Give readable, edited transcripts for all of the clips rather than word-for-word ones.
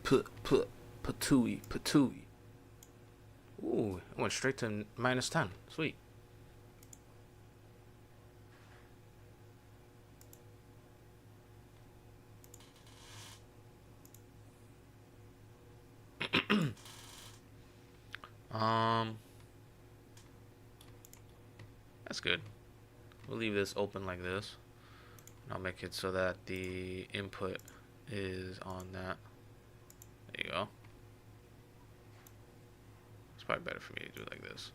Patooey. Ooh, it went straight to -10. Sweet. um, that's good. We'll leave this open like this. And I'll make it so that the input is on that. There you go. It's probably better for me to do it like this.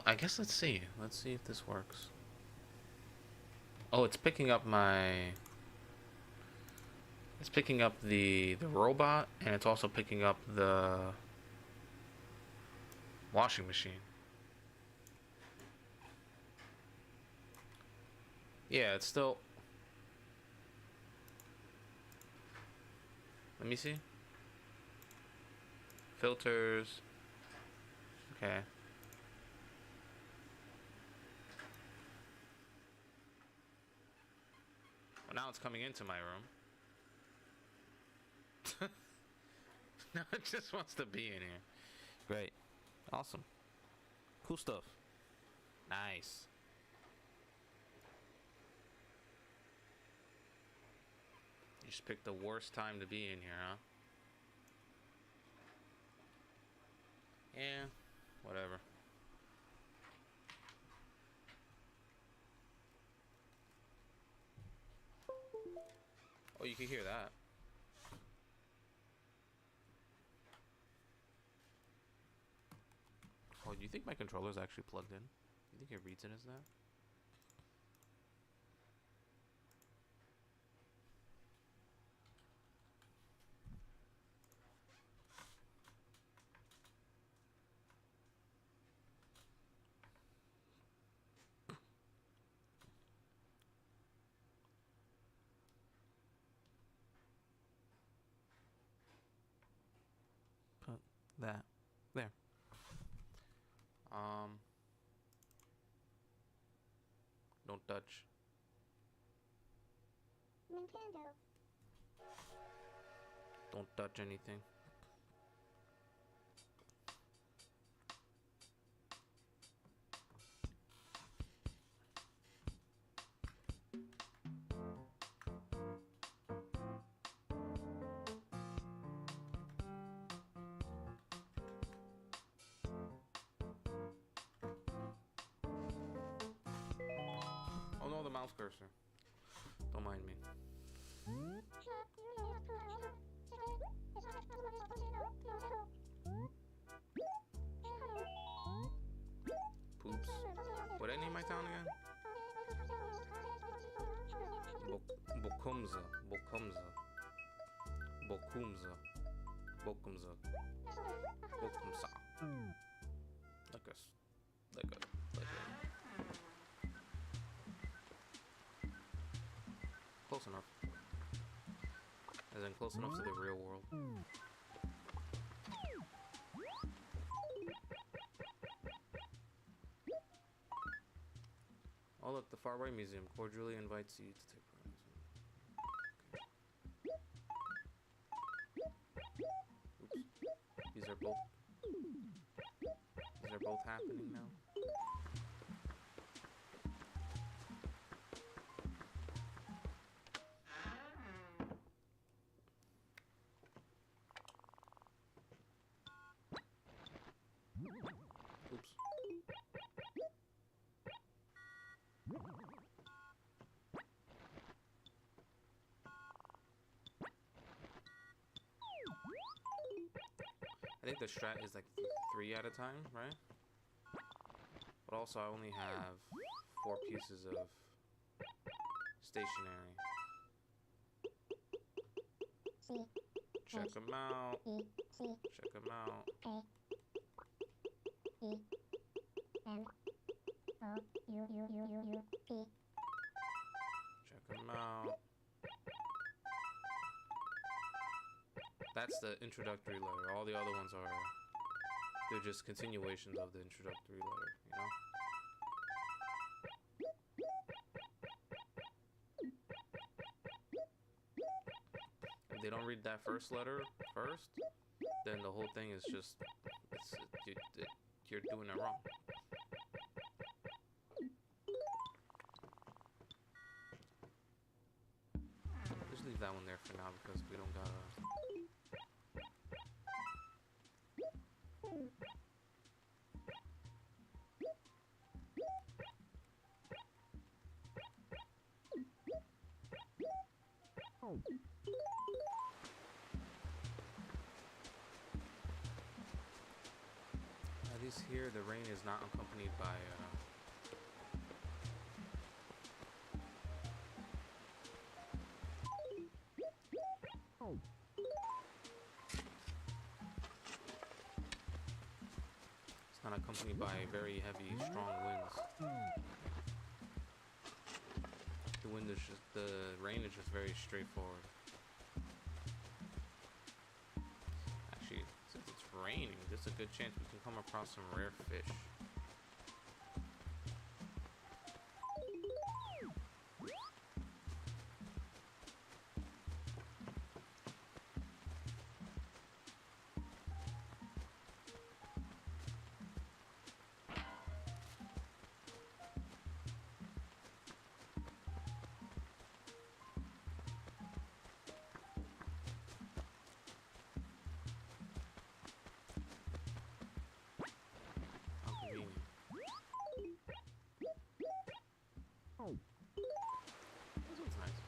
I guess let's see. Let's see if this works. Oh, it's picking up my... It's picking up the robot, and it's also picking up the washing machine. Yeah, it's still... Let me see. Filters. Okay. Well, now it's coming into my room. Now it just wants to be in here. Great. Awesome. Cool stuff. Nice. You just picked the worst time to be in here, huh? Yeah, whatever. Oh, you can hear that. Oh, do you think my controller's actually plugged in? You think it reads it as that? Put that there. Don't touch. Nintendo. Don't touch anything. Oh no, the mouse cursor. Don't mind me. Poops. What I name my town again? Bokumza. Bokumza. Bokumza. Bokumza. Bokumsa. Like a... Close enough. As in close enough to the real world. Oh look, the Faraway Museum cordially invites you to take part. Oops. These are both happening now. Oops. I think the strat is like 3 at a time, right? But also I only have 4 pieces of stationery. Check them out. Check them out. Check them out. That's the introductory letter. All the other ones are They're just continuations of the introductory letter, you know? If they don't read that first letter first, then the whole thing is just, you're doing it wrong. Just leave that one there for now because we don't gotta. At least here, the rain is not accompanied by. It's not accompanied by very heavy, strong winds. The rain is just very straightforward. Actually, since it's raining, there's a good chance we can come across some rare fish. This one's nice.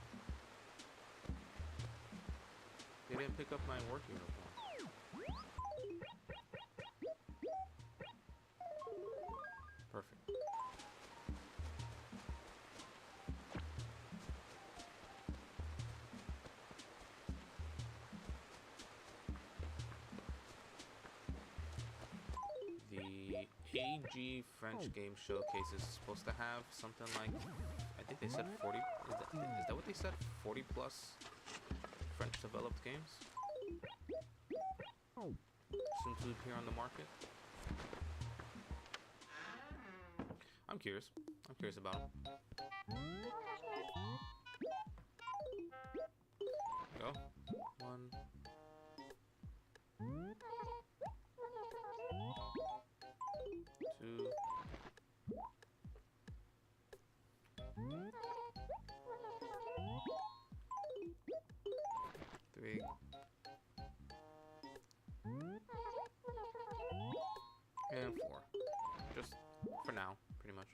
They didn't pick up my work uniform. Perfect. The AG French Game Showcase is supposed to have something like, I think they said 40, is that what they said? 40 plus French developed games? Soon to appear on the market. I'm curious about them. Go. 1. 2. 3. And 4. Just for now, pretty much.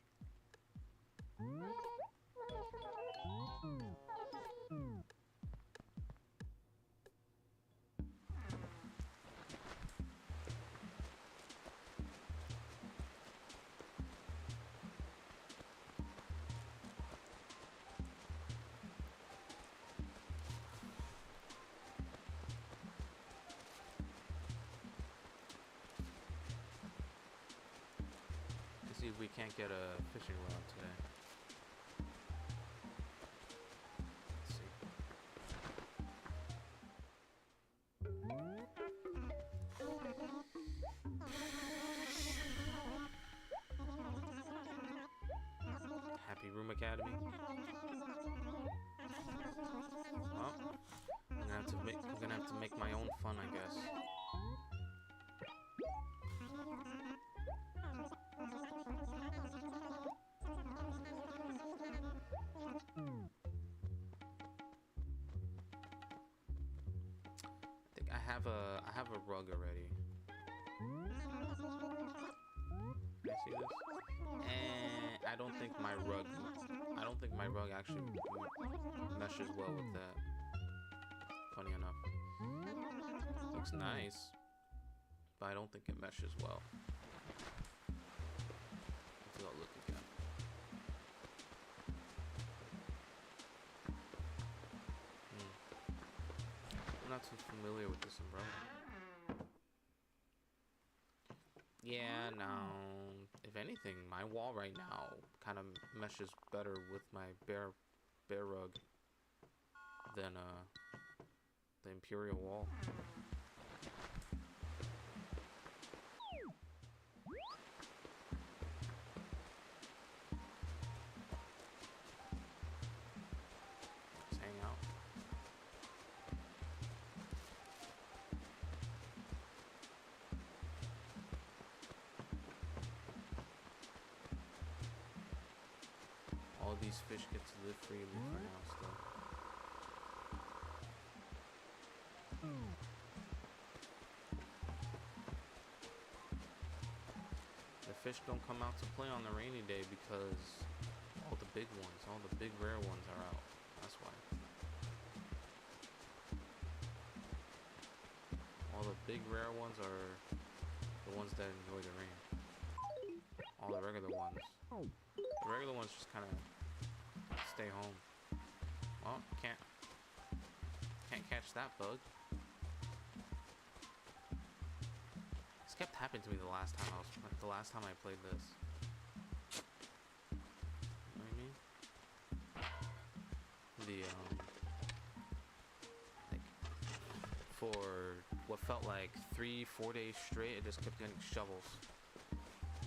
See if we can't get a fishing rod today. Let's see. Happy Room Academy. Well, I'm gonna have to make my own fun, I guess. I have a rug already. Can I see this? And I don't think my rug actually meshes well with that. Funny enough. Looks nice, but I don't think it meshes well. Let's go look again. I'm not too familiar with this umbrella. Yeah, no. If anything, my wall right now kind of meshes better with my bear rug than the Imperial wall. these fish get to live freely for now still. The fish don't come out to play on the rainy day because all the big ones, all the big rare ones are out. That's why. All the big rare ones are the ones that enjoy the rain. All the regular ones. The regular ones just kind of stay home. Well, can't catch that bug. This kept happening to me the last time I played this. You know what I mean? Like for what felt like 3-4 days straight, it just kept getting shovels.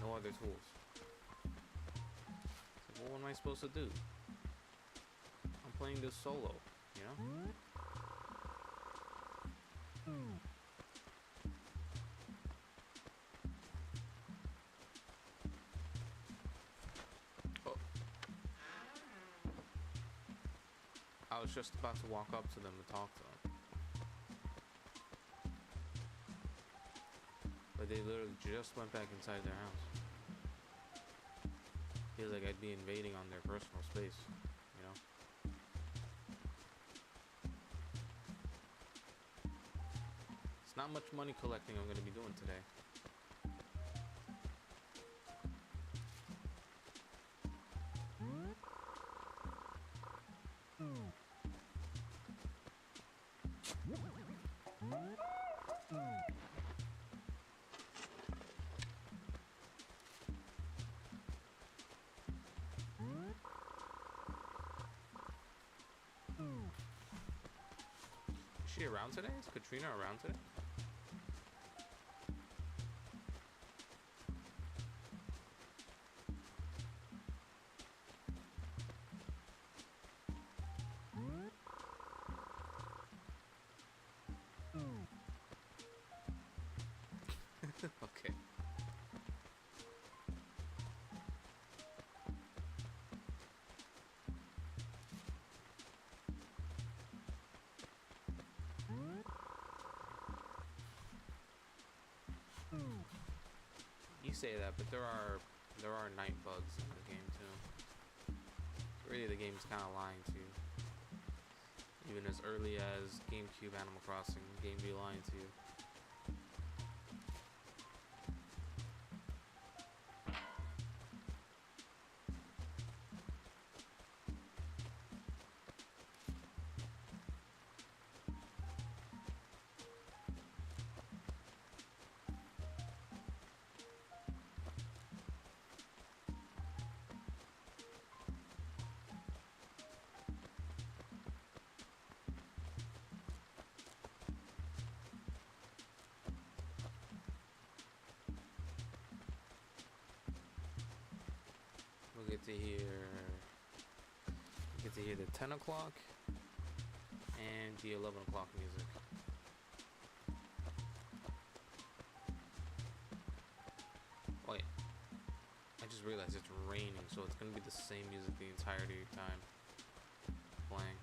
No other tools. It's like, well, what am I supposed to do? I'm playing this solo, you know? Oh. I was just about to walk up to them and talk to them. But they literally just went back inside their house. Feels like I'd be invading on their personal space, you know? It's not much money collecting I'm going to be doing today. Is she around today? Is Katrina around today? Okay. You say that, but there are night bugs in the game too. So really, the game's kind of lying to you. Even as early as GameCube Animal Crossing, the game be lying to you. We'll get to hear the 10 o'clock and the 11 o'clock music. Wait, I just realized it's raining, so it's gonna be the same music the entirety of the time playing.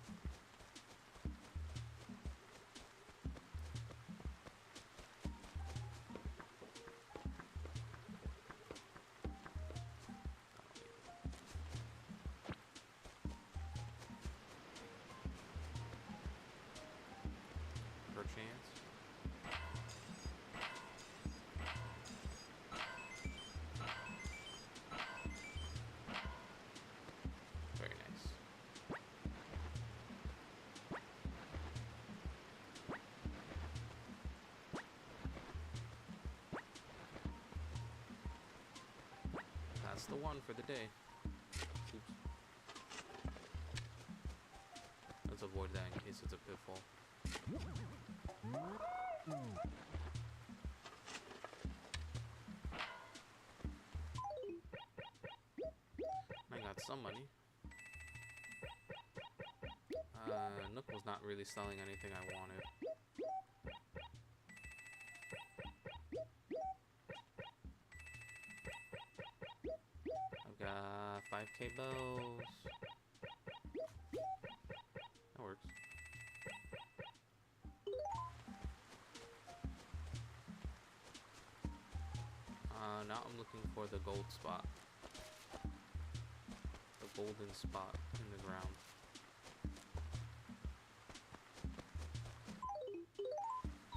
Chance. Very nice. That's the one for the day. Oops. Let's avoid that in case it's a pitfall. I got some money. Nook was not really selling anything I wanted. I've got 5K bells. now I'm looking for the gold spot. The golden spot in the ground.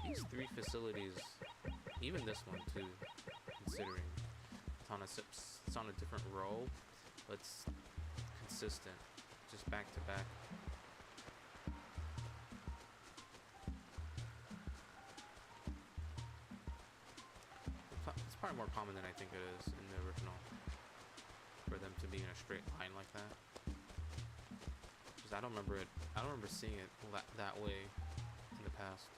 These 3 facilities, even this one too, considering it's on a different row, but it's consistent, just back to back. It's probably more common than I think it is in the original, for them to be in a straight line like that. Because I don't remember seeing it that way in the past.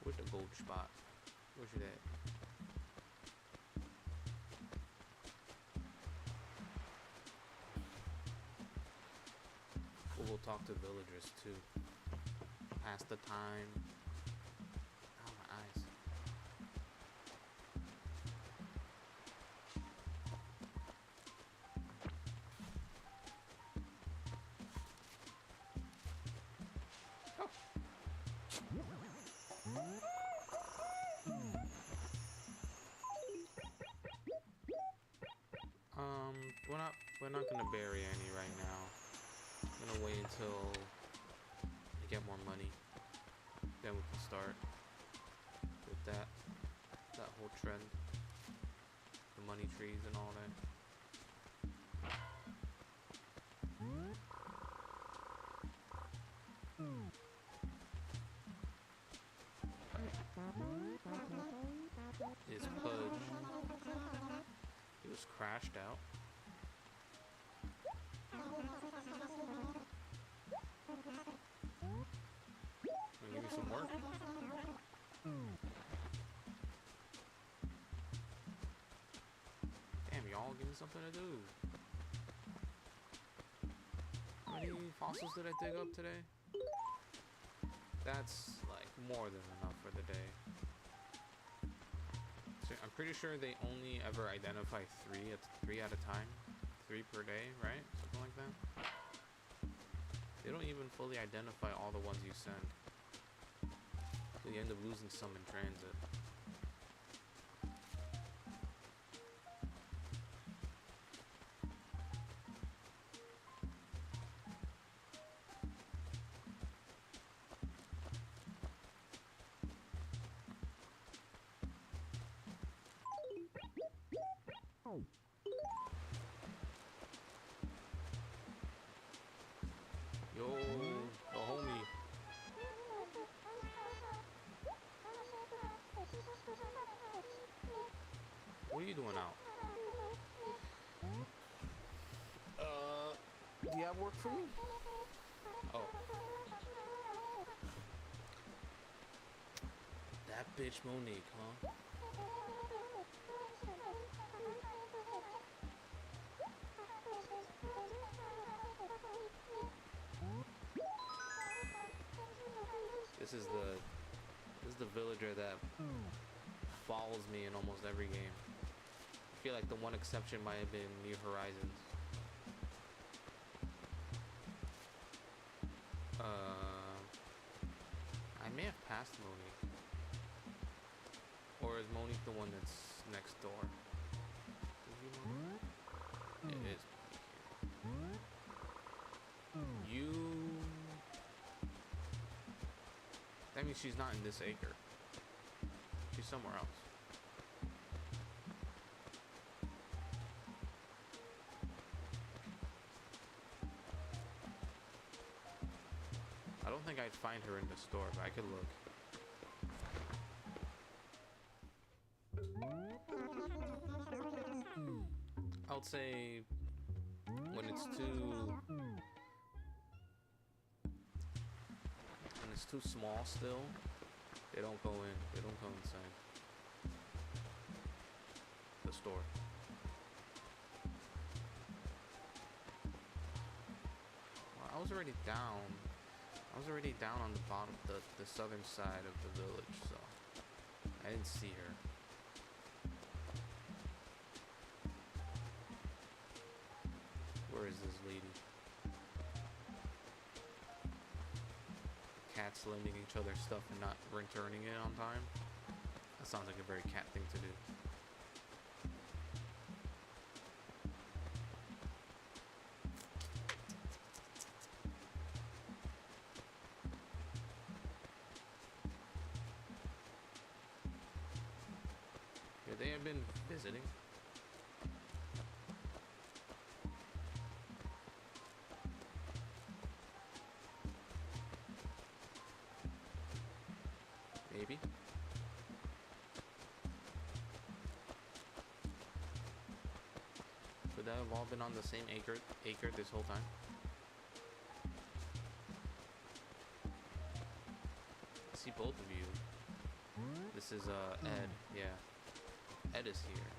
Where's the gold spot? Where's it at? We'll talk to villagers too. Pass the time. Oh, my eyes. Oh. We're not gonna bury any right now. I'm gonna wait until I get more money, then we can start with that whole trend, the money trees and all that. Is Pudge? He was crashed out. Give me some work. Damn, y'all, give me something to do. How many fossils did I dig up today? That's like more than enough for the day. So I'm pretty sure they only ever identify 3 at a time. 3 per day, right? Something like that. They don't even fully identify all the ones you send. So you end up losing some in transit. Yo, the homie. What are you doing out? Do you have work for me? Oh. That bitch Monique, huh? This is the villager that follows me in almost every game. I feel like the one exception might have been New Horizons. I may have passed Monique. Or is Monique the one that's next door? It is. You... That means she's not in this acre. She's somewhere else. I don't think I'd find her in the store, but I could look. I would say when it's too small still, they don't go in. They don't go inside the store. Well, I was already down on the bottom, the southern side of the village, so I didn't see her. Where is this lady? cats lending each other stuff and not returning it on time. That sounds like a very cat thing to do. Could they have been visiting? Maybe. Could that have all been on the same acre this whole time? I see both of you. This is Ed, yeah. Ed is here.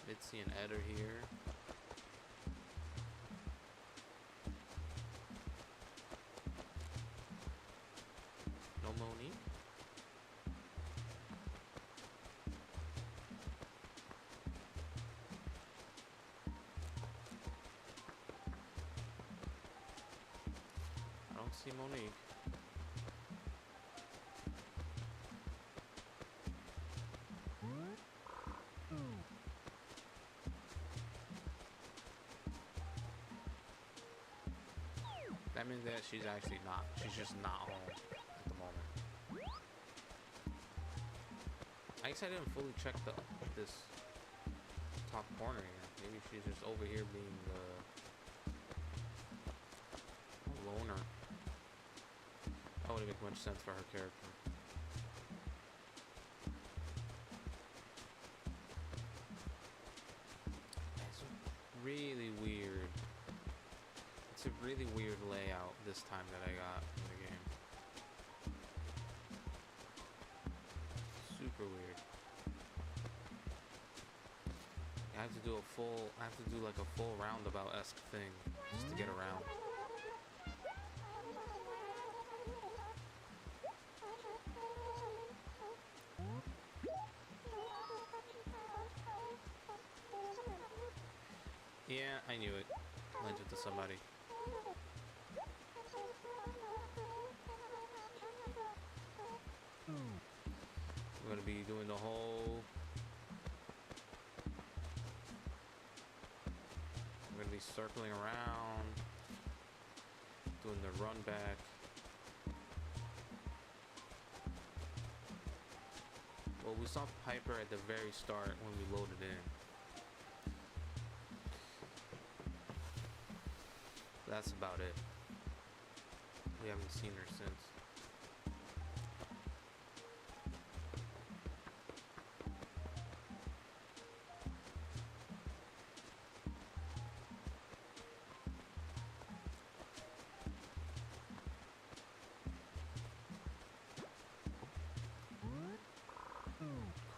Mitzi and Ed are here. No Monique? I don't see Monique. That means that she's actually not. She's just not home at the moment. I guess I didn't fully check this top corner here. Maybe she's just over here being the loner. That wouldn't make much sense for her character. It's really weird. It's a really weird layout this time that I got in the game. Super weird. I have to do like a full roundabout-esque thing just to get around. Yeah, I knew it. Lent it to somebody. We're gonna be doing the whole. We're gonna be circling around, doing the run back. Well, we saw Piper at the very start when we loaded in. That's about it. We haven't seen her since.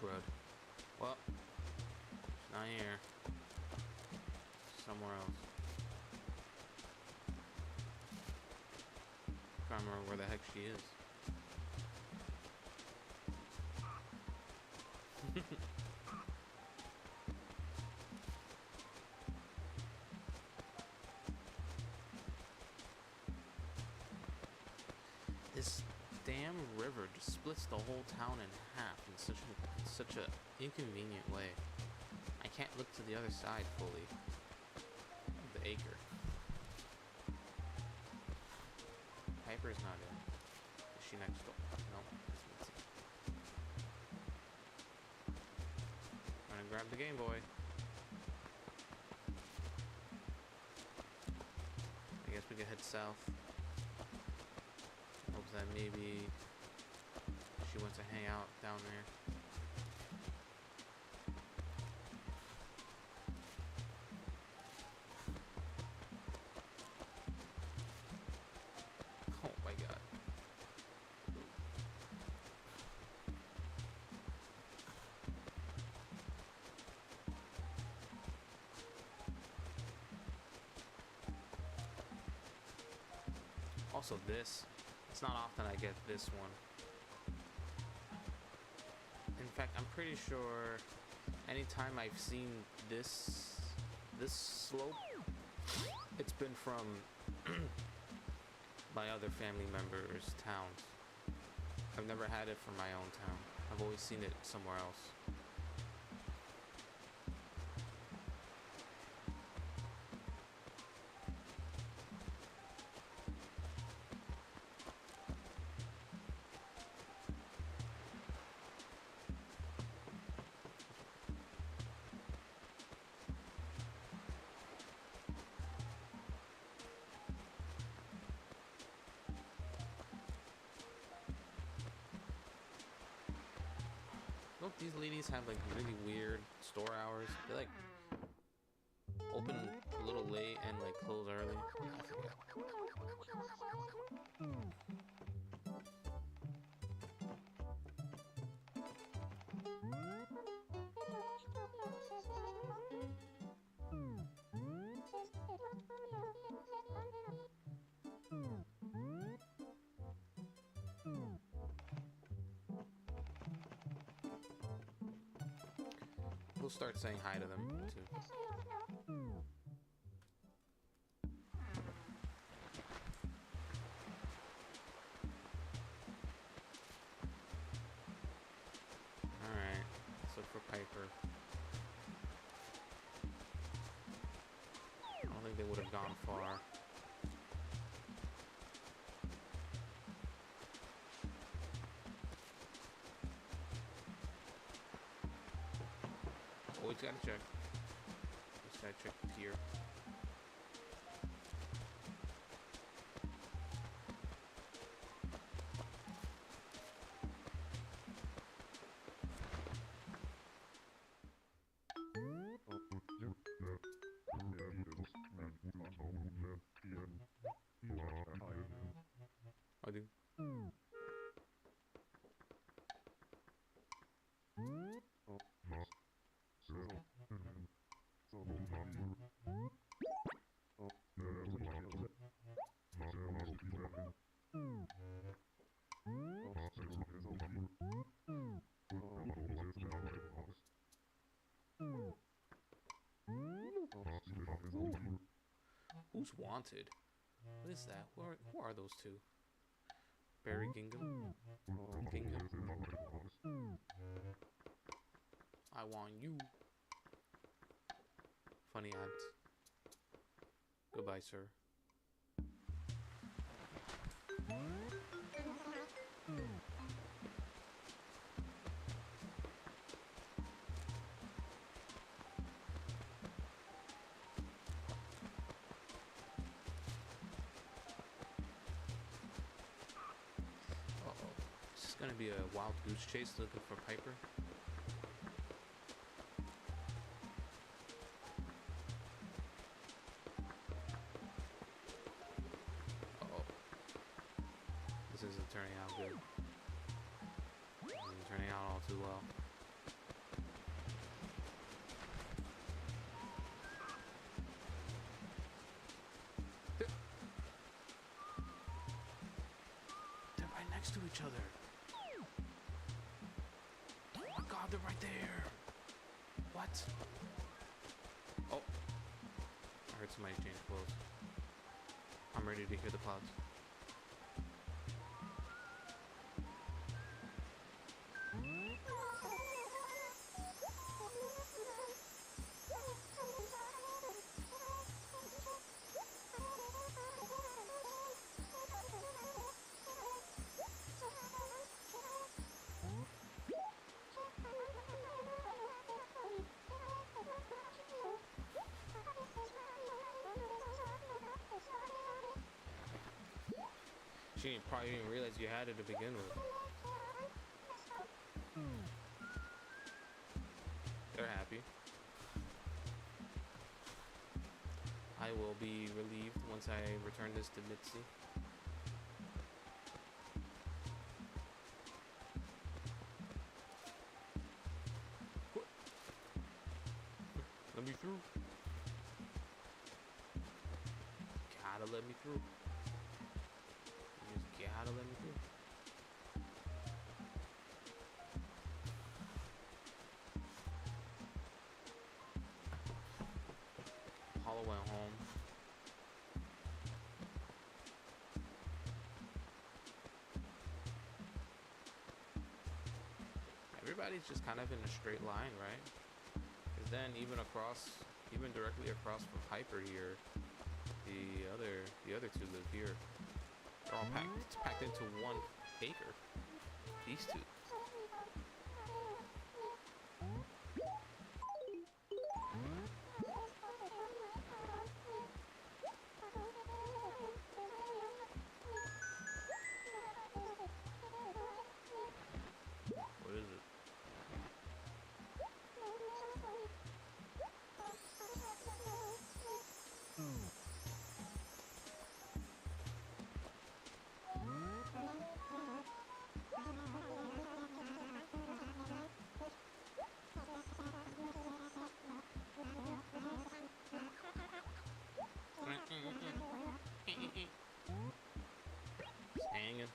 Crud. Well, she's not here. Somewhere else. Can't remember where the heck she is. This damn river just splits the whole town in half in such a inconvenient way. I can't look to the other side fully of the acre. Piper's not in. Is she next door? No, it's Mitzi. I'm gonna grab the Game Boy. I guess we can head south. Hopes that maybe she wants to hang out down there. Oh my god. Also this. It's not often I get this one. In fact, I'm pretty sure anytime I've seen this slope, It's been from my other family members' towns. I've never had it from my own town. I've always seen it somewhere else. Look, these ladies have like really weird store hours. They like open a little late and like close early. We'll start saying hi to them too. Alright, let's look for Piper. I don't think they would have gone far. Always gotta check. Just gotta check the pier. I do. Who's wanted? What is that? Who are those two? Barry Gingham? Gingham? I want you. Funny ads. Goodbye, sir. Gonna be a wild goose chase looking for Piper. Uh-oh. This isn't turning out good. This isn't turning out all too well. They're right next to each other. They're right there. What? Oh. I heard somebody change clothes. I'm ready to hear the clouds. She probably didn't realize you had it to begin with. They're happy. I will be relieved once I return this to Mitzi. Let me through. Gotta let me through. You just gotta let me through. Apollo went home. everybody's just kind of in a straight line, right? Because then even directly across from Hyper here, the other two live here. They're all packed into one acre. These two. What is it? Just hanging.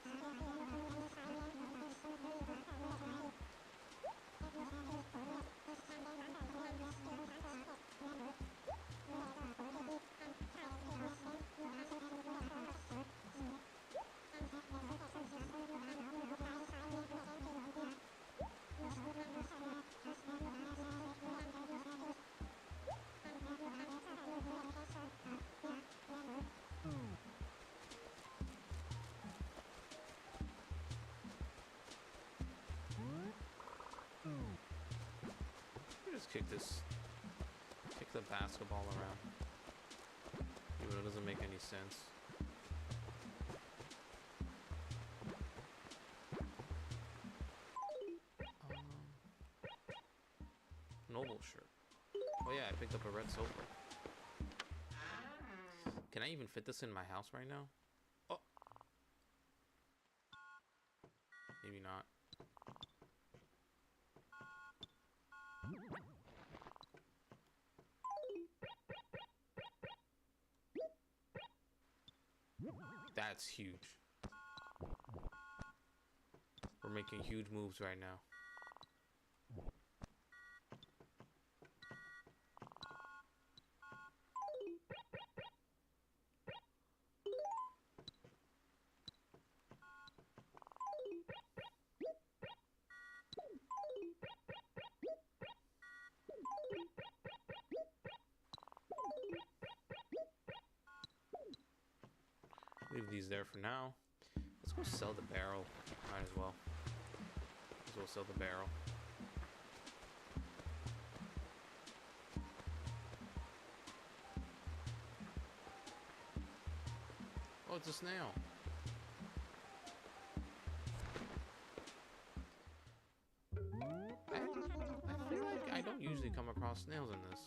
Just kick the basketball around. Even though it doesn't make any sense. Noble shirt. Oh yeah, I picked up a red sofa. Can I even fit this in my house right now? Oh. Maybe not. That's huge. We're making huge moves right now. Leave these there for now. Let's go sell the barrel. Might as well. Might as well sell the barrel. Oh, it's a snail. I feel like I don't usually come across snails in this.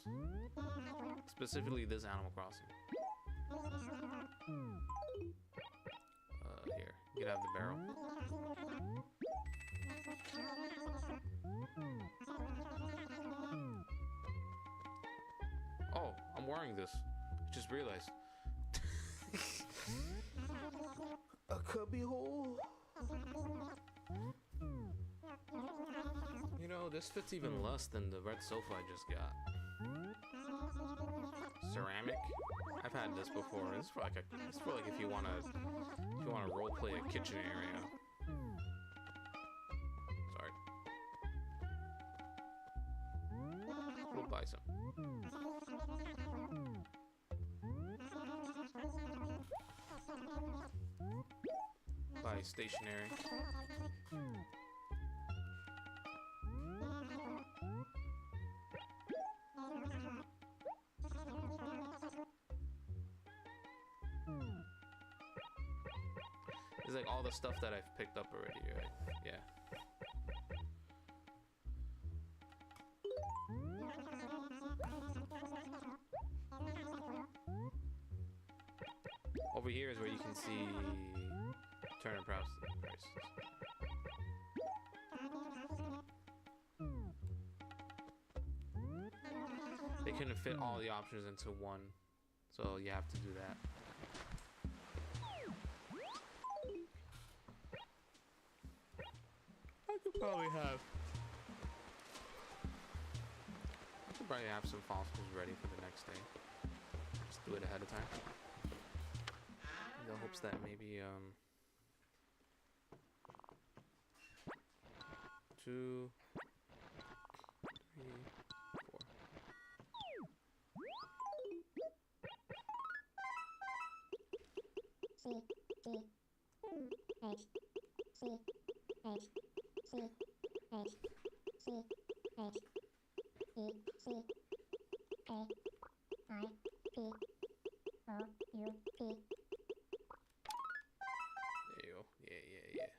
Specifically this Animal Crossing. Here, get out of the barrel. Oh, I'm wearing this. I just realized. A cubby hole. You know, this fits even less than the red sofa I just got. Ceramic. I've had this before. It's for like if you wanna role play a kitchen area. Sorry. We'll buy some. Buy stationery. It's like all the stuff that I've picked up already, right? Yeah. Over here is where you can see Turner prices. They couldn't fit all the options into one, so you have to do that. I could probably have some fossils ready for the next day. Just do it ahead of time. In the hopes that maybe 2, There you go. Yeah.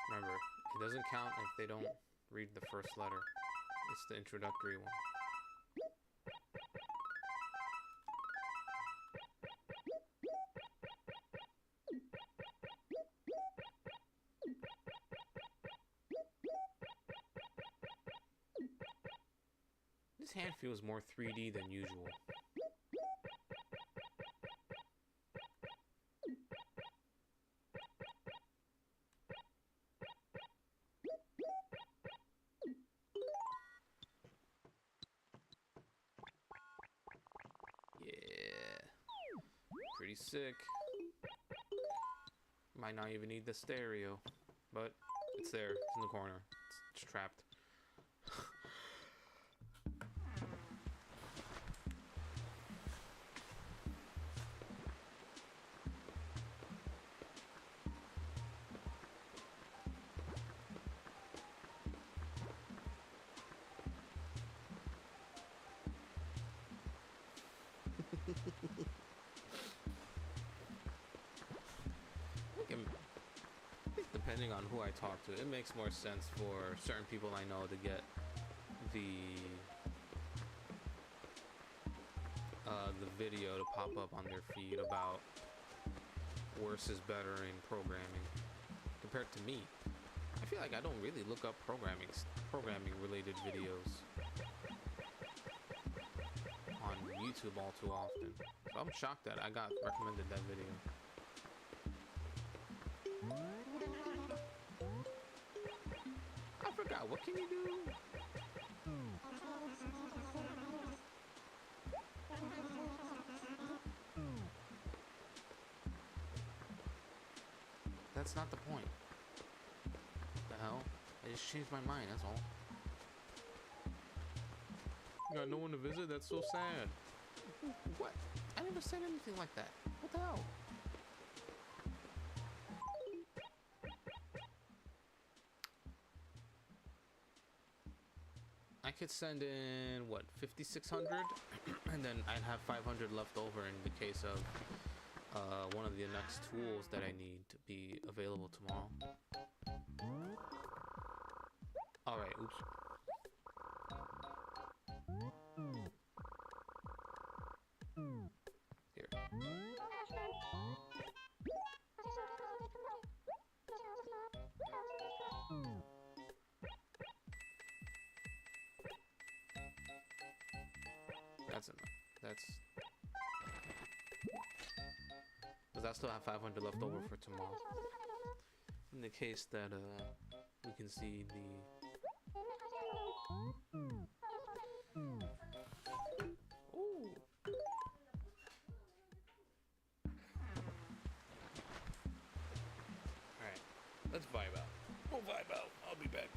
Remember, it doesn't count if they don't read the first letter. It's the introductory one. This hand feels more 3D than usual. Yeah. Pretty sick. Might not even need the stereo, but it's there. It's in the corner. It's trapped. I think depending on who I talk to, it makes more sense for certain people I know to get the video to pop up on their feed about worse is better in programming compared to me. I feel like I don't really look up programming related videos on YouTube all too often. So I'm shocked that I got recommended that video. I forgot, what can you do? That's not the point. What the hell? I just changed my mind, that's all. You got no one to visit? That's so sad. What? I never said anything like that. What the hell? I could send in, what, 5,600? And then I'd have 500 left over in the case of one of the next tools that I need to be available tomorrow. Alright, oops. Here. That's enough. That's... because I still have 500 left over for tomorrow. In the case that we can see the... Ooh. Alright, let's vibe out. We'll vibe out. I'll be back.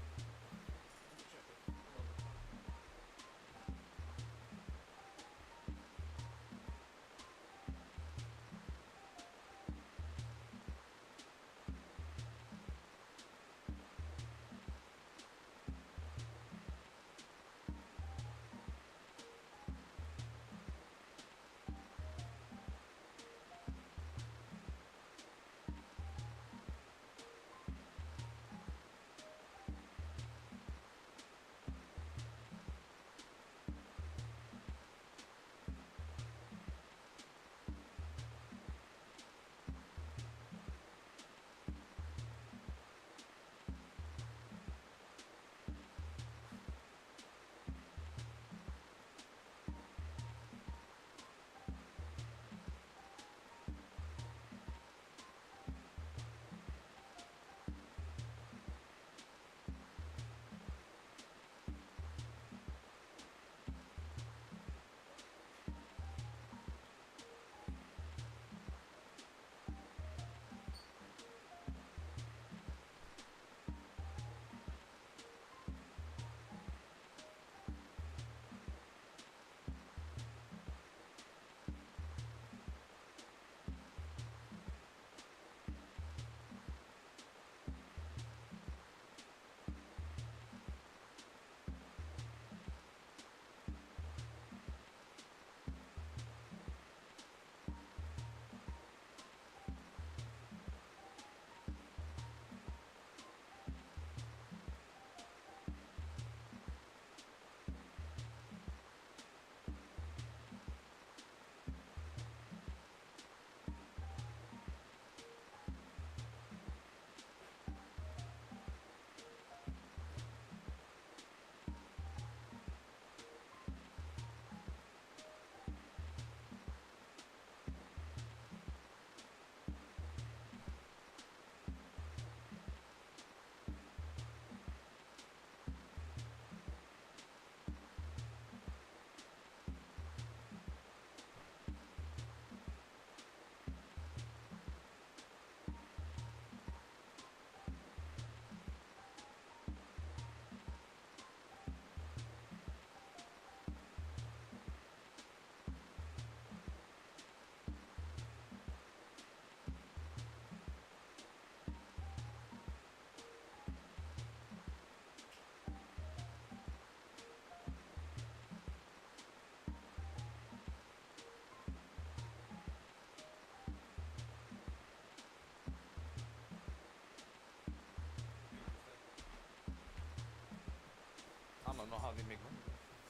know how they make money.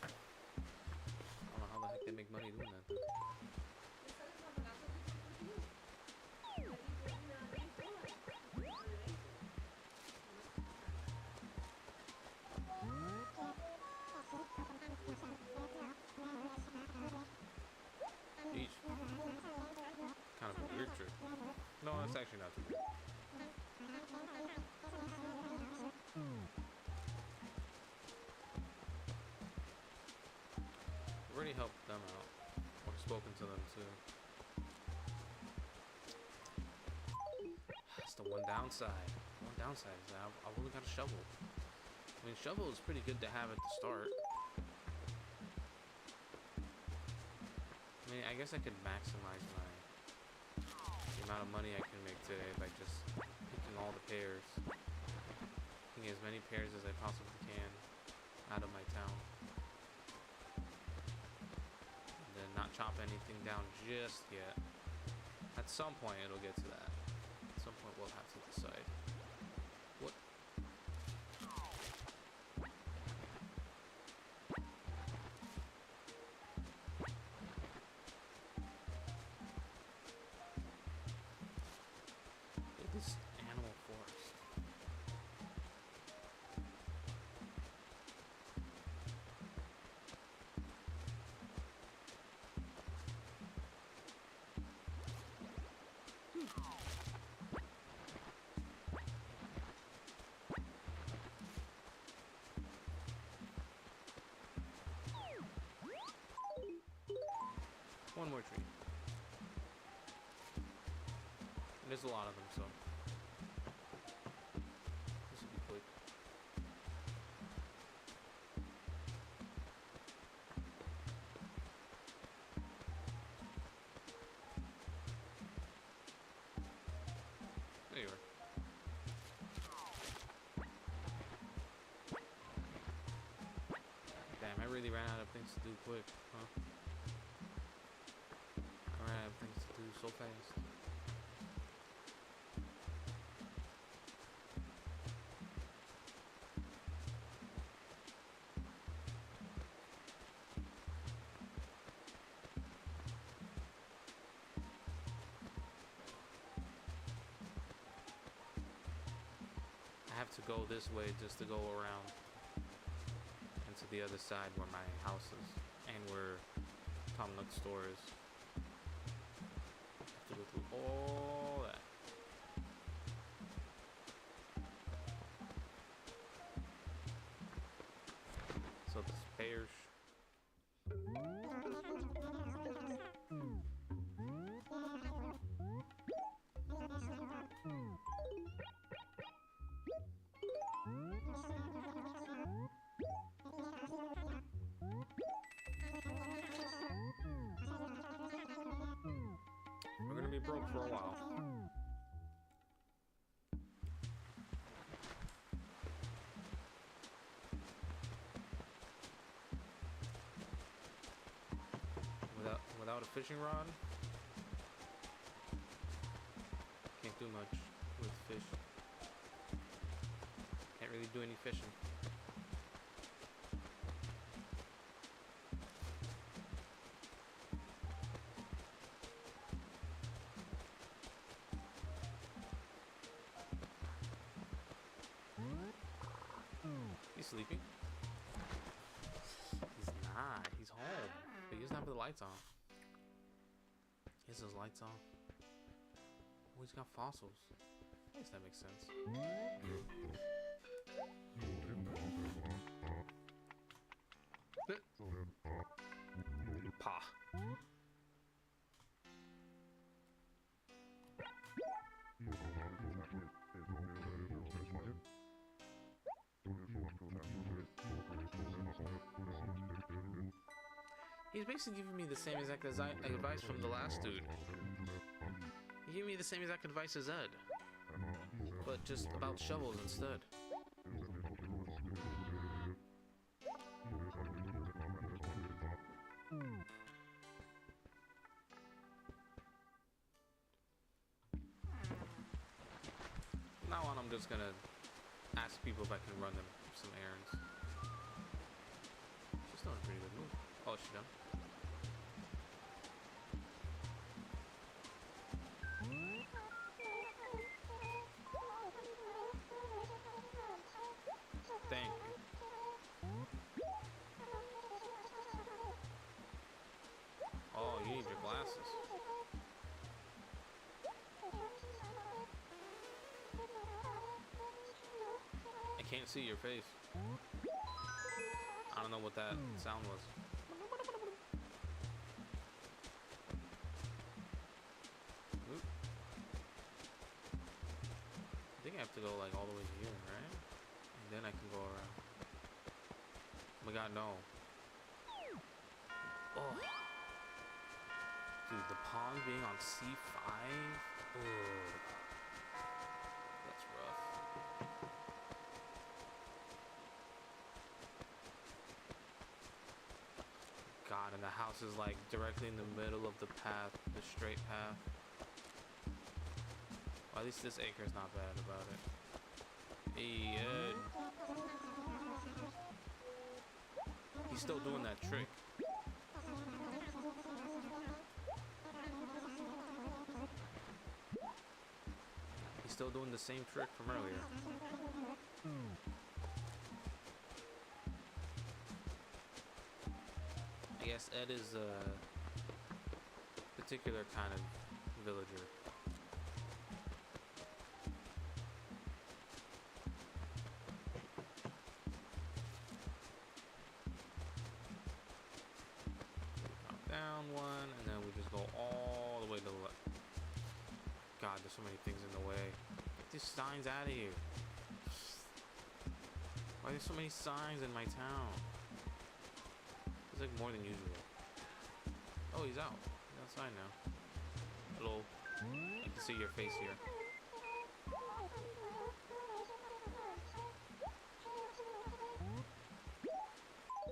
I don't know how the heck they make money doing that though. Each. Kind of a weird trick. No, that's actually not too bad. Already helped them out. Or spoken to them too. That's the one downside. One downside is that I've only got a shovel. I mean, shovel is pretty good to have at the start. I mean, I guess I could maximize the amount of money I can make today by just picking all the pears. Picking as many pears as I possibly can out of my town. And then not chop anything down just yet. At some point it'll get to that. At some point we'll have to decide. What? This animal forest. One more tree. And there's a lot of them, so this will be quick. There you are. Damn, I really ran out of things to do quick, huh? I ran out of things to do so fast. I have to go this way just to go around and to the other side where my house is and where Tom Nook's store is. I have to go through all that. So this pears. We're gonna be broke for a while. Without a fishing rod, can't do much with fish. Can't really do any fishing. He's sleeping. He's not. He's home. But he doesn't have the lights on. He has those lights on. Oh, he's got fossils. I guess that makes sense. Pa. He's basically giving me the same exact advice from the last dude. He gave me the same exact advice as Ed, but just about shovels instead. Now on, I'm just gonna ask people if I can run them some errands. Oh, she's done. Thank you. Oh, you need your glasses. I can't see your face. I don't know what that sound was. Oop. I think I have to go like all the way to here, right? And then I can go around. Oh my god, no. Oh. Dude, the pawn being on C5? Ugh. That's rough. God, and the house is like directly in the middle of the path, the straight path. Well, at least this acre's not bad about it. Hey, Ed. He's still doing that trick. He's still doing the same trick from earlier. I guess Ed is a particular kind of villager. Down one, and then we just go all the way to the left. God, there's so many things in the way. Get these signs out of here. Why are there so many signs in my town? It's like more than usual. Oh, he's out. He's outside now. Hello. I can see your face here.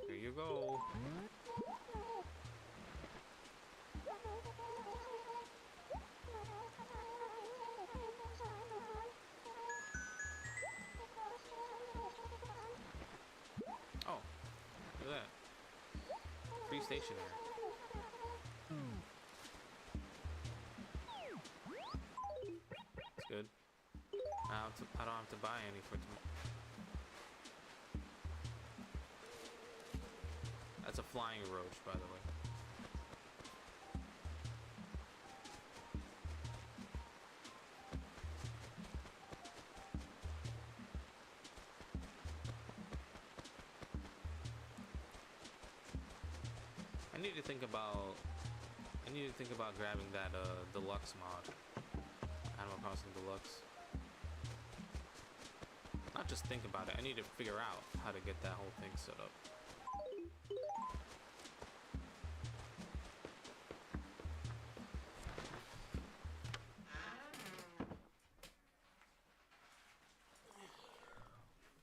Here you go. Oh, look at that. Free stationery. That's good. I don't have to buy any for tomorrow. That's a flying roach, by the way. I need to think about grabbing that deluxe mod. Animal Crossing Deluxe. Not just think about it, I need to figure out how to get that whole thing set up.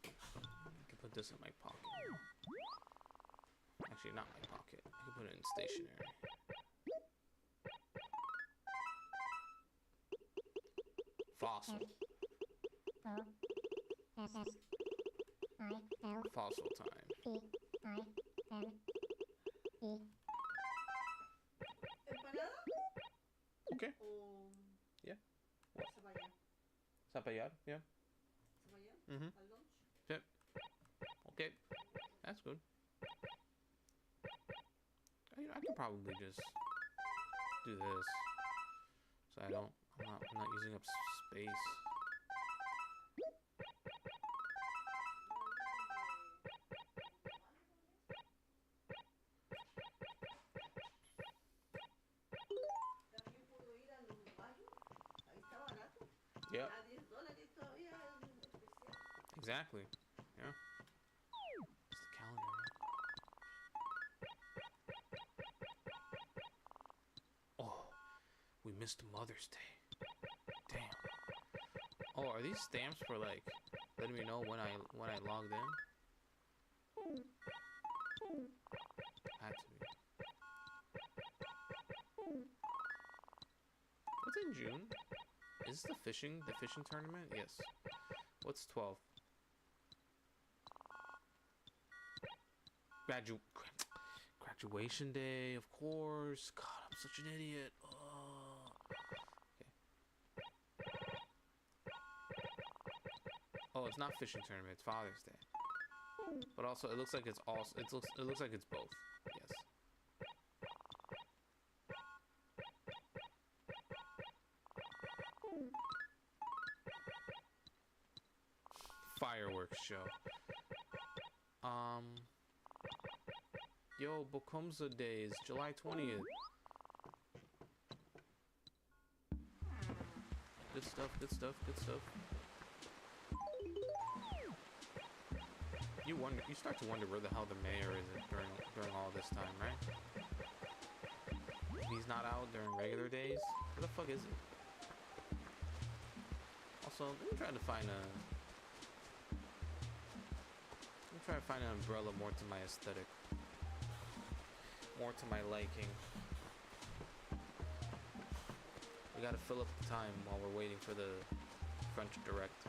I can put this in my pocket. Actually, not my pocket. I can put it in stationery. Fossil. Fossil time. ¿Empanada? Okay. ¿O Yeah. zapallar? Zapallar? Yeah. ¿Zapallar? Mm-hmm. ¿Al lunch? Yep. Okay. That's good. I can probably just do this, so I'm not using up space. También puedo ir a los baños. Ahí está barato. Yep. A $10 todavía es especial. Exactly. Yeah. It's the calendar. Oh, we missed Mother's Day. Damn. Oh, are these stamps for like letting me know when I logged in? Had to be. What's in June? Is this the fishing tournament? Yes. What's 12? Graduation day, of course. God, I'm such an idiot. Oh. Okay. Oh, it's not fishing tournament. It's Father's Day. But also, it looks like it's also. It looks like it's both. Yes. Fireworks show. Yo, Bokumsa Day is July 20th. Good stuff, good stuff, good stuff. You start to wonder where the hell the mayor is during all this time, right? If he's not out during regular days, where the fuck is he? Also, let me try to find an umbrella more to my aesthetic. More to my liking. We gotta fill up the time while we're waiting for the French Direct.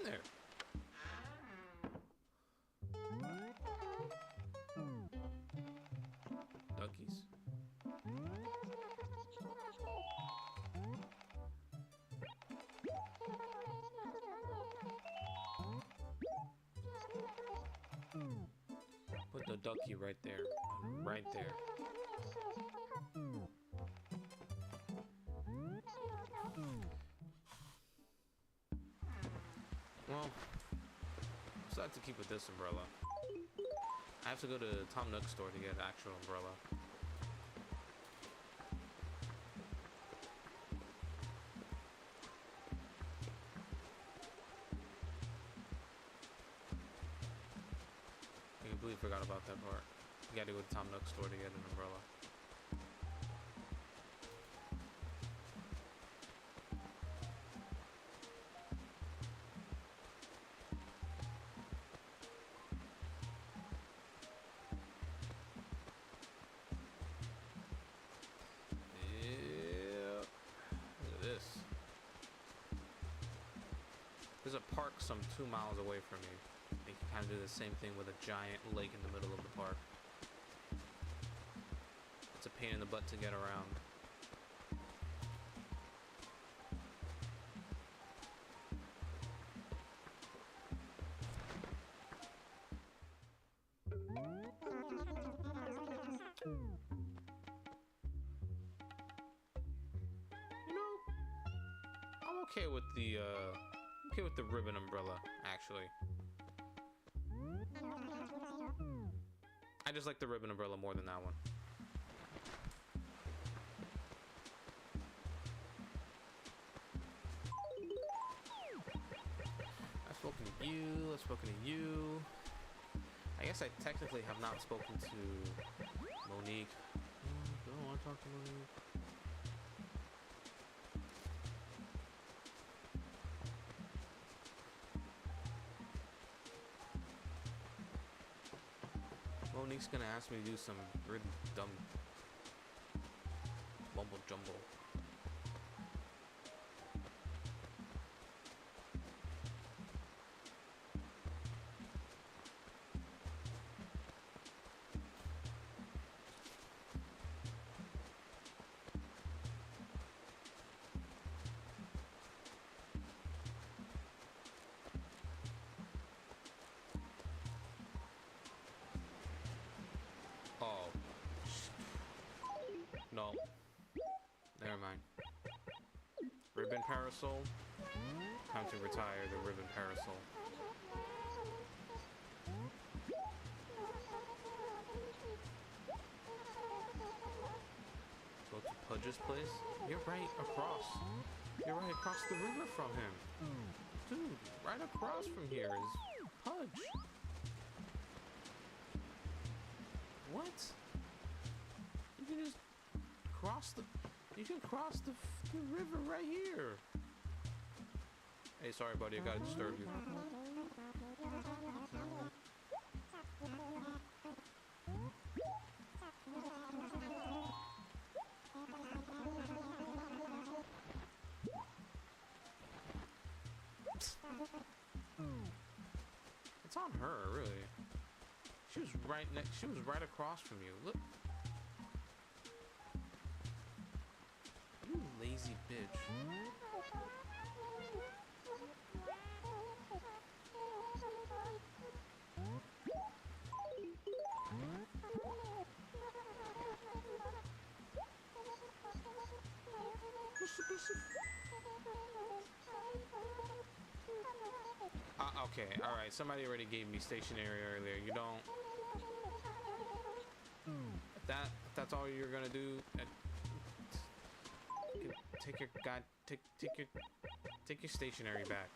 There. Duckies. Put the ducky right there. Right there. Well, besides to keep with this umbrella, I have to go to Tom Nook's store to get an actual umbrella. I completely forgot about that part. You gotta go to Tom Nook's store to get an umbrella. There's a park some 2 miles away from me. You can kind of do the same thing with a giant lake in the middle of the park. It's a pain in the butt to get around. You know, I'm okay with the ribbon umbrella, actually. I just like the ribbon umbrella more than that one. I've spoken to you, I've spoken to you. I guess I technically have not spoken to Monique. I don't want to talk to Monique. Monique's gonna ask me to do some really dumb mumble jumble. Oh. No. Never parasol. Time to retire the ribbon parasol. Go to Pudge's place? You're right across. You're right across the river from him. Dude, right across from here is Pudge. What? You can just cross the... You can cross the river right here. Hey, sorry, buddy. I gotta disturb you. It's on her, really. She was right next. She was right across from you. Look. You lazy bitch. Okay, alright, somebody already gave me stationery earlier. You don't... If that's all you're gonna do, take your take your stationery back.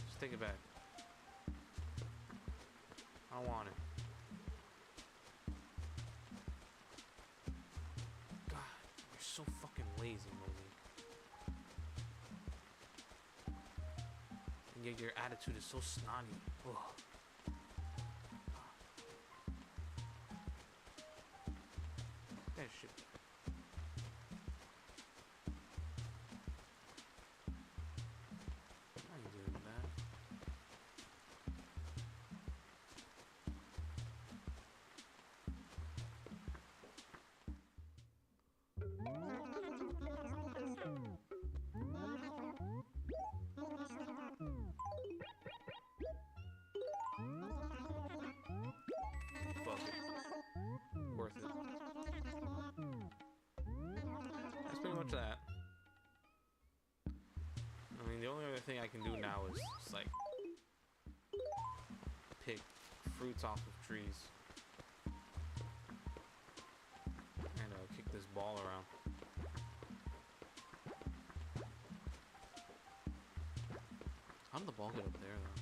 Just take it back. I don't want it. God, you're so fucking lazy, Monique. And yet your attitude is so snotty. Ugh. That shit. I ain't doing that. Fuck it. Worth it. That's pretty much that. I mean, the only other thing I can do now is just like pick fruits off of trees and kick this ball around. How did the ball get up there though?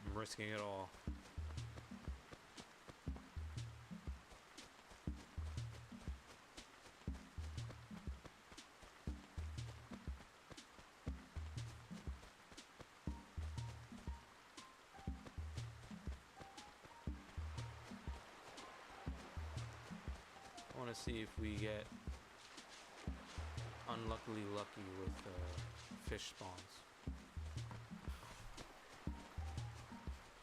I'm risking it all. I want to see if we get unluckily lucky with fish spawns.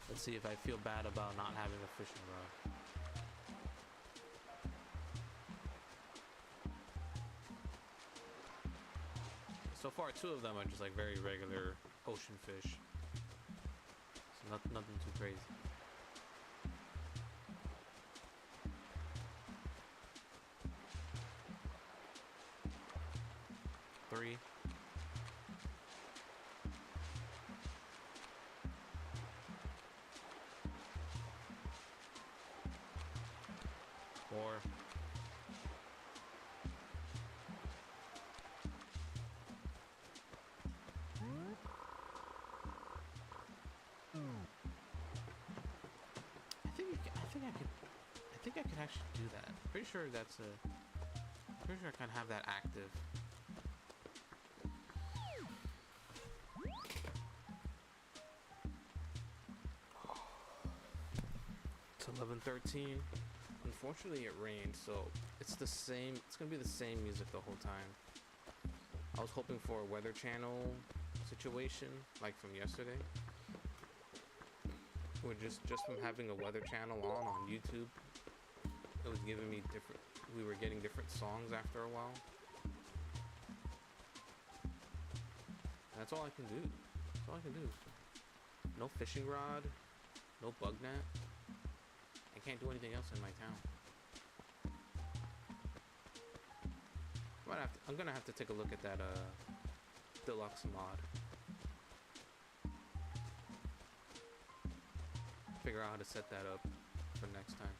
Let's see if I feel bad about not having a fishing rod. So far, 2 of them are just like very regular ocean fish. So nothing too crazy. Three. Four. I think I could actually do that. Pretty sure that's pretty sure I can have that active. It's 11:13. Unfortunately, it rained, so it's the same. It's gonna be the same music the whole time. I was hoping for a Weather Channel situation, like from yesterday. Or just from having a weather channel on YouTube, it was giving me different. We were getting different songs after a while. That's all I can do. That's all I can do. No fishing rod, no bug net. I can't do anything else in my town. I'm gonna have to take a look at that deluxe mod. Figure out how to set that up for next time.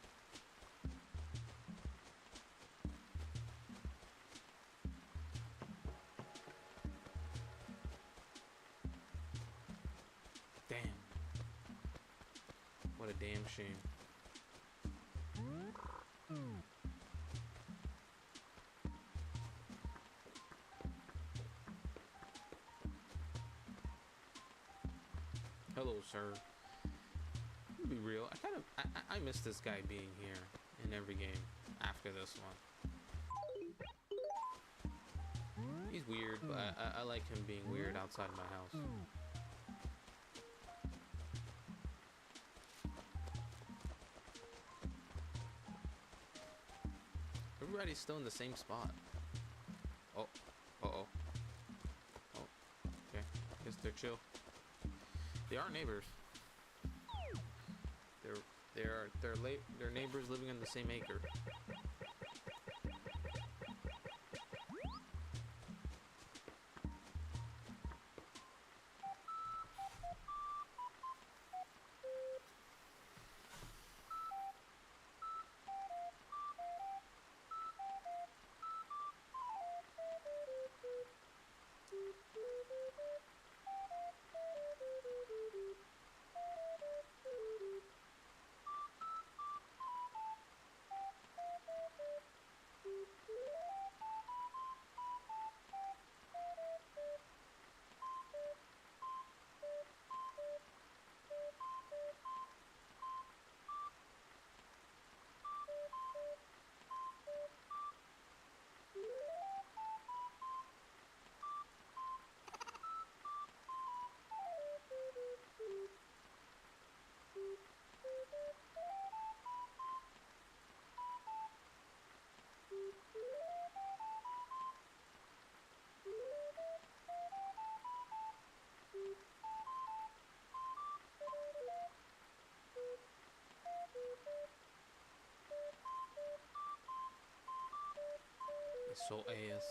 Damn. What a damn shame. Hello, sir. To be real, I miss this guy being here in every game after this one. He's weird, but I like him being weird outside my house. Everybody's still in the same spot. Oh, uh-oh. Oh, okay. Guess they're chill. They are neighbors. They're neighbors living on the same acre. It's so ass.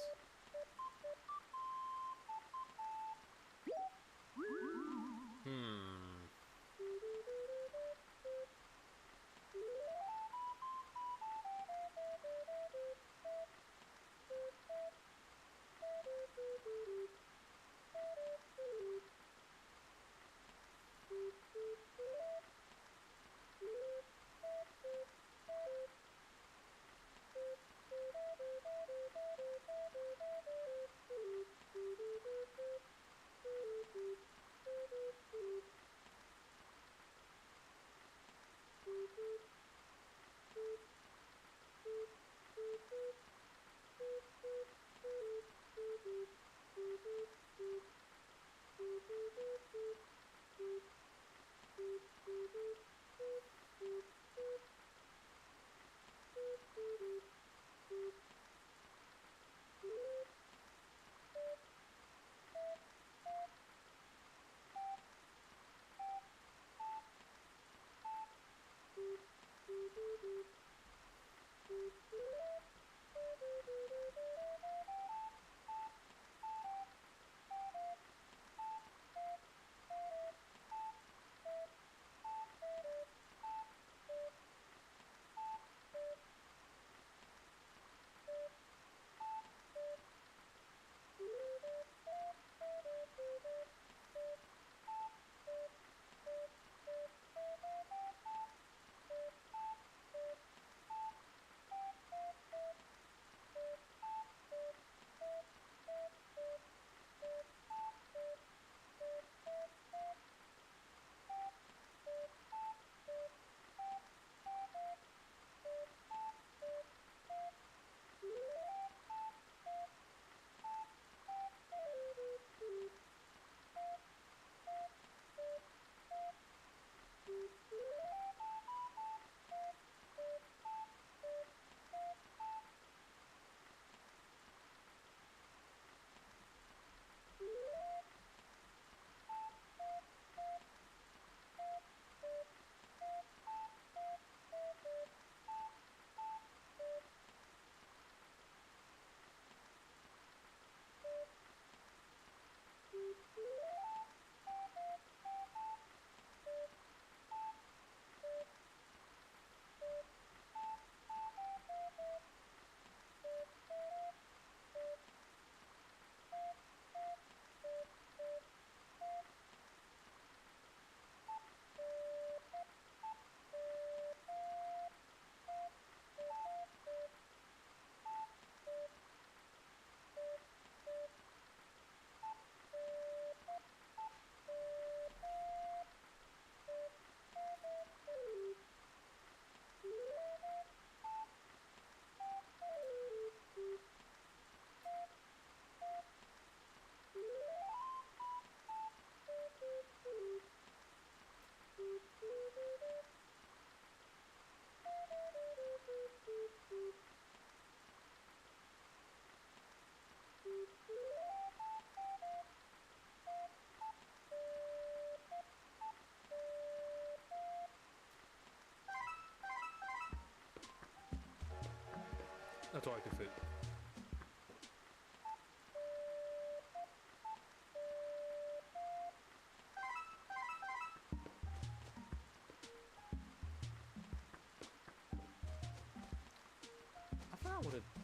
That's all I could fit.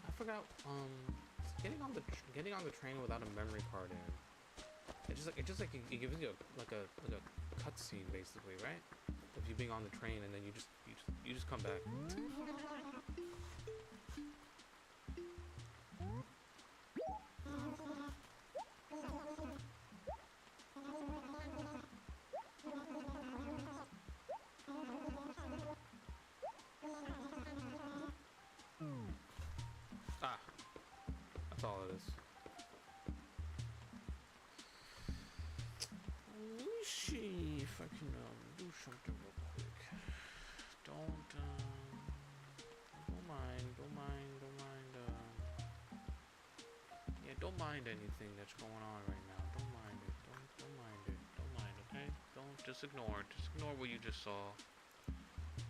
I forgot getting on the train without a memory card in. It gives you like a cutscene basically, right? Of you being on the train and then you just come back. Ah, that's all it is. Let me see if I can do something real quick. Don't mind. Yeah, don't mind anything that's going on right now. Don't mind it. Don't mind it. Don't mind. Okay. Don't just ignore. Just ignore what you just saw.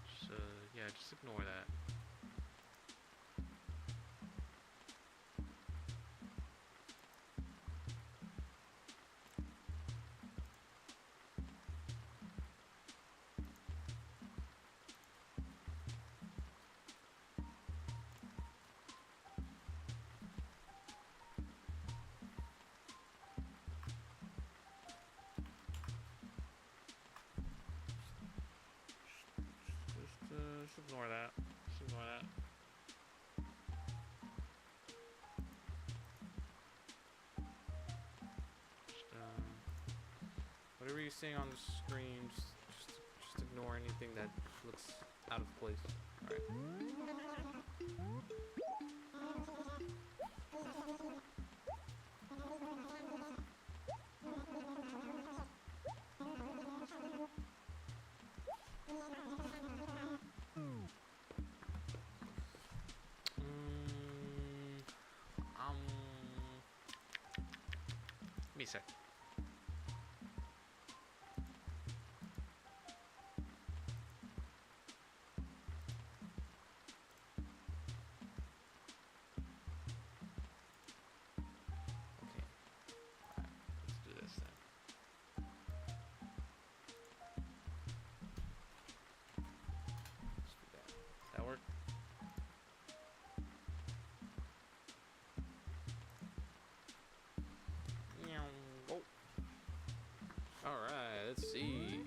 Just yeah, just ignore that. Just ignore that. Just ignore that. Just whatever you're seeing on the screen, just ignore anything that looks out of place. All right. Give me a sec. Alright, let's see.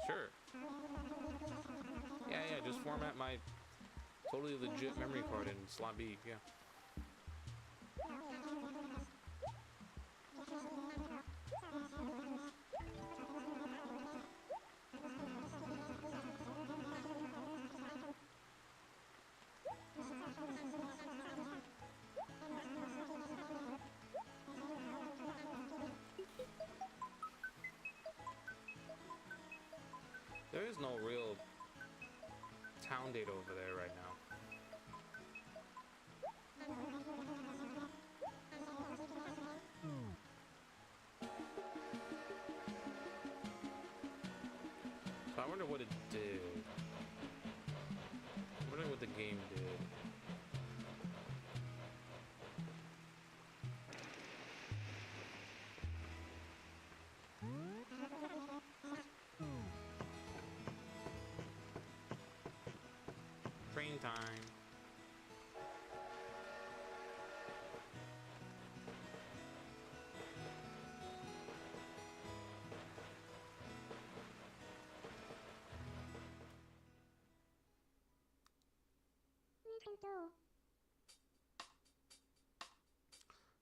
Sure. Yeah, just format my totally legit memory card in slot B, yeah. There is no real town data over there right now. So I wonder what it did. I'm wondering what the game did. Train time.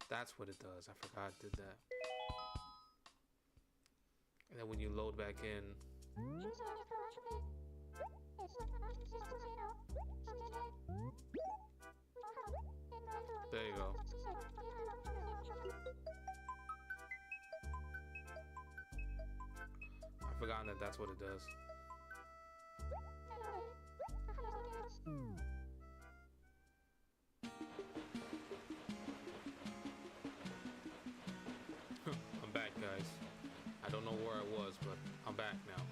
That's what it does. I forgot it did that. And then when you load back in, there you go. I've forgotten that that's what it does. was, but I'm back now.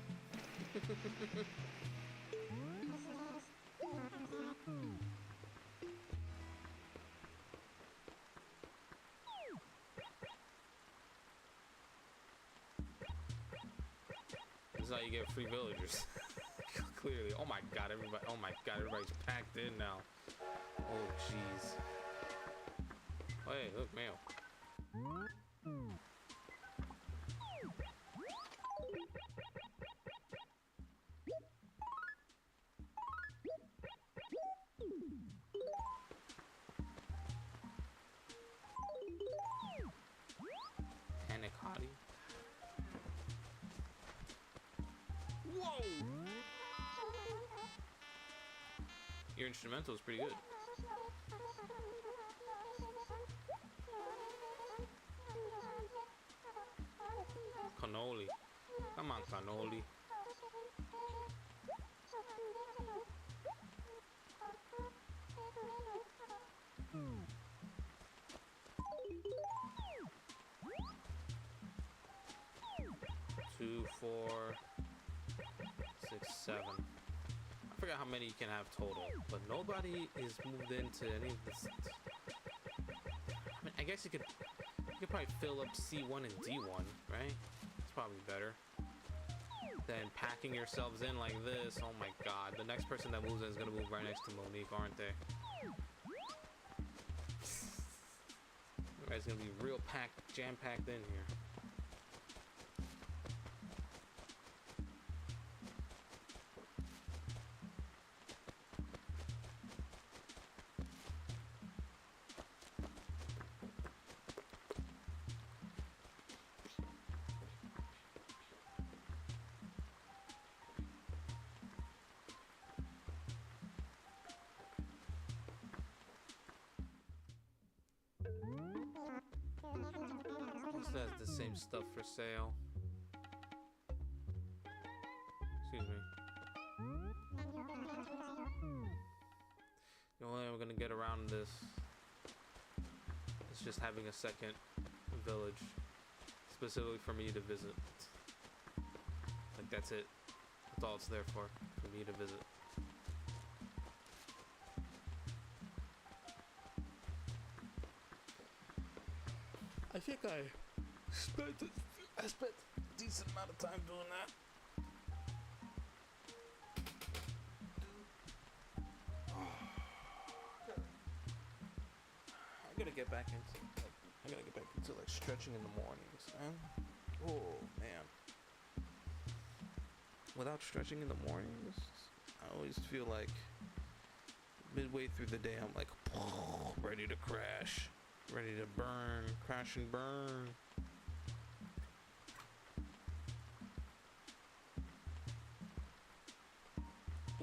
This is how you get free villagers. Clearly. Oh my god, everybody. Oh my god, everybody's packed in now. Oh jeez. Oh, hey, look, mail. Anacotti. Whoa! Your instrumental is pretty good. Cannoli. Come on, cannoli. Two, 4, 6, 7. I forgot how many you can have total, but nobody is moved into any of this. I mean, I guess you could probably fill up C1 and D1, right? It's probably better than packing yourselves in like this. Oh my god, the next person that moves in is gonna move right next to Monique, aren't they? Everybody's gonna be real packed, jam-packed in here. That's the same stuff for sale. Excuse me. The only way we're gonna get around this is just having a second village specifically for me to visit. Like that's it. That's all it's there for me to visit. I think I spent a decent amount of time doing that. I gotta get back into like stretching in the mornings, man. Oh man. Without stretching in the mornings, I always feel like midway through the day I'm like ready to crash. Ready to burn, crash and burn.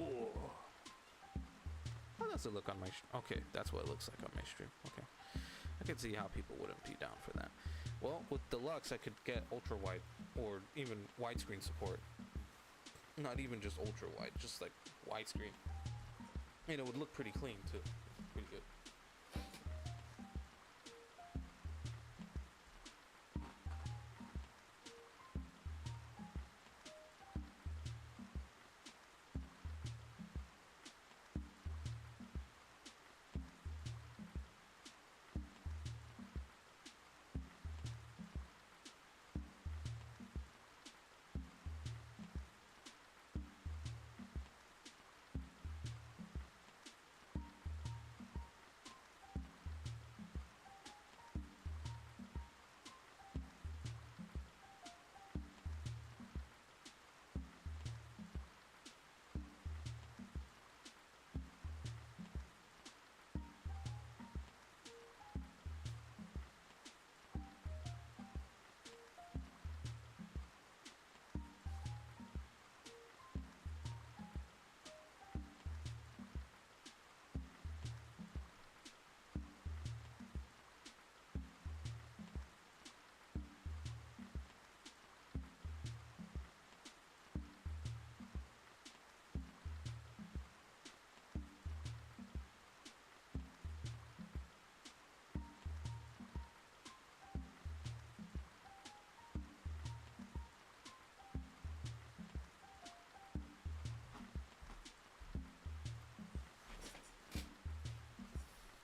Oh. How does it look on my okay, that's what it looks like on my stream. Okay. I can see how people wouldn't be down for that. Well, with Deluxe I could get ultra wide or even widescreen support. Not even just ultra wide, just like widescreen. And it would look pretty clean too. Pretty good.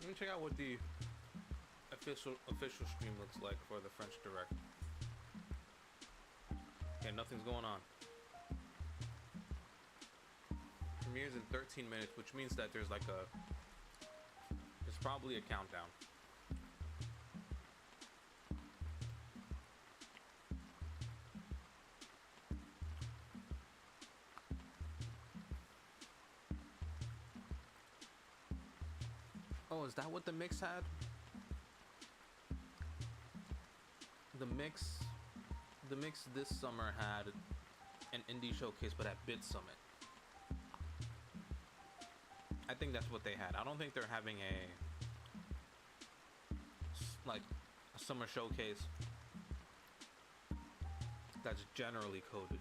Let me check out what the official stream looks like for the French Direct. Okay, nothing's going on. Premieres in 13 minutes, which means that there's like there's probably a countdown. Oh, is that what the mix had? The mix this summer had an indie showcase, but at Bit Summit. I think that's what they had. I don't think they're having a summer showcase that's generally coded.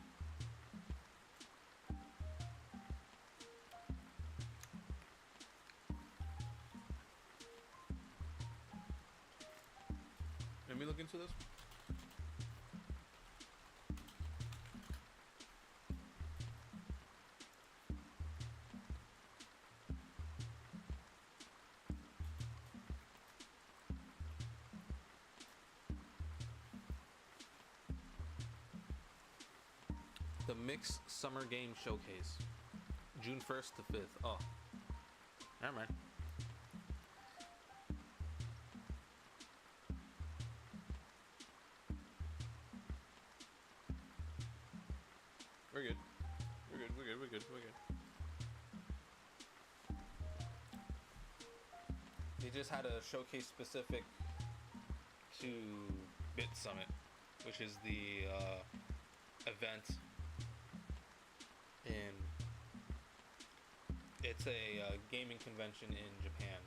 Let me look into this. The Mix Summer Game Showcase, June 1st to 5th. Oh, never mind. We're good. We're good. We're good. We're good. We're good. They just had a showcase specific to Bit Summit, which is the event it's a gaming convention in Japan.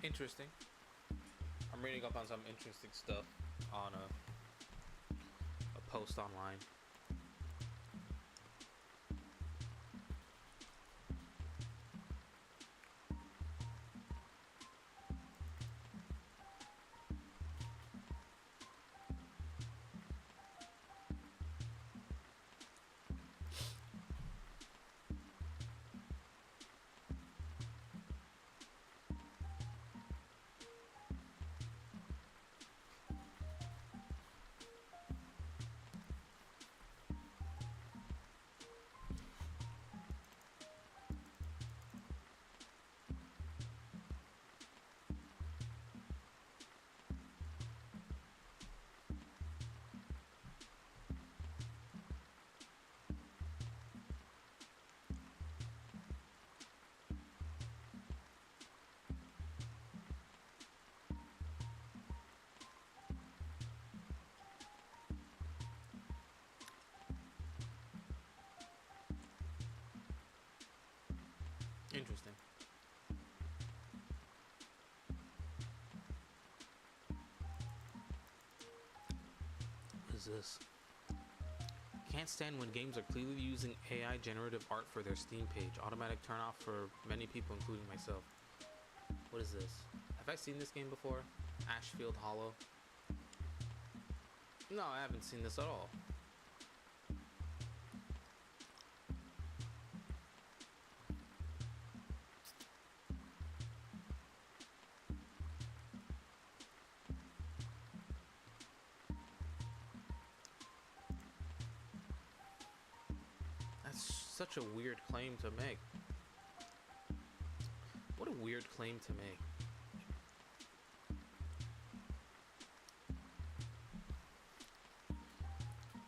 Interesting. I'm reading up on some interesting stuff on a post online. Interesting. What is this? Can't stand when games are clearly using AI generative art for their Steam page. Automatic turn off for many people, including myself. What is this? Have I seen this game before? Ashfield Hollow? No, I haven't seen this at all. That's such a weird claim to make. What a weird claim to make.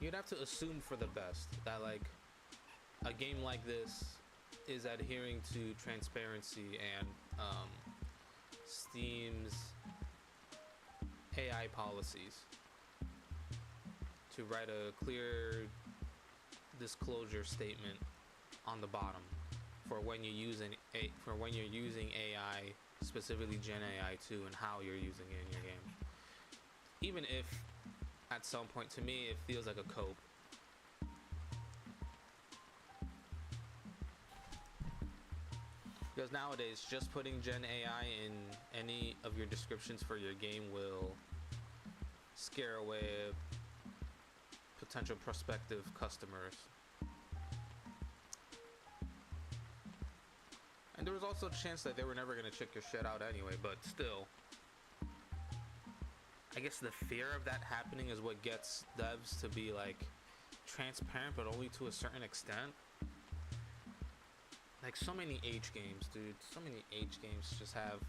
You'd have to assume for the best that like a game like this is adhering to transparency and Steam's AI policies to write a clear disclosure statement on the bottom for when you're using AI, specifically Gen AI 2, and how you're using it in your game. Even if at some point, to me, it feels like a cope. Because nowadays, just putting Gen AI in any of your descriptions for your game will scare away potential prospective customers. And there was also a chance that they were never going to check your shit out anyway, but still. I guess the fear of that happening is what gets devs to be like transparent, but only to a certain extent. Like so many H games, dude. So many H games just have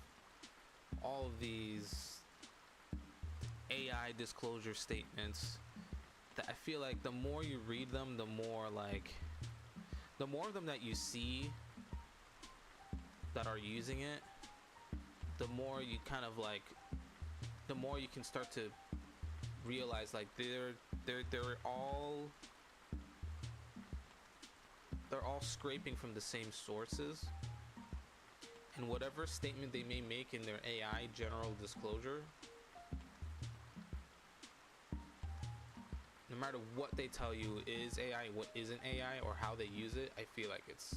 all of these AI disclosure statements that I feel like the more you read them, the more of them that you see that are using it, the more you kind of like, the more you can start to realize like they're all scraping from the same sources, and whatever statement they may make in their AI general disclosure, no matter what they tell you is AI, what isn't AI, or how they use it, I feel like it's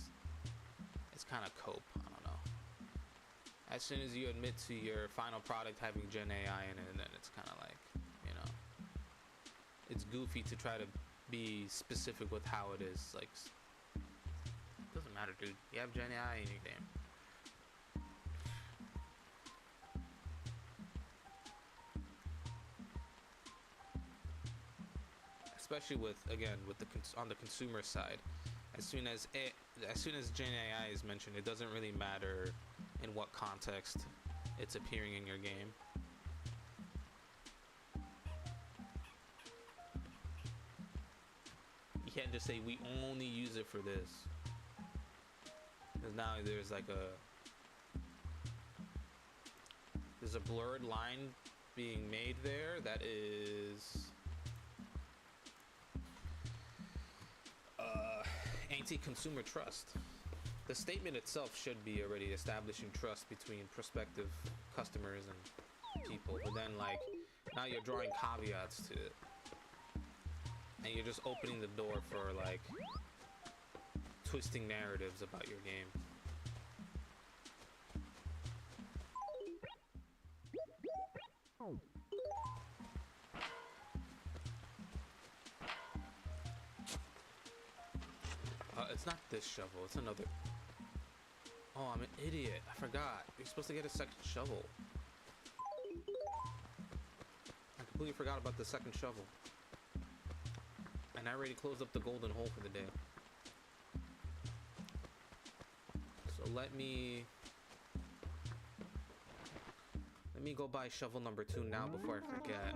kind of cope. I don't know. As soon as you admit to your final product having Gen AI in it, then it's kind of like, you know, it's goofy to try to be specific with how it is. Like, doesn't matter, dude. You have Gen AI in your game. Especially with, again, with the on the consumer side, as soon as Gen AI is mentioned, it doesn't really matter in what context it's appearing in your game. You can't just say we only use it for this, because now there's a blurred line being made there that is anti-consumer trust. The statement itself should be already establishing trust between prospective customers and people, but then like now you're drawing caveats to it, and you're just opening the door for like twisting narratives about your game. It's not this shovel, it's another. Oh, I'm an idiot. I forgot. You're supposed to get a second shovel. I completely forgot about the second shovel. And I already closed up the golden hole for the day. So let me go buy shovel number 2 now before I forget.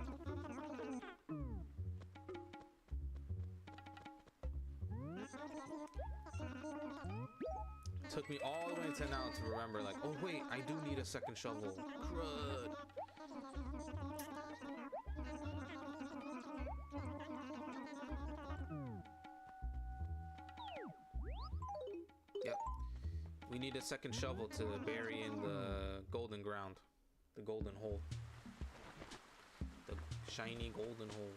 Took me all the way to now to remember, like, oh wait, I do need a second shovel. Crud. Yep. We need a second shovel to bury in the golden ground. The golden hole. The shiny golden hole.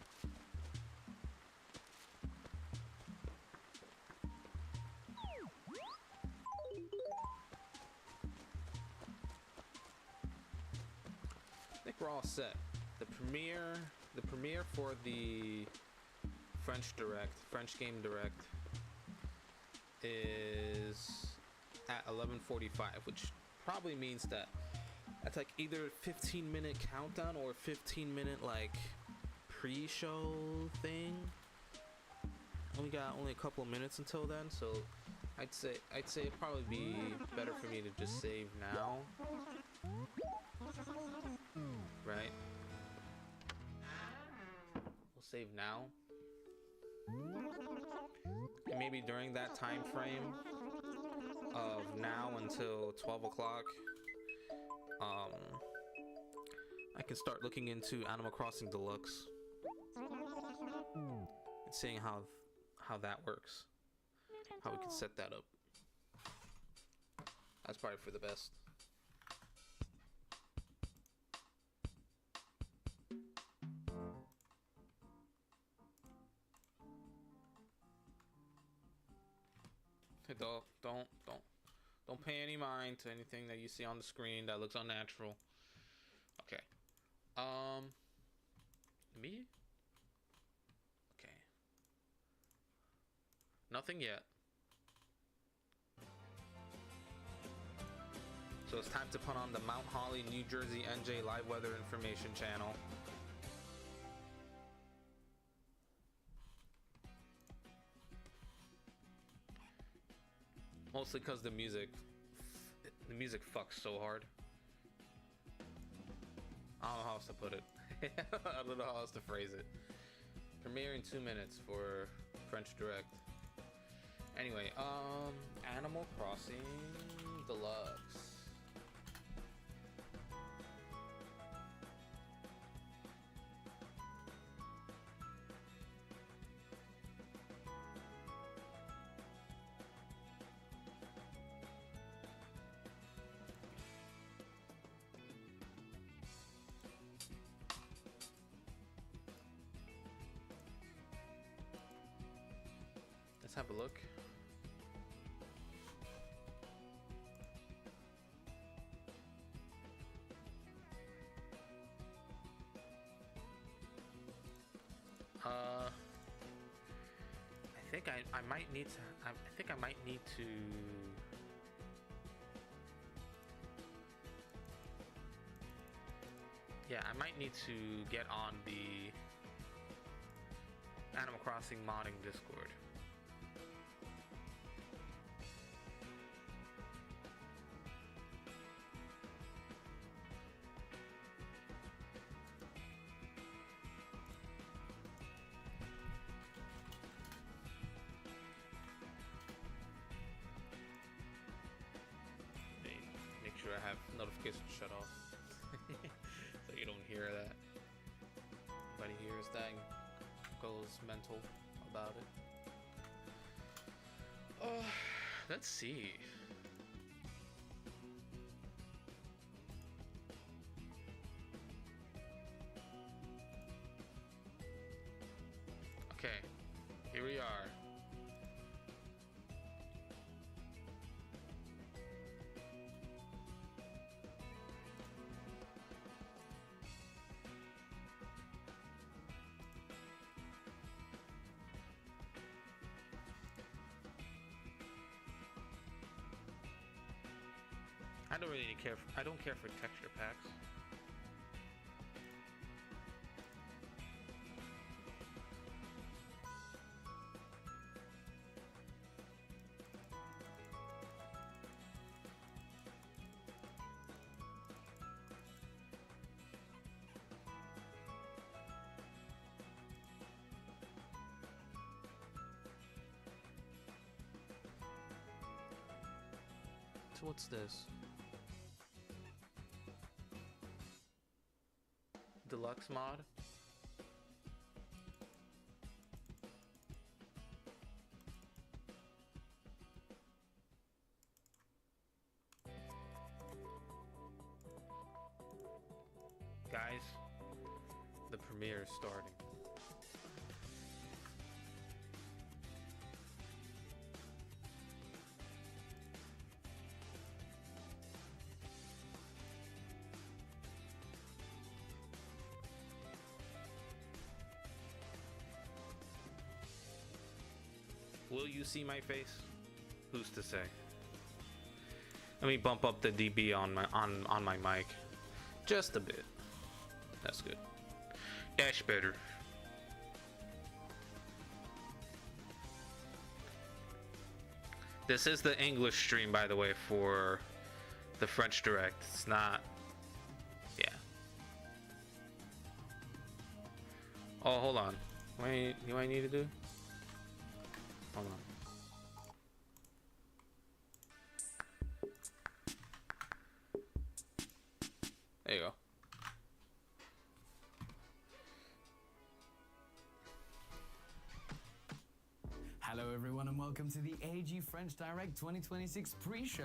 we're all set. The premiere for the French Game Direct is at 11:45, which probably means that that's like either a 15-minute countdown or a 15-minute like pre-show thing. We got only a couple of minutes until then, so I'd say it'd probably be better for me to just save now. Right? We'll save now. And maybe during that time frame of now until 12 o'clock, I can start looking into Animal Crossing Deluxe and seeing how that works, how we can set that up. That's probably for the best. Don't pay any mind to anything that you see on the screen that looks unnatural. Okay. Me? Okay. Nothing yet. So it's time to put on the Mount Holly, New Jersey, NJ live weather information channel. Mostly because the music fucks so hard. I don't know how else to put it. I don't know how else to phrase it. Premiere in 2 minutes for French Direct. Anyway, Animal Crossing Deluxe. Let's have a look. I think I might need to. I think I might need to. Yeah, I might need to get on the Animal Crossing modding Discord. Make sure I have notifications shut off so you don't hear that. Nobody hears that and goes mental about it. Oh, let's see. Okay, here we are. I don't really care. I don't care for texture packs. So what's this? Deluxe mod? Guys, the premiere is starting. Will you see my face? Who's to say? Let me bump up the dB on my mic, just a bit. That's good. That's better. This is the English stream, by the way, for the French Direct. It's not. Yeah. Oh, hold on. Wait, you might need to do? Hold on. There you go. Hello everyone and welcome to the AG French Direct 2026 pre-show.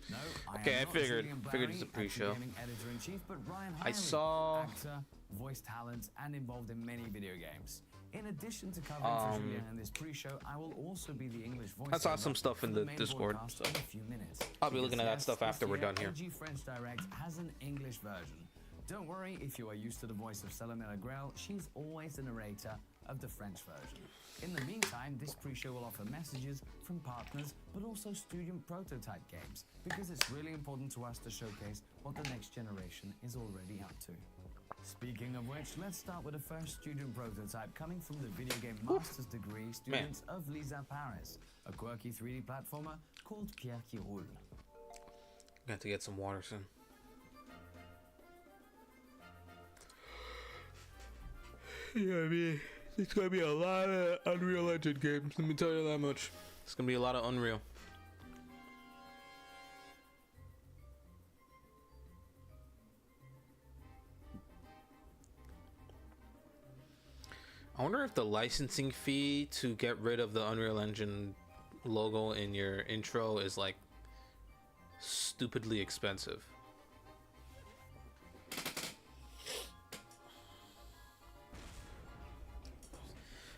No, Okay, I am not figured Julian it's a Barry, pre-show. Gaming editor-in-chief, but Ryan I Hyrie, saw- actor, voice talent, and involved in many video games. In addition to covering for Julien in this pre-show, I will also be the English voice. I saw some stuff in the Discord, so in a few minutes. I'll be looking at that Because stuff yes, after this we're year, done here. AG French Direct has an English version. Don't worry if you are used to the voice of Salomela Grell, she's always the narrator of the French version. In the meantime, this pre-show will offer messages from partners, but also student prototype games, because it's really important to us to showcase what the next generation is already up to. Speaking of which, let's start with the first student prototype coming from the video game master's degree students of Lisa Paris, a quirky 3D platformer called Pierre qui roule. Got to get some water soon. Yeah, I mean, it's gonna be a lot of Unreal Engine games. Let me tell you that much. It's gonna be a lot of Unreal. I wonder if the licensing fee to get rid of the Unreal Engine logo in your intro is like stupidly expensive.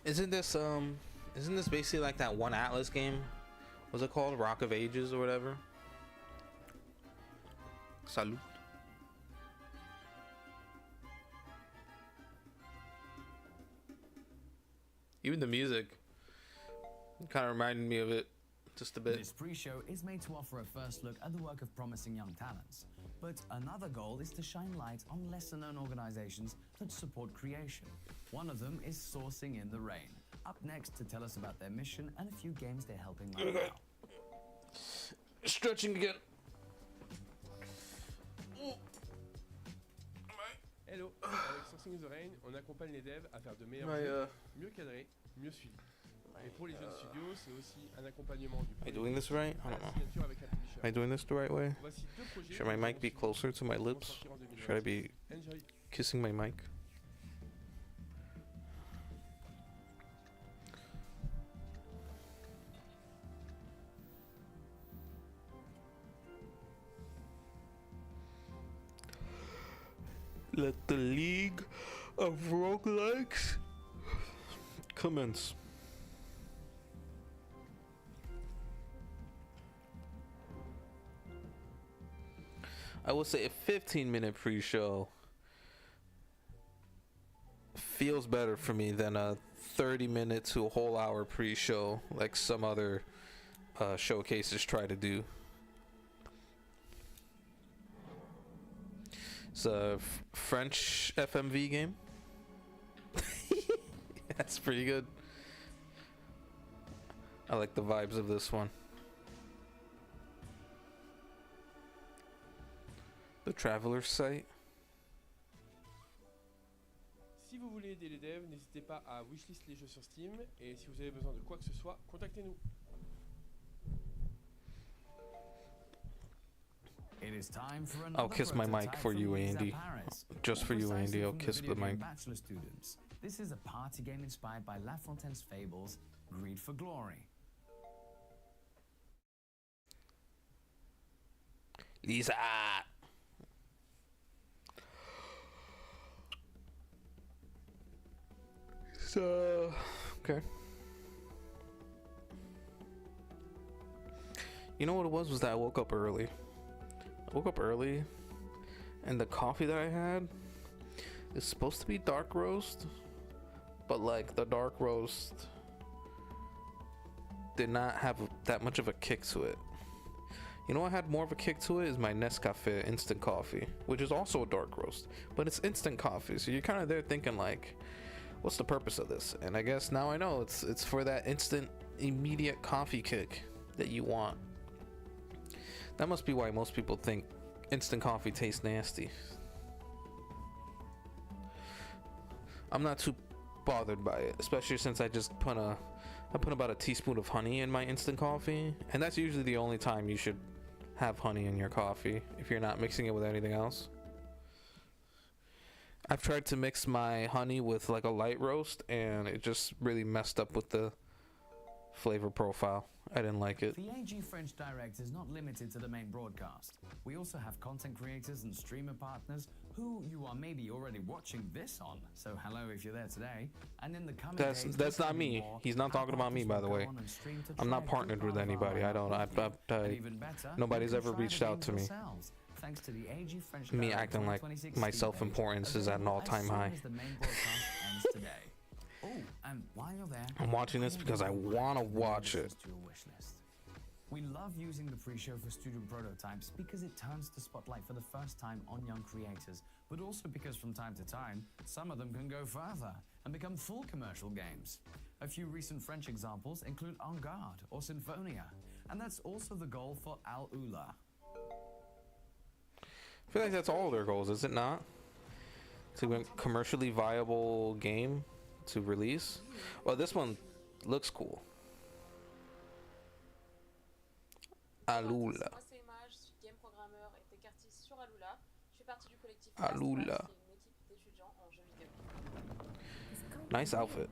Isn't this basically like that one Atlas game? What's it called? Rock of Ages or whatever? Salute. Even the music kind of reminded me of it just a bit. This pre-show is made to offer a first look at the work of promising young talents. But another goal is to shine light on lesser-known organizations that support creation. One of them is Sourcing in the Rain. Up next to tell us about their mission and a few games they're helping right now. Stretching again. Hello, avec Sourcing in the Rain, on accompagne les devs à faire de meilleurs jeux, mieux cadrés, mieux suivis. Et pour les jeux de studio, c'est aussi un accompagnement du Am I doing this right? I don't know. signature avec un publisher. Am I doing this the right way? Voici deux projets Should my qui mic be vont closer to my lips? sortir en 2020. Should I be Enjoy. kissing my mic? Let the League of Roguelikes commence. I will say a 15-minute pre-show feels better for me than a 30-minute to a whole hour pre-show like some other showcases try to do. It's a French FMV game. That's pretty good. I like the vibes of this one. The Traveler's Site. Si vous voulez aider les devs, n'hésitez pas à wishlist les jeux sur Steam. Et si vous avez besoin de quoi que ce soit, contactez-nous. It is time for I'll kiss my mic prototype for from you, Lisa Andy. Paris. Just for you, Precisely Andy. I'll from the kiss video the game mic. Bachelor students. This is a party game inspired by La Fontaine's fables, Greed for Glory. Lisa. So, okay. You know what it was that I woke up early. I woke up early, and the coffee that I had is supposed to be dark roast, but like the dark roast did not have that much of a kick to it. You know what had more of a kick to it is my Nescafe instant coffee, which is also a dark roast, but it's instant coffee. So you're kind of there thinking like, what's the purpose of this? And I guess now I know it's for that instant, immediate coffee kick that you want. That must be why most people think instant coffee tastes nasty. I'm not too bothered by it, especially since I just put about a teaspoon of honey in my instant coffee, and that's usually the only time you should have honey in your coffee if you're not mixing it with anything else. I've tried to mix my honey with like a light roast, and it just really messed up with the flavor profile. I didn't like it. The AG French Direct is not limited to the main broadcast. We also have content creators and streamer partners who you are maybe already watching this on. So hello if you're there today. And in the coming days, that's not me. He's not talking about me, by the way. I'm not partnered with anybody. Nobody's ever reached out to me. Thanks to the AG French Me acting like my self-importance is at an all-time high. Oh, and while you're there, I'm watching this because I want to watch it. We love using the pre-show for student prototypes because it turns the spotlight for the first time on young creators, but also because from time to time, some of them can go further and become full commercial games. A few recent French examples include En Garde or Symphonia, and that's also the goal for Al Ula. I feel like that's all their goals, is it not? To a commercially viable game to release. Well, this one looks cool. Alula. Alula. Nice outfit.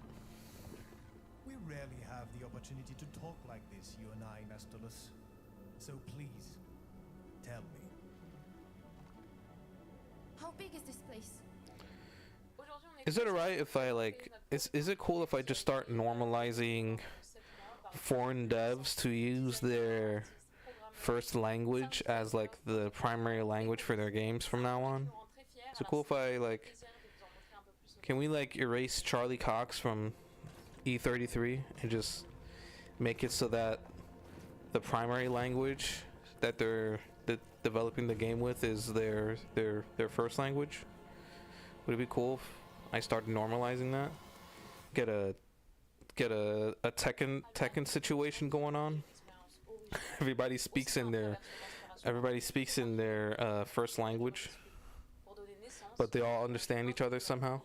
We rarely have the opportunity to talk like this, you and I, Nastulus. So please, tell me. How big is this place? Is it alright if I like, is it cool if I just start normalizing foreign devs to use their first language as like the primary language for their games from now on? Is it cool if I like, can we like erase Charlie Cox from E33 and just make it so that the primary language that they're developing the game with is their first language? Would it be cool if I started normalizing that? Get a Tekken situation going on. Everybody speaks in their first language, but they all understand each other somehow.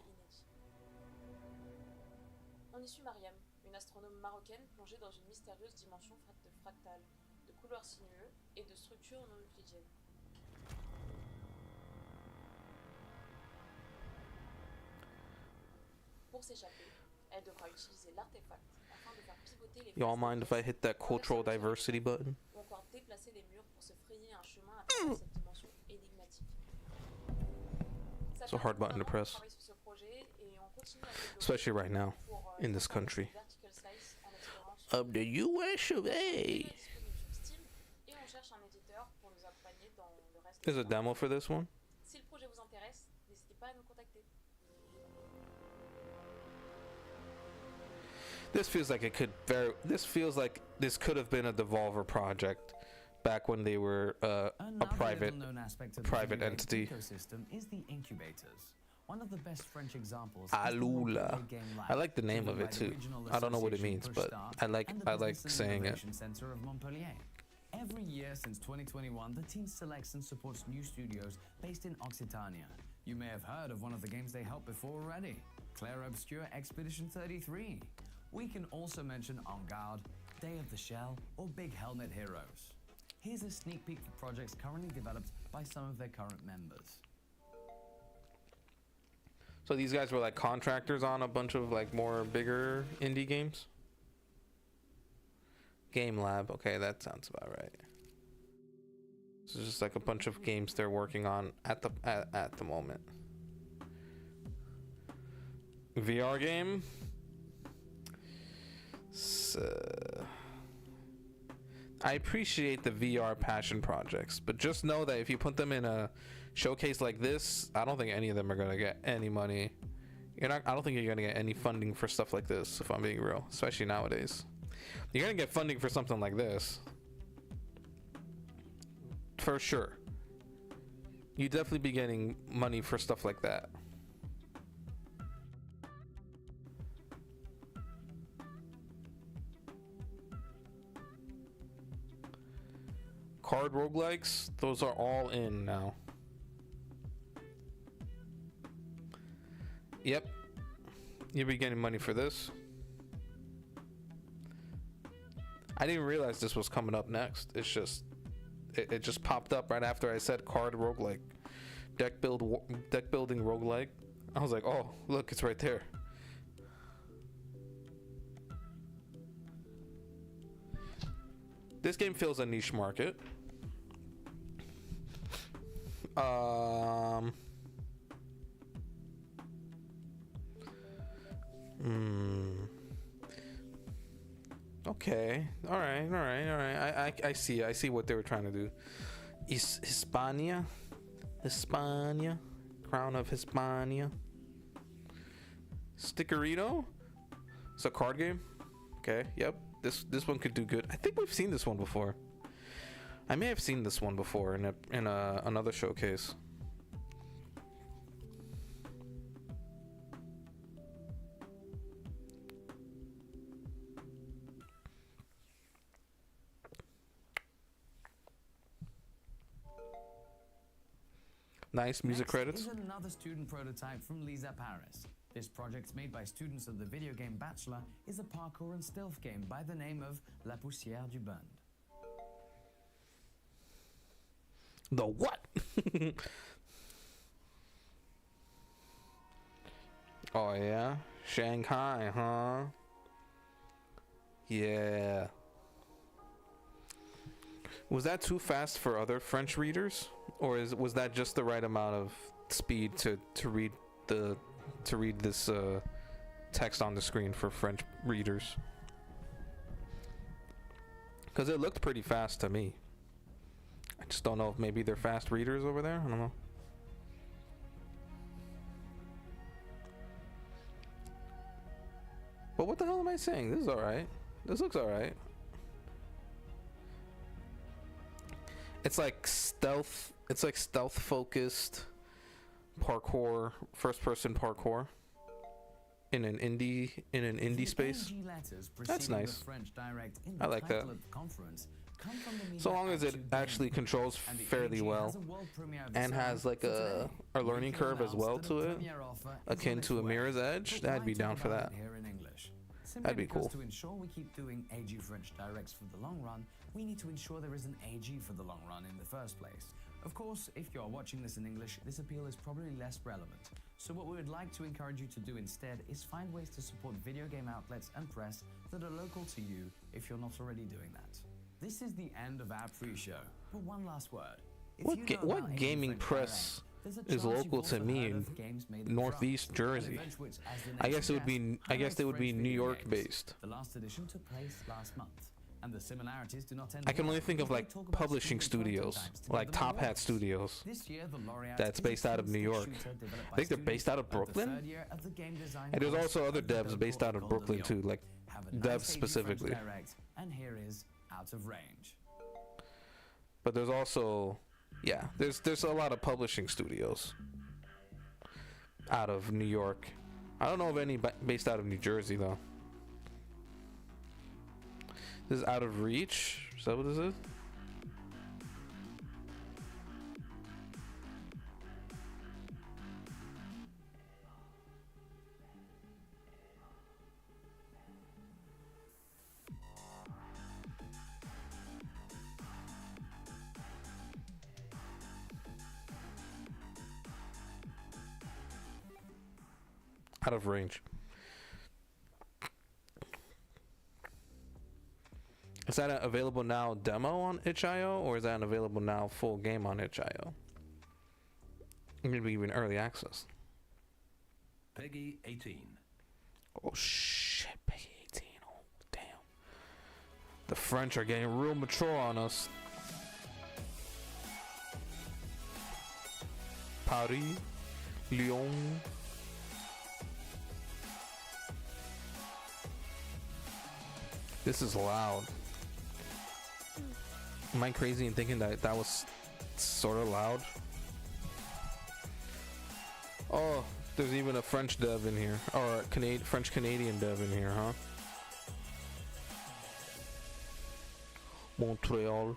On y suit Mariam, une astronome marocaine plongée dans une mystérieuse dimension faite de fractales, de couloirs sinueux et de structures non euclidiennes. Pour s'échapper, elle devra utiliser l'artefact afin de faire pivoter les Y'all mind if I hit that cultural diversity button? ou encore déplacer les murs pour se frayer un chemin à travers cette dimension énigmatique. It's a hard button to press, especially right now in this country. Of the US of A. There's a demo for this one. Si le projet vous intéresse, n'hésitez pas à nous contacter. This feels like this could have been a Devolver project back when they were a private entity. Ecosystem is the incubators. One of the best French examples. Alula. I like the name of it too. I don't know what it means, but I like saying it. Center of Montpellier. Every year since 2021, the team selects and supports new studios based in Occitania. You may have heard of one of the games they helped before already, Clair Obscure Expedition 33. We can also mention En Garde, Day of the Shell, or Big Helmet Heroes. Here's a sneak peek for projects currently developed by some of their current members. So these guys were like contractors on a bunch of like more bigger indie games? Game Lab, okay, that sounds about right. This is just like a bunch of games they're working on at the moment. VR game? So, I appreciate the VR passion projects, but just know that if you put them in a showcase like this, I don't think any of them are gonna get any money. I don't think you're gonna get any funding for stuff like this, if I'm being real, especially nowadays. You're gonna get funding for something like this. For sure. You definitely be getting money for stuff like that. Card roguelikes, those are all in now. Yep. You'll be getting money for this. I didn't realize this was coming up next. It's just it just popped up right after I said card roguelike. Deck building roguelike. I was like, oh, look, it's right there. This game fills a niche market. Okay. All right. I see what they were trying to do. Hispania, Crown of Hispania. Stickerino. It's a card game. Okay. Yep. This one could do good. I think we've seen this one before. I may have seen this one before in another showcase. Nice music credits. Is another student prototype from Lisa Paris. This project, made by students of the video game Bachelor, is a parkour and stealth game by the name of La Poussière du Bund. The what? Oh yeah, Shanghai, huh? Yeah. Was that too fast for other French readers, or was that just the right amount of speed to read this text on the screen for French readers? Because it looked pretty fast to me. I just don't know if maybe they're fast readers over there. I don't know. But what the hell am I saying? This is alright. This looks alright. It's like stealth focused parkour, first person parkour in an indie space. That's nice. I like that. So long as it actually controls fairly well and has like a learning curve as well to it, akin to a Mirror's Edge, I'd be down for that. That'd be cool. To ensure we keep doing AG French Directs for the long run, we need to ensure there is an AG for the long run in the first place. Of course, if you're watching this in English, this appeal is probably less relevant. So what we would like to encourage you to do instead is find ways to support video game outlets and press that are local to you if you're not already doing that. This is the end of our pre-show, but one last word. What gaming press is local to me in Northeast Jersey? I guess it would be New York based. The last edition took place last month, and the similarities do not end. I can only think of like publishing studios, like Top Hat Studios. That's based out of New York. I think they're based out of Brooklyn. And there's also other devs based out of Brooklyn too, like devs specifically. And here is Out of Range. But there's also, yeah, there's a lot of publishing studios out of New York. I don't know of any based out of New Jersey though. This is Out of Reach. Is that what this is? Out of Range. Is that an available now demo on itch.io, or is that an available now full game on itch.io? Maybe even early access. Peggy 18. Oh shit, Peggy 18. Oh damn. The French are getting real mature on us. Paris, Lyon. This is loud. Am I crazy in thinking that that was sort of loud? Oh, there's even a French dev in here, or a French Canadian dev in here, huh? Montreal.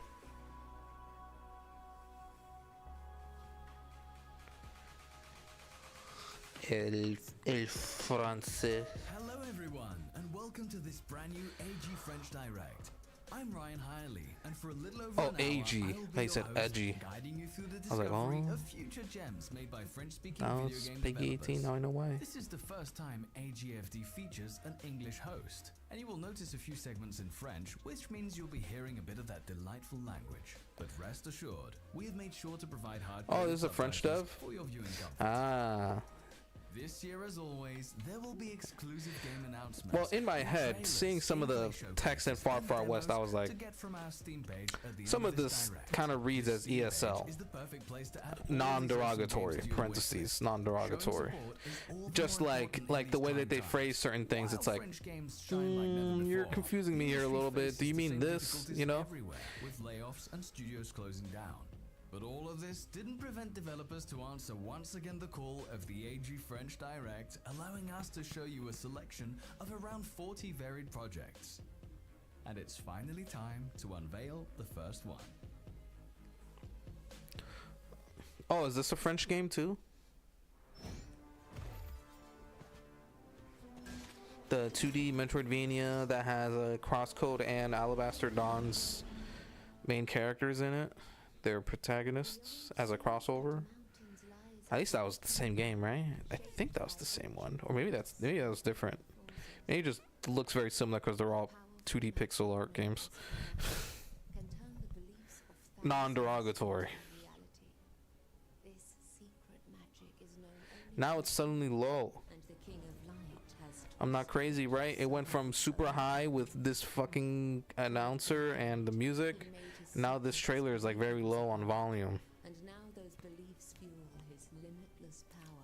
El français. Hello everyone, and welcome to this brand new AG French Direct. I'm Ryan Hiley, and for a little over an hour, AG. I will be He said your host, edgy. guiding you through the I was like, discovery oh. of future gems made by French-speaking That video was game Peggy 18, developers. now I know why. This is the first time AGFD features an English host, and you will notice a few segments in French, which means you'll be hearing a bit of that delightful language. But rest assured, we have made sure to provide hard Oh, this is a French dev? for your viewing comfort. Ah. This year, as always, there will be exclusive game announcements. Well, in my head, trailers, seeing some of the gameplay text in showcases, Far and Far West, I demos was like, to get from our Steam page at the some end of this direct. kind of reads The as Steam page ESL. is the perfect place to add all these Non-derogatory, awesome games to your parentheses, wishlist. non-derogatory. Showing support is all the Just more like important in the these way that they times. phrase certain things, While it's like, French games shine like never you're before, confusing me the here a industry little bit. Do you faces the mean same this? difficulties You know? everywhere, with layoffs and studios closing down. But all of this didn't prevent developers to answer once again the call of the AG French Direct, allowing us to show you a selection of around 40 varied projects. And it's finally time to unveil the first one. Oh, is this a French game too? The 2D Metroidvania that has a Crosscode and Alabaster Dawn's main characters in it. They're protagonists as a crossover. At least that was the same game, right? I think that was the same one, or maybe that was different. Maybe it just looks very similar because they're all 2D pixel art games. Non-derogatory. Now it's suddenly low. I'm not crazy, right? It went from super high with this fucking announcer and the music. Now this trailer is like very low on volume. And now those beliefs fuel his limitless power.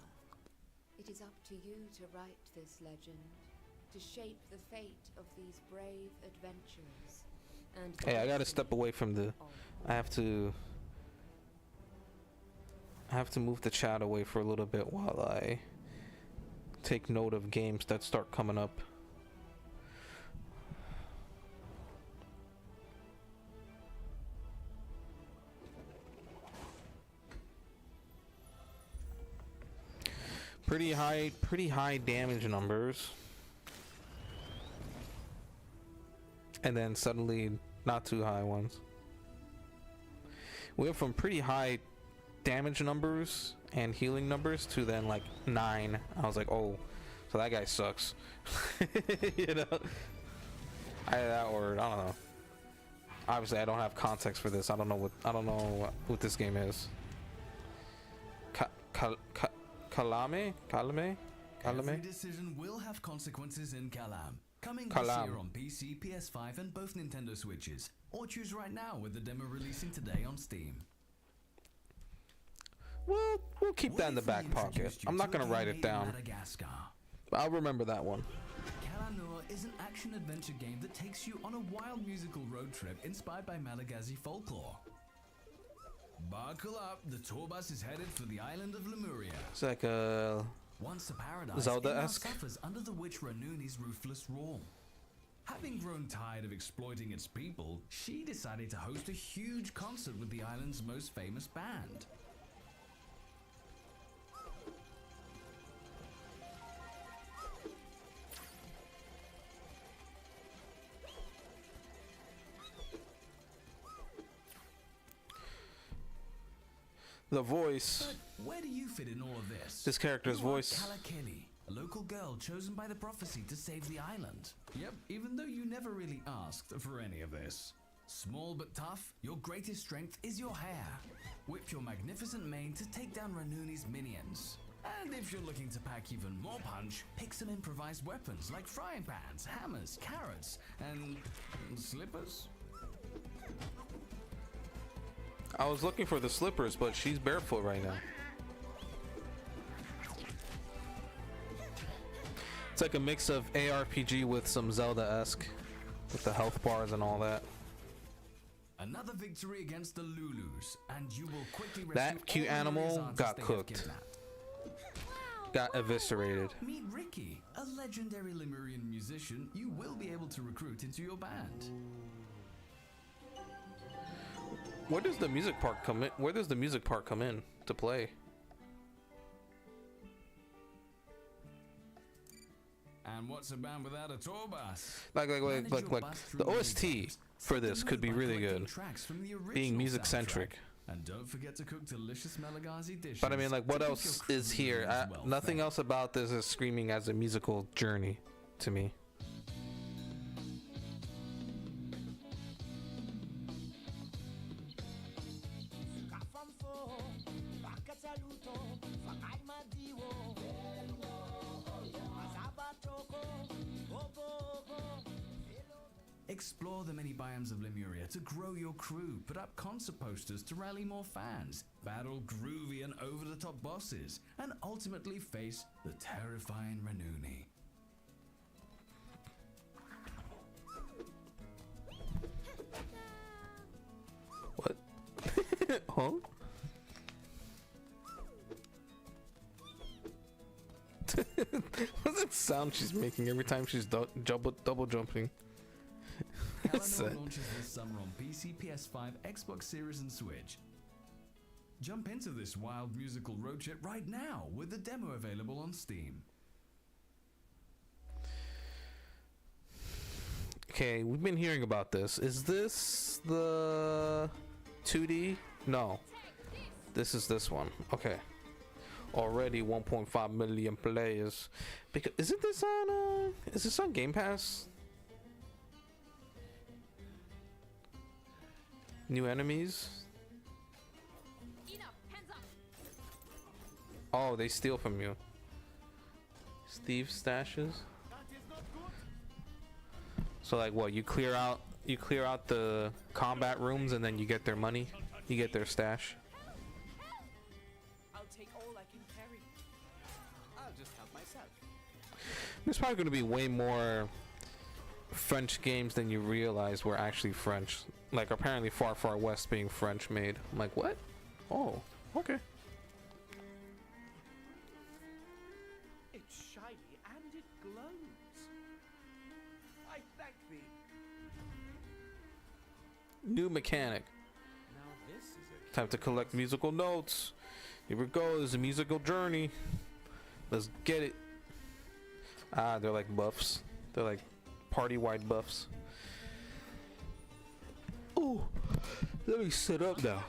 It is up to you to write this legend, to shape the fate of these brave adventurers. And Hey, I gotta step away from the... I have to move the chat away for a little bit while I take note of games that start coming up. Pretty high damage numbers. And then suddenly not too high ones. We went from pretty high damage numbers and healing numbers to then like 9. I was like, oh, so that guy sucks. You know? Or I don't know. Obviously I don't have context for this. I don't know what this game is. Kalame? Every decision will have consequences in Kalam. Coming this year on PC, PS5 and both Nintendo Switches. Or choose right now with the demo releasing today on Steam. Well, we'll keep that in the back pocket. I'm not gonna write it down. I'll remember that one. Kalanur is an action-adventure game that takes you on a wild musical road trip inspired by Malagasy folklore. Buckle up, the tour bus is headed for the island of Lemuria. It's like a Once a paradise, Zelda-esque. it now suffers under the witch Ranuni's ruthless rule. Having grown tired of exploiting its people, she decided to host a huge concert with the island's most famous band. The voice. But where do you fit in all of this? This character's You are voice. Kalakeli, a local girl chosen by the prophecy to save the island. Yep, even though you never really asked for any of this. Small but tough, your greatest strength is your hair. Whip your magnificent mane to take down Ranuni's minions. And if you're looking to pack even more punch, pick some improvised weapons like frying pans, hammers, carrots, and slippers. I was looking for the slippers, but she's barefoot right now. It's like a mix of ARPG with some Zelda-esque with the health bars and all that. Another victory against the Lulus, and you will quickly That rescue cute all the animal Lemurians got they have cooked. kidnapped. Got eviscerated. Meet Ricky, a legendary Lemurian musician you will be able to recruit into your band. Where does the music part come in? Where does the music part come in to play? And what's a band without a tour bus? Like the OST for this could be really good, being music centric. And don't forget to cook delicious Malagasy dishes. But I mean, like, what else is here? Nothing else about this is screaming as a musical journey to me. Explore the many biomes of Lemuria to grow your crew, put up concert posters to rally more fans, battle groovy and over-the-top bosses, and ultimately face the terrifying Renuni. What? Huh? What's that sound she's making every time she's double jumping? Eleanor launches this summer on PC, PS5, Xbox Series and Switch. Jump into this wild musical road trip right now with the demo available on Steam. Okay, we've been hearing about this. Is this the 2D? No. This is this one. Okay. Already 1.5 million players. Because isn't this on is this on Game Pass? New enemies? Oh, they steal from you. Steve stashes. So like what? You clear out the combat rooms and then you get their money. You get their stash. I'll take all I can carry. I'll just help myself. There's probably going to be way more French games than you realize were actually French. Like apparently Far Far West being French made. I'm like, what? Oh, okay. It's shiny and it glows. I thank thee. New mechanic. Now this is a Time to collect musical notes. Here we go. There's a musical journey. Let's get it. Ah, they're like buffs. They're like party-wide buffs. Ooh, let me sit up now.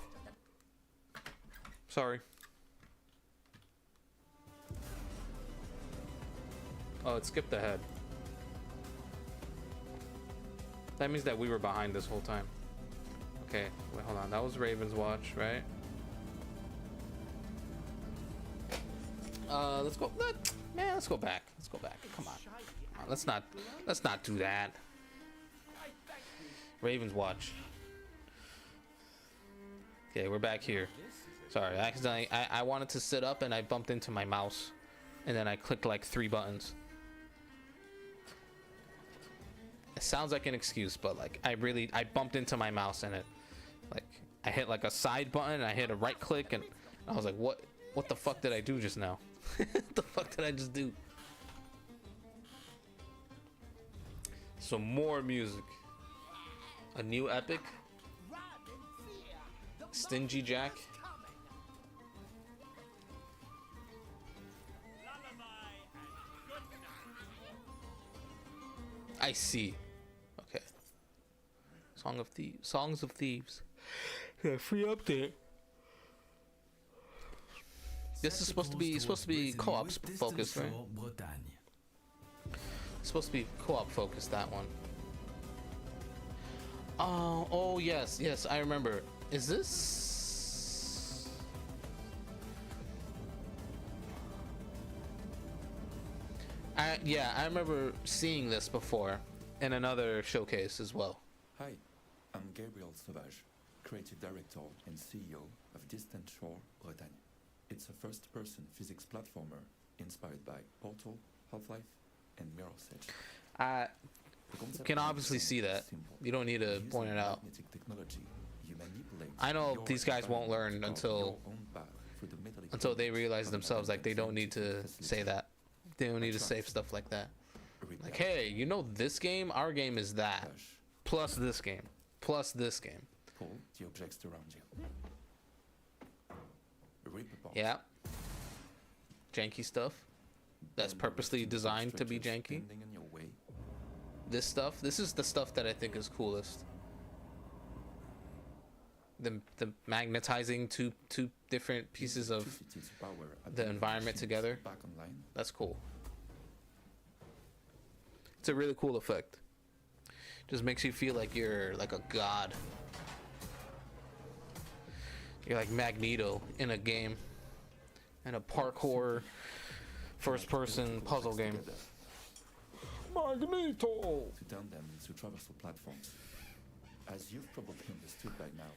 Sorry. Oh, it skipped ahead. That means that we were behind this whole time. Okay, wait, hold on. That was Raven's Watch, right? Let's go. Man, let's go back. Let's go back. Come on. Let's not do that. Raven's Watch. Okay, we're back here. Sorry, accidentally I wanted to sit up and I bumped into my mouse, and then I clicked like 3 buttons. It sounds like an excuse, but like I bumped into my mouse and it, like I hit like a side button and I hit a right click and I was like, what the fuck did I do just now? What the fuck did I just do? Some more music. A new epic. Stingy Jack. I see. Okay. Songs of Thieves. Yeah, free update. This is supposed to be co-op focused, right? It's supposed to be co-op focused, that one. Oh yes, I remember. Is this? I remember seeing this before in another showcase as well. Hi, I'm Gabriel Sauvage, creative director and CEO of Distant Shore Bretagne. It's a first-person physics platformer inspired by Portal, Half-Life, and Mirror's Edge. concept can of obviously design see is that. simple. You don't need to Using point it out. magnetic technology, you manipulate I know your these guys won't learn environment until your own path through the metallic until they objects realize of an themselves like they don't need to advanced say facility. that. They don't need to say stuff like that. Like, hey, you know this game? Our game is that. Hush. Plus this game. Plus this game. Pull the objects around you. Rip apart. Yeah. Janky stuff. That's Bend purposely the designed to be structures janky. standing in your way. This stuff. This is the stuff that I think is coolest. The magnetizing two different pieces of Electricity to power the abandoned environment machines together. Back online. That's cool. It's a really cool effect. Just makes you feel like you're like a god. You're like Magneto in a game. In a parkour first-person puzzle game. Magneto! To turn them into traversal platforms. As you've probably understood by now,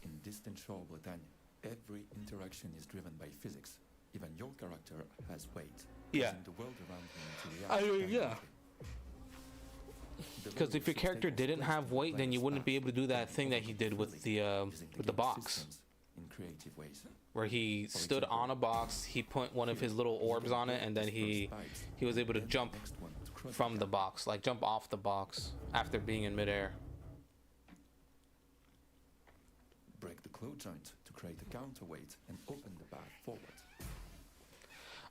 in distant shore Bretagne, every interaction is driven by physics. Even your character has weight. Yeah. causing the world around him to react yeah. dynamically. The Because level if your of character sustainable didn't have placement weight, then you plays wouldn't be able to do that and thing that he did with using the game box, systems in creative ways. where he For stood example, on a box, he put one of his little orbs on it, and then he was able to Then the jump next one to cross from the gap. box, like jump off the box after being in midair. Break the claw joint to create a counterweight and open the path forward.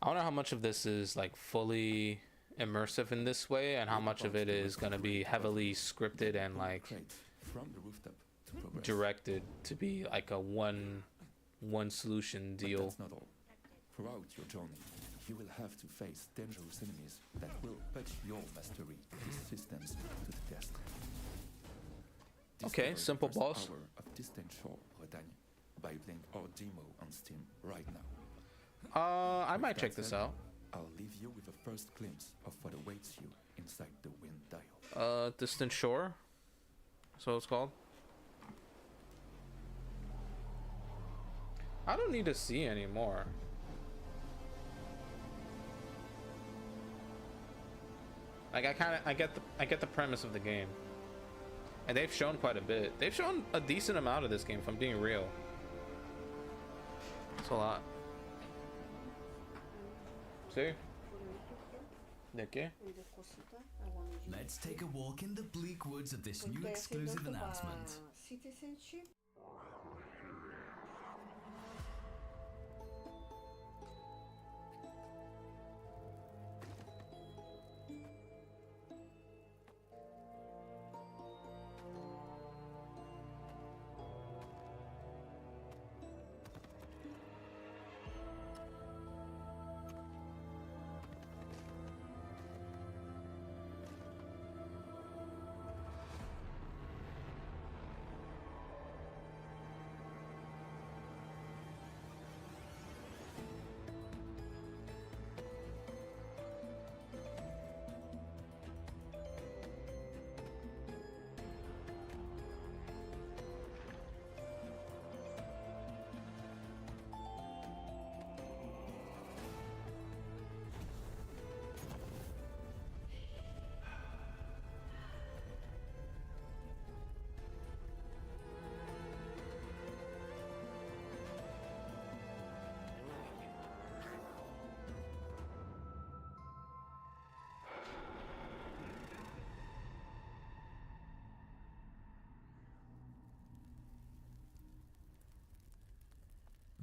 I wonder how much of this is like fully immersive in this way, and how much of it is gonna be heavily scripted and like Crate from the rooftop to progress. directed to be like a one solution But deal. that's not all. Throughout your journey, you will have to face dangerous enemies that will put your mastery of these systems to the test. Okay, Discover the simple first boss. hour of Distant Shore, Bretagne, by playing our demo on Steam right now. I With might that check this said, out. I'll leave you with a first glimpse of what awaits you inside the wind dial. Distant Shore. So it's called. I don't need to see anymore. Like I get the premise of the game. And they've shown quite a bit. They've shown a decent amount of this game, if I'm being real. It's a lot. See? ¿De qué? Let's take a walk in the bleak woods of this new exclusive announcement. Citizenship.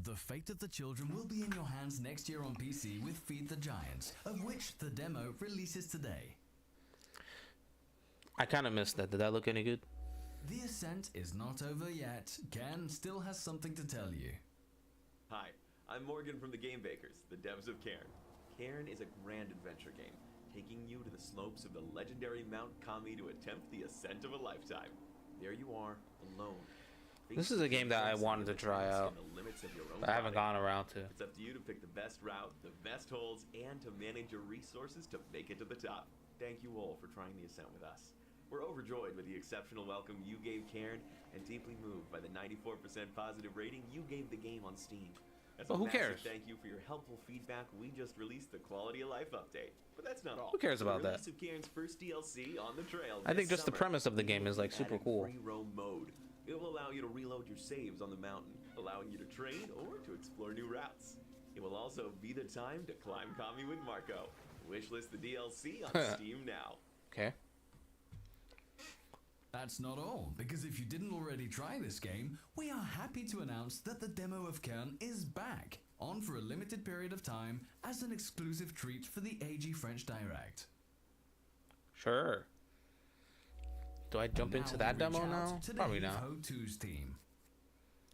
The fate of the children will be in your hands next year on PC with Feed the Giants, of which the demo releases today. I kind of missed that. Did that look any good? The ascent is not over yet. Ken still has something to tell you. Hi, I'm Morgan from the Game Bakers, the devs of Cairn. Cairn is a grand adventure game, taking you to the slopes of the legendary Mount Kami to attempt the ascent of a lifetime. There you are, alone. This is a game that I wanted to try out, but I haven't gone around to. It's up to you to pick the best route, the best holes, and to manage your resources to make it to the top. Thank you all for trying the ascent with us. We're overjoyed with the exceptional welcome you gave Cairn and deeply moved by the 94% positive rating you gave the game on Steam. As But a who massive cares? Thank you for your helpful feedback. We just released the quality of life update. But that's not all. Who cares about the that? release of Cairn's first DLC on the trail. I think this just the summer, premise of the we game will is be like super adding cool. Free roam mode. It will allow you to reload your saves on the mountain, allowing you to train or to explore new routes. It will also be the time to climb Kami with Marco. Wishlist the DLC on Steam now. Okay. That's not all, because if you didn't already try this game, we are happy to announce that the demo of Kern is back, on for a limited period of time as an exclusive treat for the AG French Direct. Sure. Do I jump into that demo now? Probably not. Team.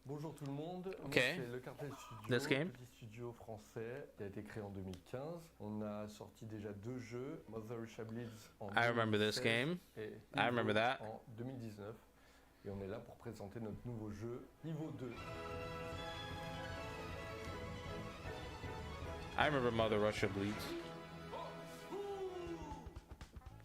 Bonjour tout le monde, Okay. moi c'est Le Cartel Studio, This game? petit studio français qui a été créé en 2015. On a sorti déjà 2 jeux, Mother Russia Bleeds en I remember this 2016 game. et I remember Evo that. en 2019. Et on est là pour présenter notre nouveau jeu, Evo 2. I remember Mother Russia Bleeds.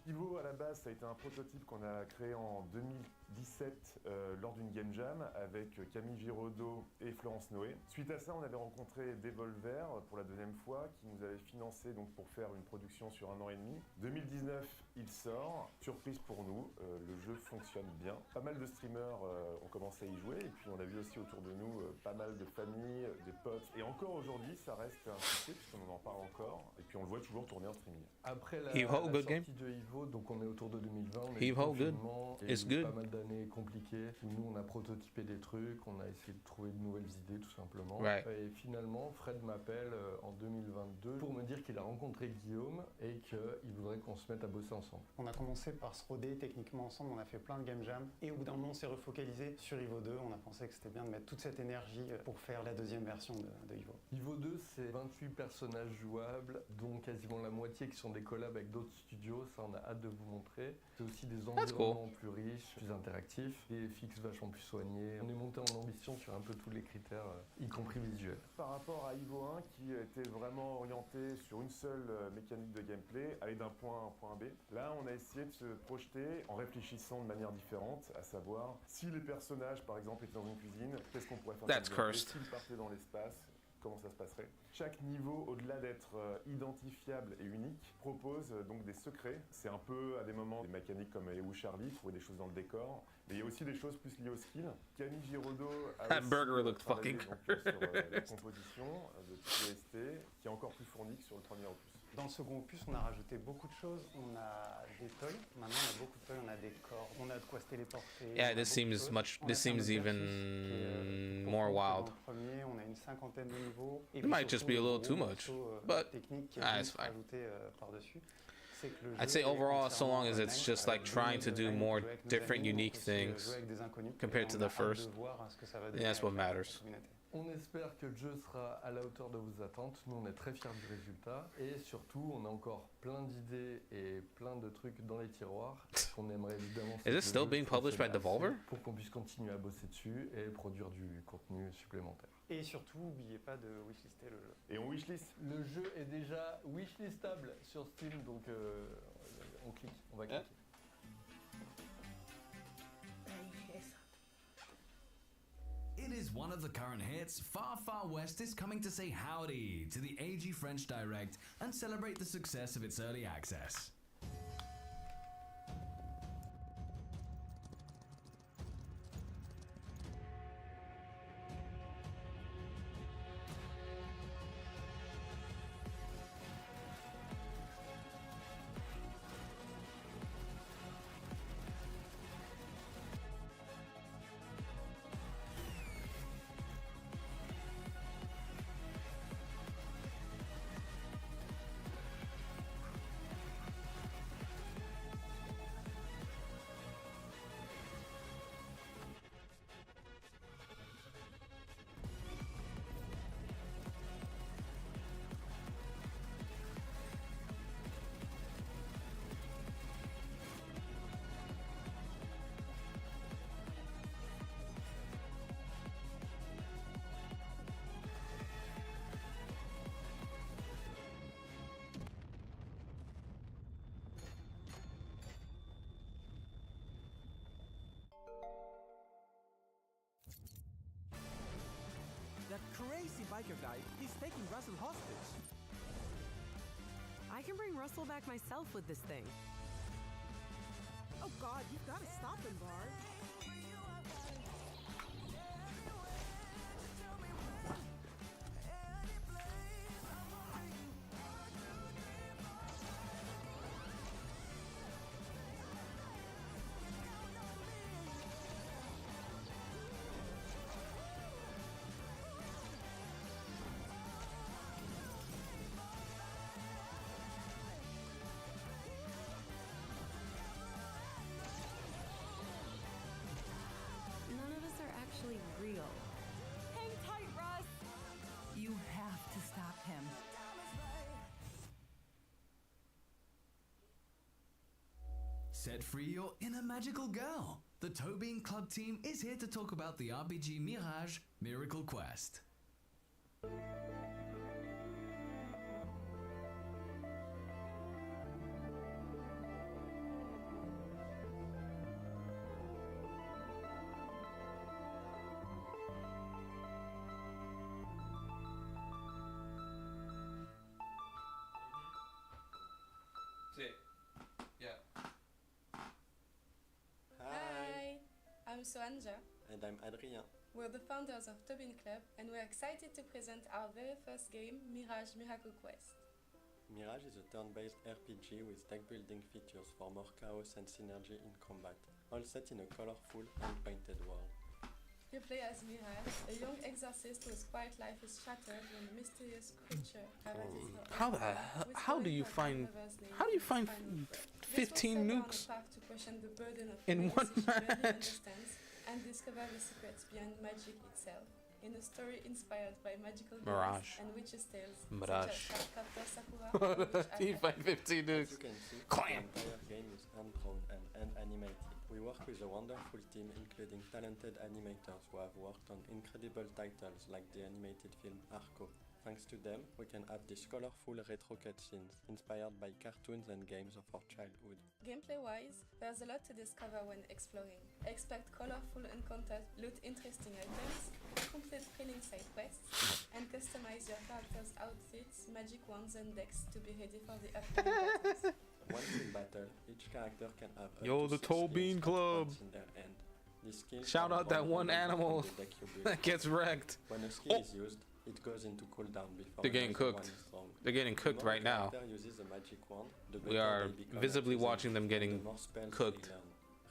Evo, à la base, ça a été un prototype qu'on a créé en 2017 lors d'une game jam avec Camille Giraudot et Florence Noé. Suite à ça, on avait rencontré Devolver pour la deuxième fois, qui nous avait financé donc, pour faire une production sur 1 an et demi. 2019, il sort. Surprise pour nous, le jeu fonctionne bien. Pas mal de streamers ont commencé à y jouer, et puis on a vu aussi autour de nous pas mal de familles, des potes. Et encore aujourd'hui, ça reste un succès, puisqu'on en parle encore, et puis on le voit toujours tourner en streaming. Après la, Evo, la good sortie game. de Evo, donc on est autour de 2020, on Evo, good. il y a It's eu good. pas mal d'années compliquées où nous on a prototypé des trucs, on a essayé de trouver de nouvelles idées tout simplement. Right. Et finalement, Fred m'appelle en 2022 pour me dire qu'il a rencontré Guillaume et qu'il voudrait qu'on se mette à bosser ensemble. On a commencé par se roder techniquement ensemble, on a fait plein de game jam et au bout d'un moment on s'est refocalisé sur Evo 2. On a pensé que c'était bien de mettre toute cette énergie pour faire la deuxième version de Evo. Evo 2, c'est 28 personnages jouables, dont quasiment la moitié qui sont des collabs avec d'autres studios, ça on a hâte de vous montrer. C'est aussi des environnements plus riches, plus interactifs, des FX vachement plus soignés. On est monté en ambition sur un peu tous les critères, y compris visuels. Par rapport à Evo 1, qui était vraiment orienté sur une seule mécanique de gameplay, aller d'un point A à un point B, là on a essayé de se projeter en réfléchissant de manière différente, à savoir si les personnages par exemple étaient dans une cuisine, qu'est-ce qu'on pourrait faire That's comme gameplay, cursed. s'ils partaient dans l'espace, comment ça se passerait. Chaque niveau, au-delà d'être identifiable et unique, propose donc des secrets. C'est un peu à des moments des mécaniques comme où Charlie, trouver des choses dans le décor, mais il y a aussi des choses plus liées au skill. Camille Giraudot a That aussi burger looked travaillé, fucking donc, sur la composition de EST, qui est encore plus fournie que sur le premier opus. Dans le second opus, on a rajouté beaucoup de choses. On a des toys. Maintenant, on a beaucoup de toys. On a des corps. On a de quoi se téléporter. Yeah, this seems much. This seems even more wild. Dans le premier, on a une cinquantaine de niveaux. Et It might just be a little too much, but it's fine. par-dessus. I'd say overall, so long as it's just like trying to do more different, unique things compared to the first, that's what matters. On espère que le jeu sera à la hauteur de vos attentes. Nous, on est très fiers du résultat. Et surtout, on a encore plein d'idées et plein de trucs dans les tiroirs qu'on aimerait évidemment... Is this still being published by Devolver? Pour qu'on puisse continuer à bosser dessus et produire du contenu supplémentaire. Et surtout, n'oubliez pas de wishlister le jeu. Et on wishlist. Le jeu est déjà wishlistable sur Steam, donc on clique, on va cliquer. It is one of the current hits. Far Far West is coming to say howdy to the AG French Direct and celebrate the success of its early access. crazy biker guy is taking Russell hostage. I can bring Russell back myself with this thing. Oh God, you've got to stop him, Bard. Real. Hang tight, Russ! You have to stop him. Set free your inner magical girl. The Tobean Club team is here to talk about the RPG Mirage Miracle Quest. I'm Soanja. And I'm Adrien. We're the founders of Tobean Club, and we're excited to present our very first game, Mirage Miracle Quest. Mirage is a turn-based RPG with deck-building features for more chaos and synergy in combat, all set in a colorful, hand-painted world. You play as Mirage, a young exorcist whose quiet life is shattered when a mysterious creature ravages her. How do you find 15 nukes in one match? And discover the secrets behind magic itself in a story inspired by magical Mirage and witches' tales. Mirage. You find 15 nukes. As you can see, the entire game is hand-drawn and hand-animated. We work with a wonderful team including talented animators who have worked on incredible titles like the animated film Arco. Thanks to them, we can have these colorful retro cutscenes inspired by cartoons and games of our childhood. Gameplay-wise, there's a lot to discover when exploring. Expect colorful encounters, loot interesting items, complete thrilling side quests, and customize your character's outfits, magic wands and decks to be ready for the upcoming battles. Once in battle, each character can have the Tobean Club. In their end. Shout out that one animal that gets wrecked. When a skill is used, it goes into cooldown before they're getting cooked. They're getting cooked right now. Uses a magic wand, we are visibly watching them getting cooked.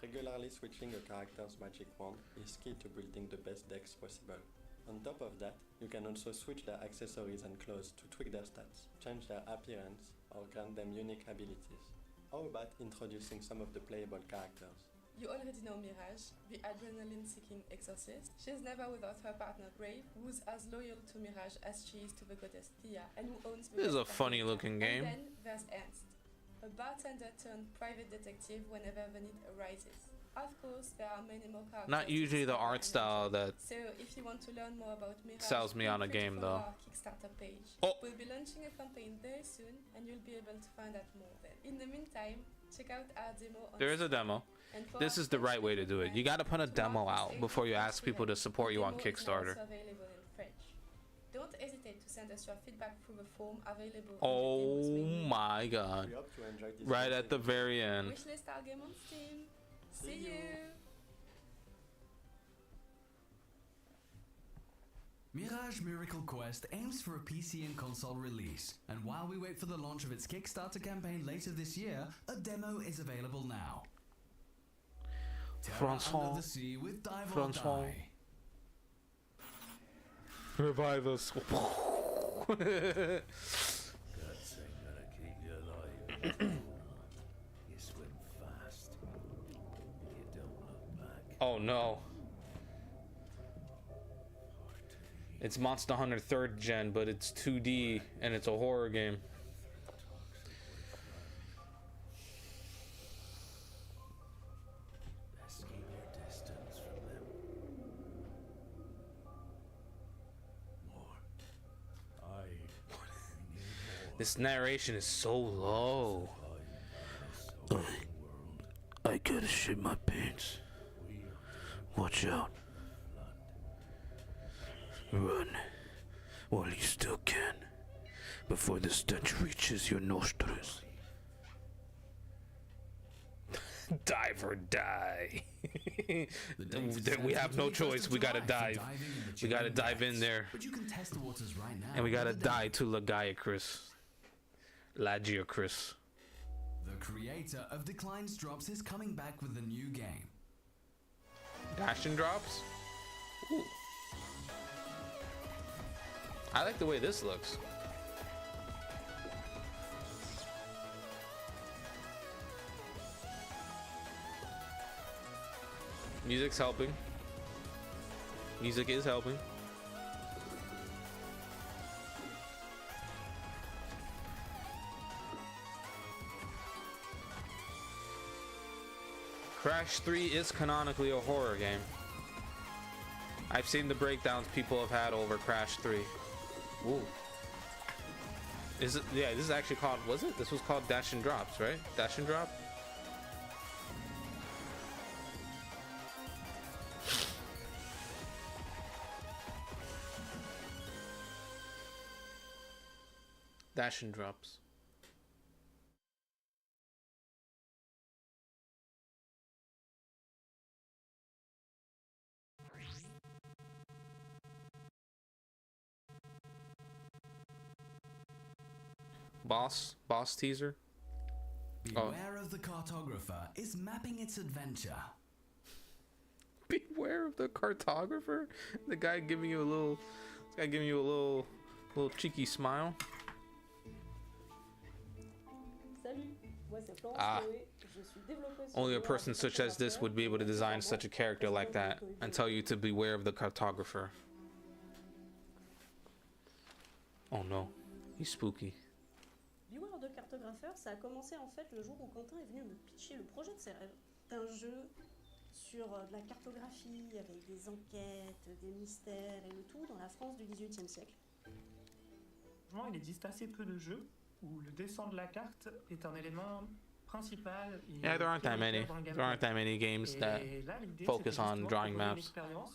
Regularly switching a character's magic wand is key to building the best decks possible. On top of that, you can also switch their accessories and clothes to tweak their stats, change their appearance, or grant them unique abilities. How about introducing some of the playable characters? You already know Mirage, the adrenaline-seeking exorcist. She's never without her partner Brave, who's as loyal to Mirage as she is to the goddess Tia, and who owns the This is a funny-looking game. And then there's Ernst, a bartender turned private detective whenever the need arises. Of course, there are many more characters. Not usually the art style that so if you want to learn more about Mirage, sells me on a game though. Our Kickstarter page. Oh. We'll be launching a campaign very soon, and you'll be able to find out more then. In the meantime, check out our demo on There is a demo. This is the right way to do it. You gotta put a demo out before you ask people to support you on Kickstarter. Available in French. Don't hesitate to send us your feedback through the form available. Oh my god. Right at the very end. Wishlist our game on Steam. See you. Mirage Miracle Quest aims for a PC and console release, and while we wait for the launch of its Kickstarter campaign later this year, a demo is available now. Terra Under the Sea with Dive or Die. Revive us. God's sake, gotta keep you alive. You swim fast. You don't look back. Oh no. It's Monster Hunter 3rd Gen, but it's 2D and it's a horror game. Best keep your distance from them. More. I need more. This narration is so low. I gotta shit my pants. Watch out. Run. While you still can, before the stench reaches your nostrils. Dive or die. We have no choice. We gotta dive. We gotta dive in there. But you can test the waters right now. And we gotta die to Lagiacrus. Lagiacrus. The creator of Declines Drops is coming back with a new game. Dash and drops? Ooh. I like the way this looks. Music's helping. Music is helping. Crash 3 is canonically a horror game. I've seen the breakdowns people have had over Crash 3. Ooh. Is it? Yeah, this is actually called, was it? This was called Dash and Drops, right? Dash and Drop? Dash and Drops. Boss teaser. Beware of the Cartographer is mapping its adventure. Beware of the Cartographer? The guy giving you a little, little cheeky smile. Only a person such as this would be able to design such a character like that and tell you to beware of the Cartographer. Oh no, he's spooky. Beware de cartographeur, ça a commencé en fait le jour où Quentin est venu me pitcher le projet de ses rêves d'un jeu sur de la cartographie avec des enquêtes, des mystères et le tout dans la France du XVIIIe siècle. Il existe assez peu de jeux où le dessin de la carte est un élément principal. Yeah, there aren't that many. There aren't that many games that focus on drawing maps. Une expérience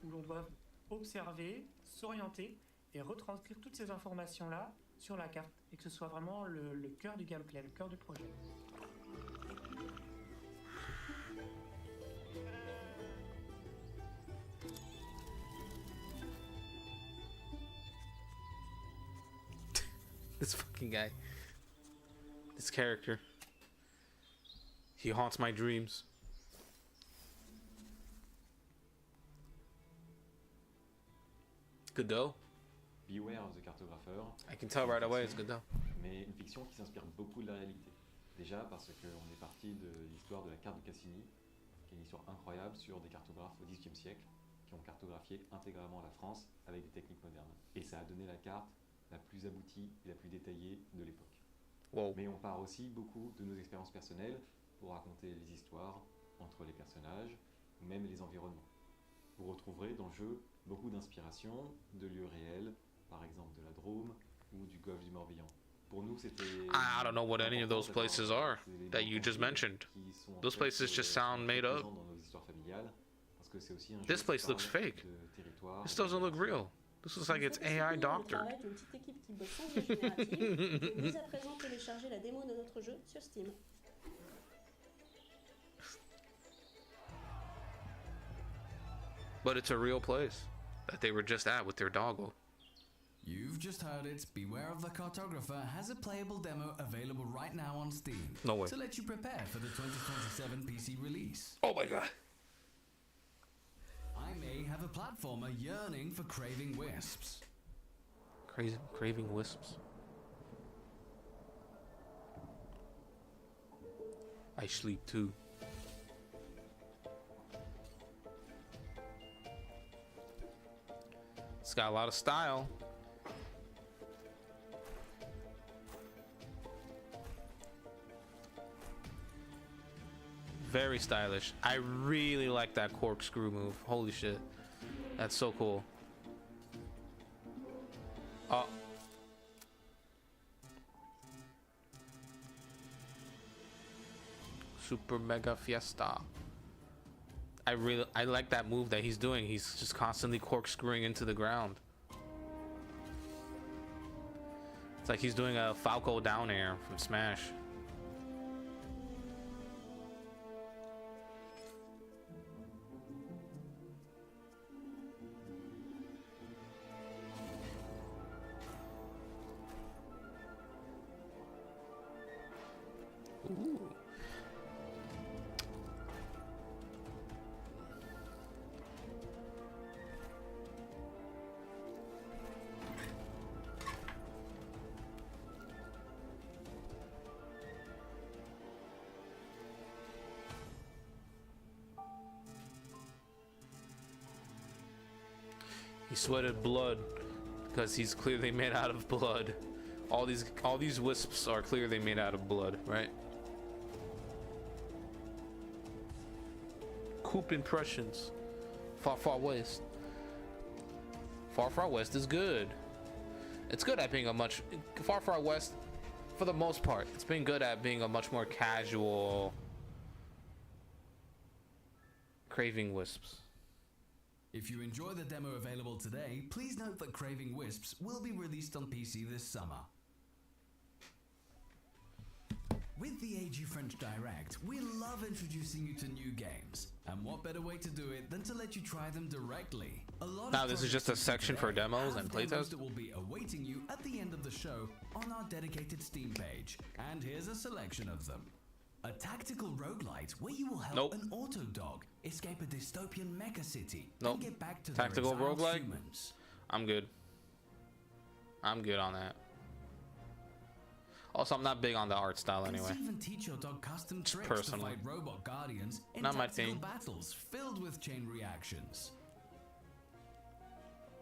où l'on doit observer, s'orienter et retranscrire toutes ces informations-là sur la carte et que ce soit vraiment le cœur du gameplay, le cœur du projet. This fucking guy. This character. He haunts my dreams. Godot. Beware of the Cartographer. I can tell right away it's Godot. Mais une fiction qui s'inspire beaucoup de la réalité. Déjà parce qu'on est parti de l'histoire de la carte de Cassini, qui est une histoire incroyable sur des cartographes au XVIIIe siècle qui ont cartographié intégralement la France avec des techniques modernes. Et ça a donné la carte la plus aboutie et la plus détaillée de l'époque. Wow. Mais on part aussi beaucoup de nos expériences personnelles pour raconter les histoires entre les personnages ou même les environnements. Vous retrouverez dans le jeu beaucoup d'inspiration de lieux réels, par exemple de la Drôme ou du golfe du Morbihan. Pour nous, c'était I don't know what any of those places are that you just mentioned. Those places just sound made up. This place looks fake. This doesn't look real. This looks like it's AI doctored. Une petite équipe qui bosse sans voix générative et mise à présent télécharger la démo de notre jeu sur Steam. But it's a real place that they were just at with their doggo. You've just heard it. Beware of the Cartographer has a playable demo available right now on Steam. No way. To let you prepare for the 2027 PC release. Oh my god. I may have a platformer yearning for craving wisps. Craving wisps. I sleep too. It's got a lot of style. Very stylish. I really like that corkscrew move. Holy shit. That's so cool. Oh. Super Mega Fiesta. I like that move that he's doing. He's just constantly corkscrewing into the ground. like he's doing a Falco down air from Smash. Ooh. He sweated blood because he's clearly made out of blood. All these wisps are clearly made out of blood, right? Coop impressions. Far Far West. Far Far West is good. It's good at being a much Far Far West, for the most part. It's been good at being a much more casual Craving Wisps. If you enjoy the demo available today, please note that Craving Wisps will be released on PC this summer. With the AG French Direct, we love introducing you to new games. And what better way to do it than to let you try them directly? Now this is just a section for demos and playtests? That will be awaiting you at the end of the show on our dedicated Steam page. And here's a selection of them. A tactical roguelite where you will help an auto dog escape a dystopian mecha city and get back to tactical their exiled roguelite? humans. I'm good. I'm good on that. Also, I'm not big on the art style anyway. Even teach your dog custom tricks personally. to fight robot guardians in Not my tactical thing. battles filled with chain reactions.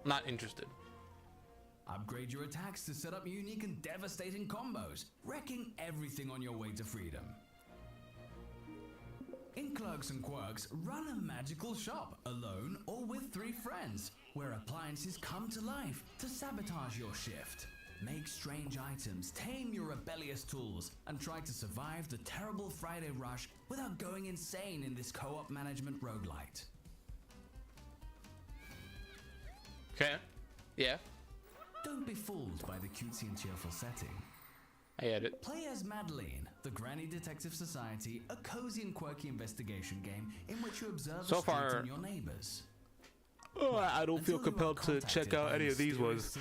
Not interested. Upgrade your attacks to set up unique and devastating combos, wrecking everything on your way to freedom. In Clerks and Quirks, run a magical shop, alone or with 3 friends, where appliances come to life to sabotage your shift. Make strange items, tame your rebellious tools, and try to survive the terrible Friday rush without going insane in this co-op management roguelite. Okay. Yeah. Don't be fooled by the cutesy and cheerful setting. I get it. Play as Madeline, the Granny Detective Society, a cozy and quirky investigation game in which you observe So the streets far- and your neighbors. Oh, I don't feel compelled to check out any of these ones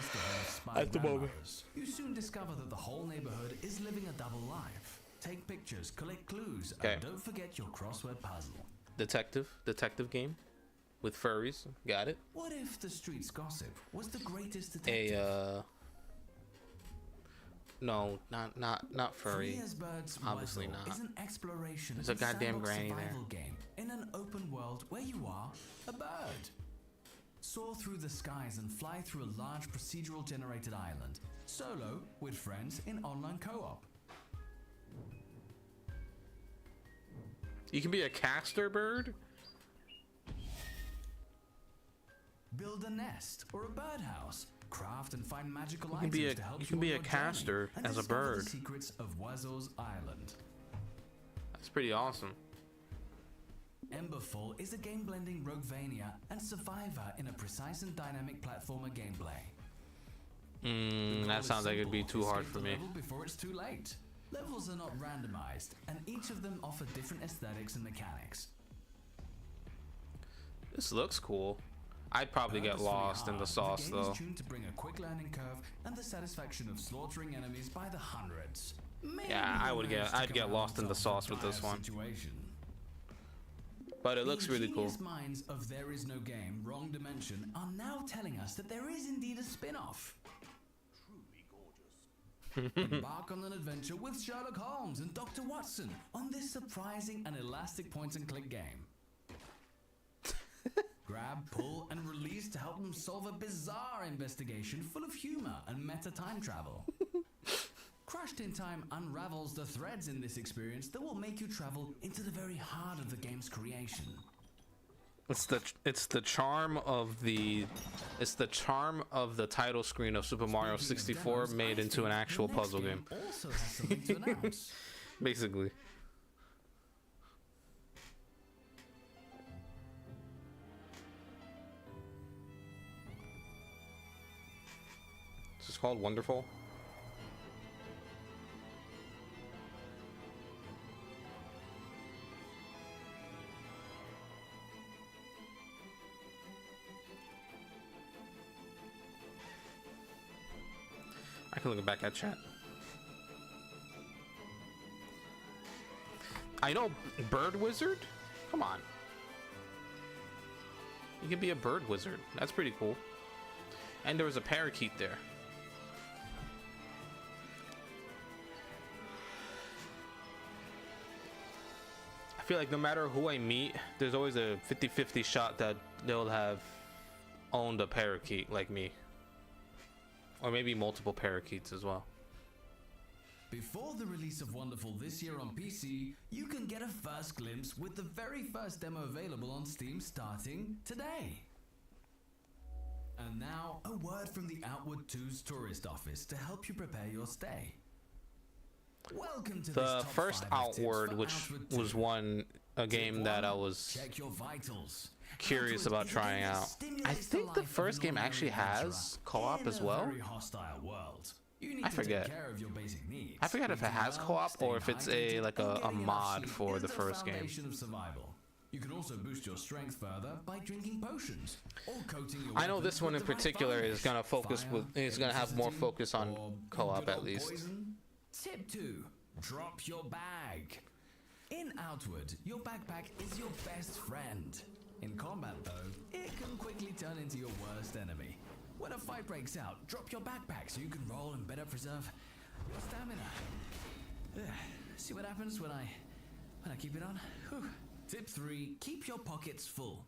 at the moment. You soon discover that the whole neighborhood is living a double life. Take pictures, collect clues, Okay. and don't forget your crossword puzzle. Detective game with furries. Got it. What if the street's gossip was the greatest detective? No, not furry. Free as Birds Obviously Puzzle not. is an exploration There's of a goddamn sandbox granny there. survival game in an open world where you are a bird. Soar through the skies and fly through a large procedural generated island, solo, with friends in online co-op. You can be a caster bird. Build a nest or a birdhouse. Craft and find magical You can items be a to help you you can on be a your journey caster and as a discover bird. the secrets of Wazo's Island. That's pretty awesome. Emberfall is a game blending Roguevania and Survivor in a precise and dynamic platformer gameplay. That sounds like it'd be too hard Escape for the me. level before it's too late. Levels are not randomized, and each of them offer different aesthetics and mechanics. This looks cool. I'd probably get Purposefully lost in the hard, sauce game though. is tuned to bring a quick learning curve and the satisfaction of slaughtering enemies by the hundreds. Maybe Yeah, you'll manage to I'd come get out lost on in the top sauce of with this dire one. situation. But it looks really cool. The ingenious minds of There Is No Game, Wrong Dimension are now telling us that there is indeed a spin-off. Embark on an adventure with Sherlock Holmes and Dr. Watson on this surprising and elastic point-and-click game. Grab, pull, and release to help them solve a bizarre investigation full of humor and meta time travel. Crushed in Time unravels the threads in this experience that will make you travel into the very heart of the game's creation. It's the charm of the title screen of Super Mario 64 made into an actual puzzle game. Also has something to announce. Basically. This is called Wonderful. I can look back at chat. I know bird wizard? Come on. You can be a bird wizard. That's pretty cool. And there was a parakeet there. I feel like no matter who I meet, there's always a 50-50 shot that they'll have owned a parakeet like me. Or maybe multiple parakeets as well. Before the release of Wonderful this year on PC, you can get a first glimpse with the very first demo available on Steam starting today. And now, a word from the Outward 2's tourist office to help you prepare your stay. Welcome to The first Outward, which was a game that I was curious about trying out. I think the first game actually has co-op as well. I forget. I forget if it has co-op or if it's a mod for the first game. You can also boost your strength further by drinking potions or coating your I know this one in particular is gonna have more focus on co-op at least. Tip 2. Drop your bag. In Outward, your backpack is your best friend. In combat though, it can quickly turn into your worst enemy. When a fight breaks out, drop your backpack so you can roll and better preserve your stamina. See what happens when I keep it on? Whew. Tip 3. Keep your pockets full.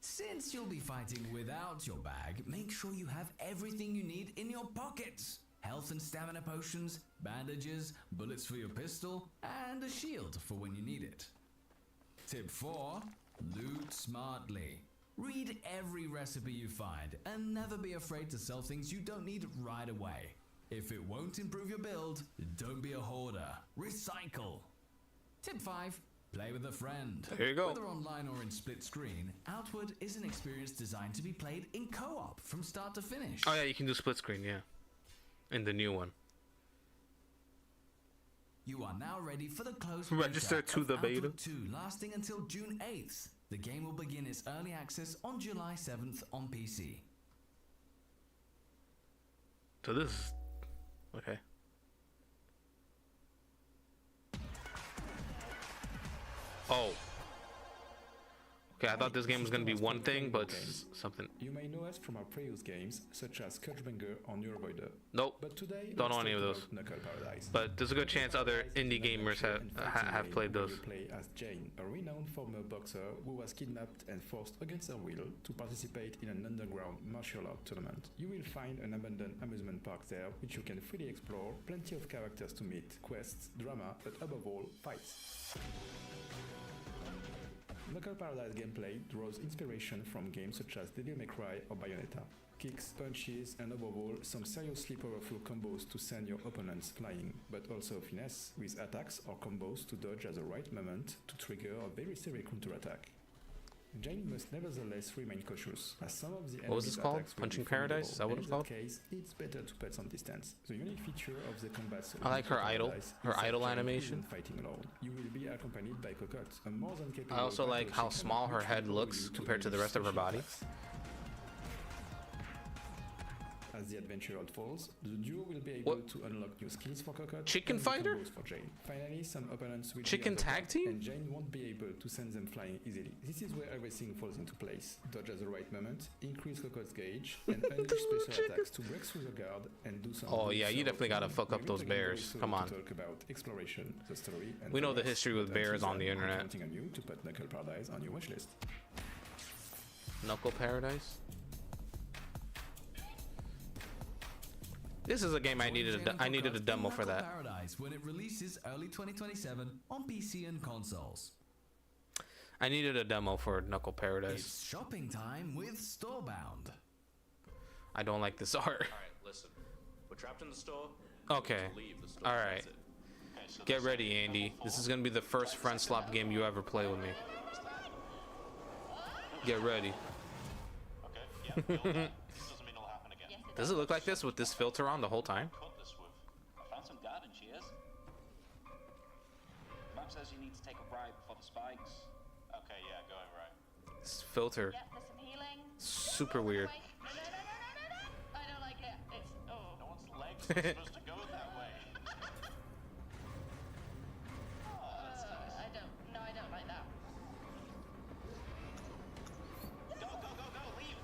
Since you'll be fighting without your bag, make sure you have everything you need in your pockets. Health and stamina potions, bandages, bullets for your pistol, and a shield for when you need it. Tip 4. Loot smartly. Read every recipe you find, and never be afraid to sell things you don't need right away. If it won't improve your build, don't be a hoarder. Recycle. Tip 5. Play with a friend. There you go. Whether online or in split screen, Outward is an experience designed to be played in co-op from start to finish. Oh yeah, you can do split screen, yeah. In the new one. You are now ready for the closed Register beta to of the beta. Outward 2, lasting until June 8th. The game will begin its early access on July 7th on PC. So this, okay. Oh. Okay, I thought this game was gonna be one thing, but it's something. You may know us from our previous games, such as Scourgebringer or New Avoider. Nope. But today, Don't know let's any of talk those. about Knuckle Paradise. But there's a good chance other indie gamers have played those. You play as Jane, a renowned former boxer who was kidnapped and forced against her will to participate in an underground martial art tournament. You will find an abandoned amusement park there, which you can freely explore, plenty of characters to meet, quests, drama, but above all, fights. Knuckle Paradise gameplay draws inspiration from games such as Devil May Cry or Bayonetta. Kicks, punches, and above all, some seriously powerful combos to send your opponents flying, but also finesse with attacks or combos to dodge at the right moment to trigger a very severe counterattack. Jane must nevertheless remain cautious, as some of the What was enemy's this called? attacks will Punching be Paradise? Is that what it's formidable, called? and in that case, it's better to put some distance. The unique feature of the combat I like her idol. Paradise Her is that idol Jane animation. isn't fighting alone. You will be accompanied by Cocotte, a more than capable I also like how battle small her which head will looks allow you to compared to the unleash rest of her special body. attacks. As the adventure unfolds, the duo will be able to unlock new skills for Cocotte Chicken and new fighter? combos for Jane. Finally, some opponents will Chicken be at the tag top, team? and Jane won't be able to send them flying easily. This is where everything falls into place. Dodge at the right moment, increase Cocotte's gauge, and unleash special attacks to break through the guard and do some. Oh good yeah, you stuff. definitely gotta fuck up Maybe those the game bears. goes Come to on. talk about exploration, the story, and We know the progress, history with but bears until on the then, I'm internet. counting on you to put Knuckle Paradise on your wishlist. Knuckle Paradise. This is a game I needed. I needed a demo for that. Paradise when it releases early 2027 on PC and consoles. I needed a demo for Knuckle Paradise. It's shopping time with Storebound. I don't like this art. Alright, listen. We're trapped in the store. Okay. Leave the store. Alright. Get ready, Andy. This is gonna be the first friend slap game you ever play with me. Get ready. Does it look like this with this filter on the whole time? I found some garden shears. Map says you need to take a ride before the spikes. Okay, yeah, going right. This filter. Yeah, there's some healing. Super weird. I don't like it. It's No one's legs supposed to go that way. I don't like that. Go, go, go, go, leave!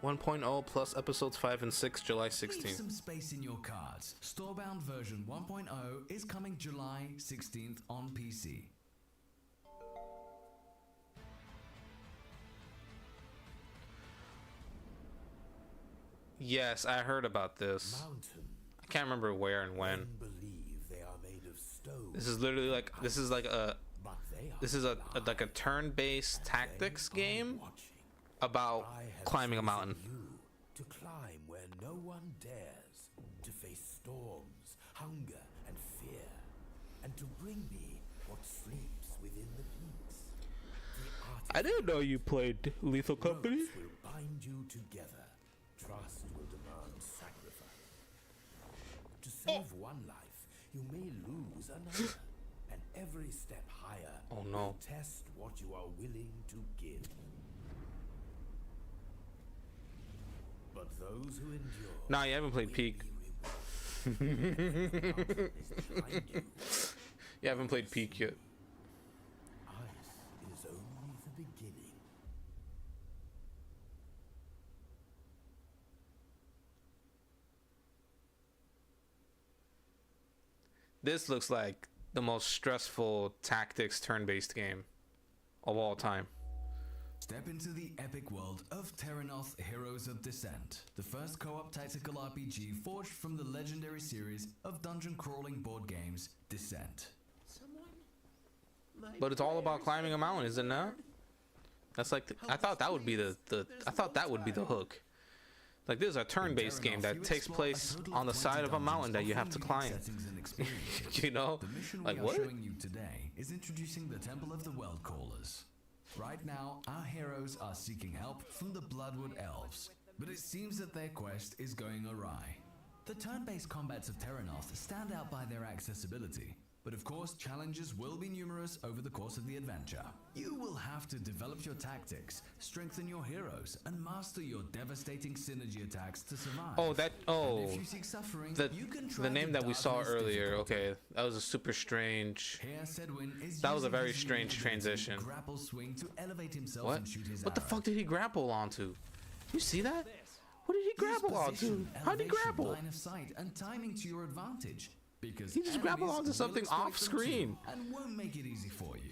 1.0 plus episodes 5 and 6, July Leave 16th. some space in your cards. Storebound version 1.0 is coming July 16th on PC. Yes, I heard about this. I can't remember where and when. This is literally like this is like a like a turn-based tactics game about climbing a mountain. To climb where no one dares, to face storms, hunger, and fear, and to bring me what sleeps within the peaks. I didn't know you played Lethal Company. Ropes will bind you together. Trust will demand sacrifice. To save one life, you may lose another, and every step higher will test what you are willing to give. But those who endure. Nah, you haven't played Peak. You haven't played Peak yet. Ice is only the beginning. This looks like the most stressful tactics turn-based game of all time. Step into the epic world of Terranoth Heroes of Descent, the first co-op tactical RPG forged from the legendary series of dungeon-crawling board games, Descent. But it's all about climbing a mountain, is it not? That's like I thought that would be the I thought that would be the hook. Like this is a turn-based game that takes place on the side of a mountain that you have to climb. You know, The mission like we are what? showing you today is introducing the Temple of the World Callers. Right now, our heroes are seeking help from the Bloodwood Elves, but it seems that their quest is going awry. The turn-based combats of Terranoth stand out by their accessibility, but of course challenges will be numerous over the course of the adventure. You will have to develop your tactics, strengthen your heroes, and master your devastating synergy attacks to survive. Oh, that And if you seek suffering, you can try the name that we saw darkness earlier. difficulty. Okay, that was a super strange. Here, Sedwin is That was a using very his strange unique ability to transition. grapple swing to elevate himself What? and shoot his What the arrow. fuck did he grapple onto? You see that? What did he grapple onto? Position, How did he elevation, grapple? Line of sight and timing to your advantage, because He just grappled enemies onto will something exploit off them too screen. and won't make it easy for you.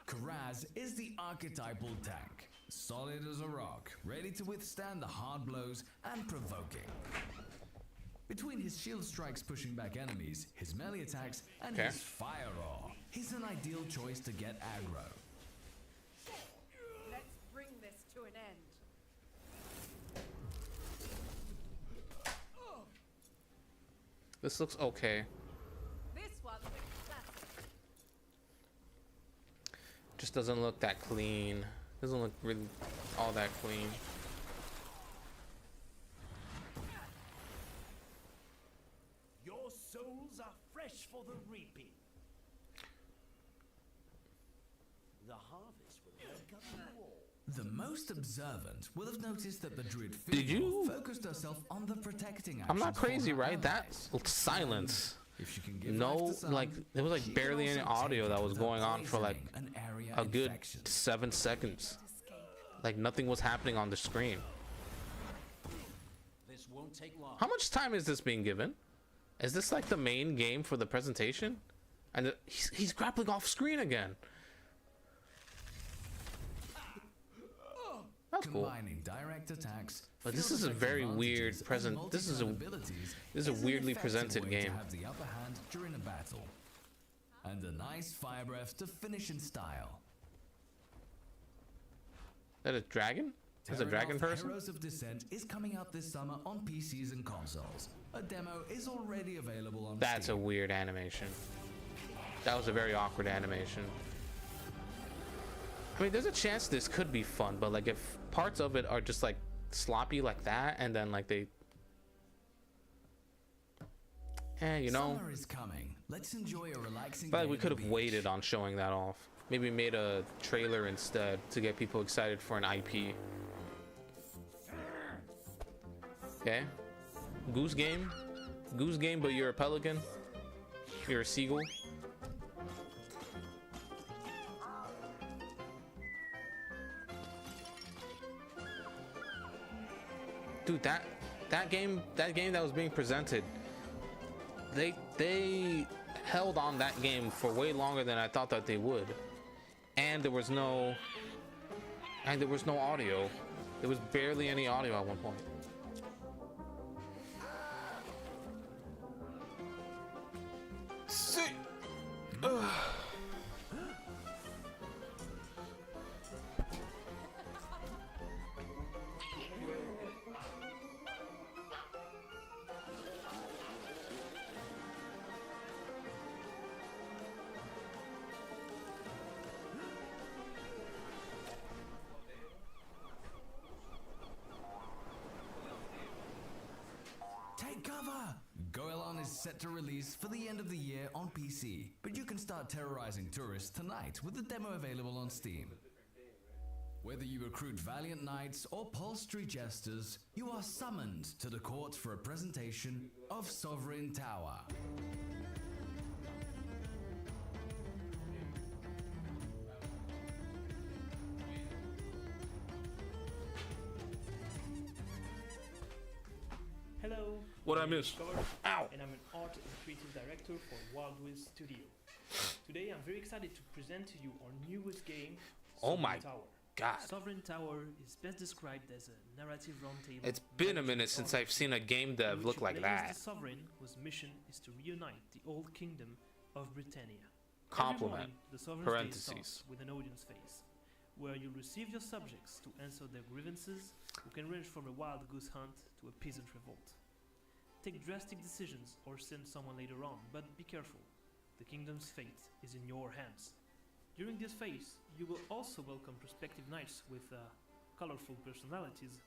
Karaz is the archetypal tank, solid as a rock, ready to withstand the hard blows and provoking. Between his shield strikes pushing back enemies, his melee attacks, and Okay. his fire roar, he's an ideal choice to get aggro. Let's bring this to an end. This looks okay. This one's a classic. Just doesn't look that clean. Doesn't look really all that clean. Your souls are fresh for the reaping. The harvest will welcome you all. The most observant will have noticed that the druid Did you- focused herself on the protecting I'm not actions for crazy, her right? allies. That silence. If she can give No, life to some, like there was like she barely can any also audio take that it was without going on for like poisoning an area a good infection. 7 seconds. Like nothing was happening on the screen. This won't take long. How much time is this being given? Is this like the main game for the presentation? And he's grappling off screen again. That's cool. Combining direct attacks, But this field is a effect very advantages, weird and present. This is a multi-abilities this is a an weirdly effective presented way game. to have the upper hand during a battle, and a nice fire breath to finish in style. Is that a dragon? Is a dragon Terranoth person? Heroes of Descent is coming out this summer on PCs and consoles. A demo is already available on That's a Steam. weird animation. That was a very awkward animation. I mean, there's a chance this could be fun, but like if parts of it are just like sloppy like that, and then like they you know, Summer is coming. Let's enjoy a relaxing I feel like day we at could the have beach. waited on showing that off. Maybe made a trailer instead to get people excited for an IP. Okay. Goose game? Goose game, but you're a pelican? You're a seagull? Dude, that game that was being presented, they held on that game for way longer than I thought that they would. And there was no audio. There was barely any audio at one point. See. Take cover! Goelan is set to release for the end of the year on PC, but you can start terrorizing tourists tonight with the demo available on Steam. Whether you recruit valiant knights or paltry jesters, you are summoned to the court for a presentation of Sovereign Tower. Hello. What I my name miss? is Cover, Ow. And I'm an art and creative director for Wildwiz Studio. Today I'm very excited to present to you our newest game, Oh Sovereign my Tower. God. Sovereign Tower is best described as a narrative roundtable. It's been a minute since I've seen a game dev look like that. The sovereign whose mission is to reunite the old kingdom of Britannia. Compliment. Every morning, the sovereign's Parentheses. day starts with an audience phase, where you'll receive your subjects to answer their grievances, who can range from a wild goose hunt to a peasant revolt. Take drastic decisions or send someone later on, but be careful. The kingdom's fate is in your hands. During this phase, you will also welcome prospective knights with colorful personalities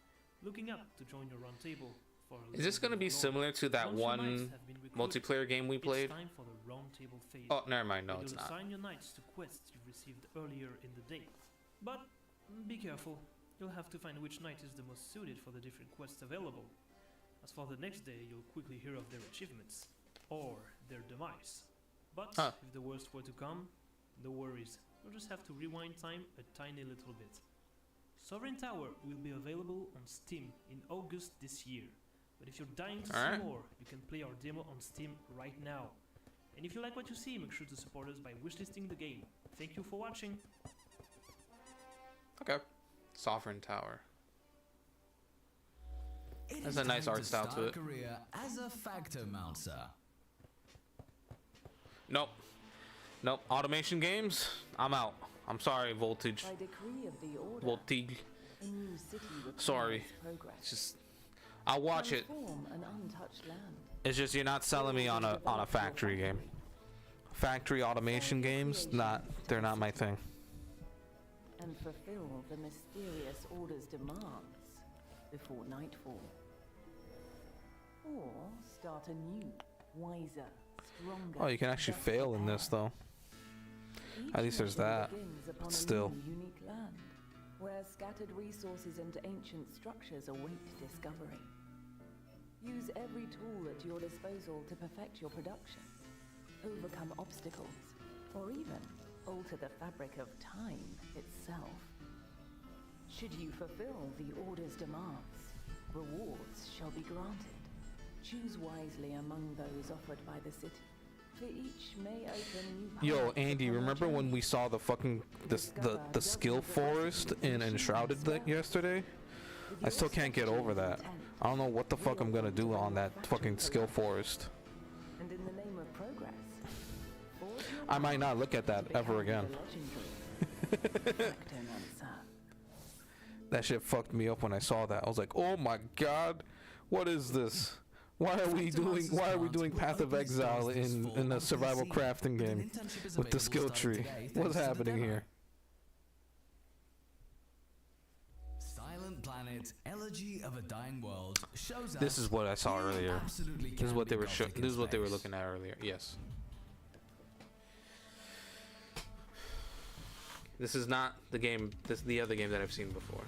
looking up to join your round table for a Is this little gonna be bit of similar to that glory. Once your one knights have been recruited, multiplayer game we played? It's time for the round table phase. Oh, never mind. No, where it's you'll not. assign your knights to quests you've received earlier in the day. But be careful, you'll have to find which knight is the most suited for the different quests available. As for the next day, you'll quickly hear of their achievements, or their demise. But if the worst were to come, no worries, you'll just have to rewind time a tiny little bit. Sovereign Tower will be available on Steam in August this year. But if you're dying to see more, you can play our demo on Steam right now. And if you like what you see, make sure to support us by wishlisting the game. Thank you for watching. Okay. Sovereign Tower. It That's is a nice time art style to start it. a career as a factor mounter. Nope. Nope. Automation games? I'm out. I'm sorry, Voltage. By decree of the order, Voltage. a new city requires Sorry. progress. It's just I'll watch it. Transform an untouched land. It's just you're not selling me on a factory game. Factory automation games, they're not my thing. And fulfill the mysterious order's demands before nightfall. Or start anew, wiser, stronger. Oh, you can actually better fail in this though. Each At least there's mission that. begins upon a Still. new, unique land, where scattered resources and ancient structures await discovery. Use every tool at your disposal to perfect your production, overcome obstacles, or even alter the fabric of time itself. Should you fulfill the Order's demands, rewards shall be granted. Choose wisely among those offered by the city, for each may open new Yo, paths Andy, upon your remember journey. when we saw the fucking the skill forest in Enshrouded yesterday? I still can't get over that. I don't know what the fuck I'm gonna do on that fucking skill forest. And in the name of progress, forge your I might not look at that ever again. the legendary Factomancer. That shit fucked me up when I saw that. I was like, oh my god, what is this? Why are we doing Path of Exile in a survival crafting game with the skill tree? What's happening here? Silent Planet planet, Elegy of a Dying World shows us This is what I saw you earlier. absolutely This is can what be they were gothic in This is what they were space. looking at earlier. Yes. This is not the game. This is the other game that I've seen before.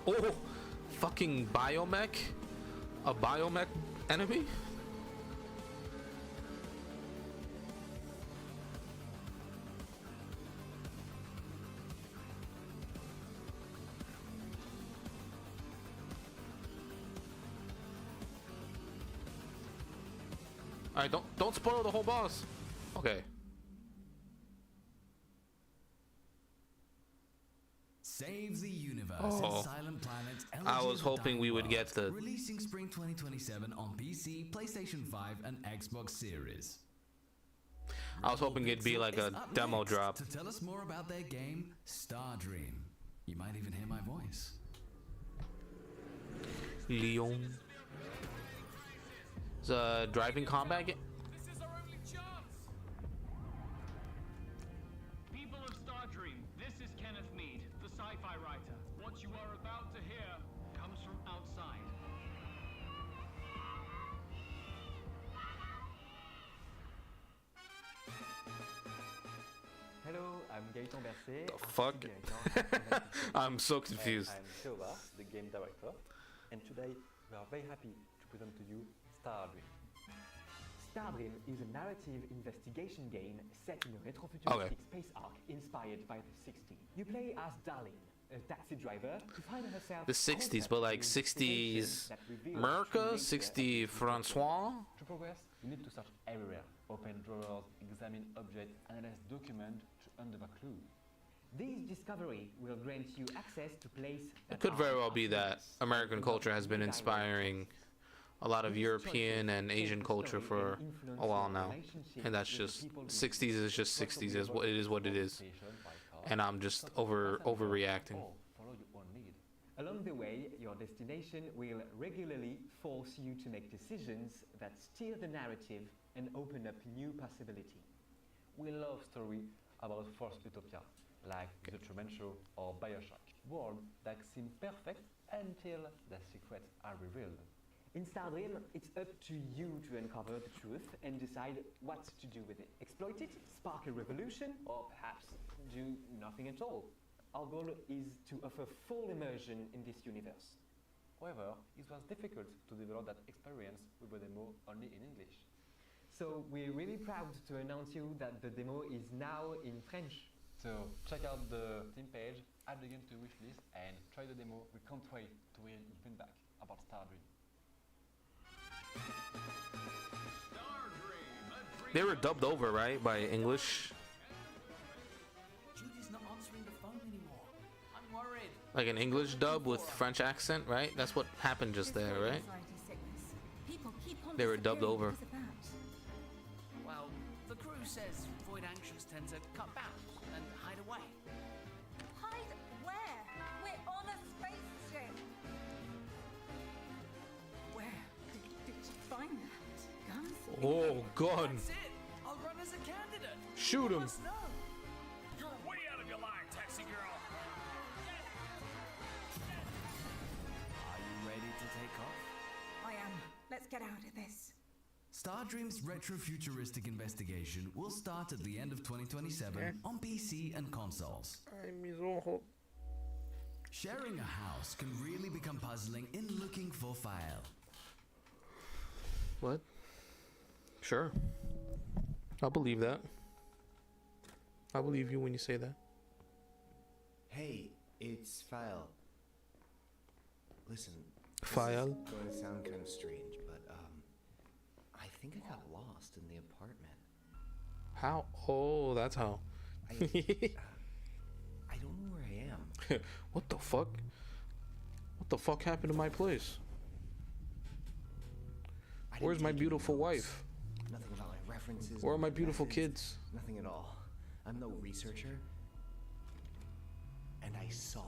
Oh, fucking biomech? A biomech enemy? Alright, don't spoil the whole boss. Okay. Save the universe Oh. in Silent Planet. I Elegy was of the hoping Dying we would World, get the- releasing spring 2027 on PC, PlayStation 5, and Xbox Series. I was hoping it'd be like a Is up demo next drop. to tell us more about their game, Star Dream. You might even hear my voice. Leon. It's a driving combat game. People of Star Dream, this is Kenneth Mead, the sci-fi writer. What you are about to hear comes from outside. Hello, I'm Gaëtan Berset. The fuck? I'm so confused. I'm Silva, the game director, and today we are very happy to present to you Star Dream. Star Dream is a narrative investigation game set in a retrofuturistic space arc inspired by the 60s. You play as Darlene, a taxi driver who finds herself The 60s, but like 60s America, 60 Francois. to progress, you need to search everywhere. Open drawers, examine objects, analyze documents to uncover clues. This discovery will grant you access to places that It could are very well be that off-limits. American culture has been inspiring a lot of European and Asian culture for a while now, and that's just 60s is just 60s is what it is, and I'm just overreacting. Follow your own lead. Along the way, your destination will regularly force you to make decisions that steer the narrative and open up new possibilities. We love stories about forced utopia, like The Truman Show or Bioshock. Worlds that seem perfect until the secrets are revealed. In Star Dream, it's up to you to uncover the truth and decide what to do with it. Exploit it, spark a revolution, or perhaps do nothing at all. Our goal is to offer full immersion in this universe. However, it was difficult to develop that experience with a demo only in English. So we're really proud to announce you that the demo is now in French. So check out the team page, add the game to your wishlist, and try the demo. We can't wait to hear your feedback about Star Dream. They were dubbed over, right, by English, Judy's not answering the phone anymore. I'm worried. like an English dub with French accent, right? That's what happened just there, right? They were dubbed over. Well, the crew says void ancients tend to cut back and hide away. Hide where? We're on a spaceship. Where did you find that? Guns? Oh, God. That's it. I'll run as a candidate. Shoot You him. must know. Way out of your line, taxi girl. Are you ready to take off? I am. Let's get out of this. Star Dream's retro-futuristic investigation will start at the end of 2027 on PC and consoles. Sharing a house can really become puzzling in looking for file. What? Sure. I'll believe that. I believe you when you say that. Hey, it's File. Listen. File? This is going to sound kind of strange, but I think I got lost in the apartment. How? Oh, that's how. I don't know where I am. What the fuck? What the fuck happened to my place? Where's my beautiful wife? Nothing about my references. Where are my beautiful methods, kids? Nothing at all. I'm no researcher. And I saw.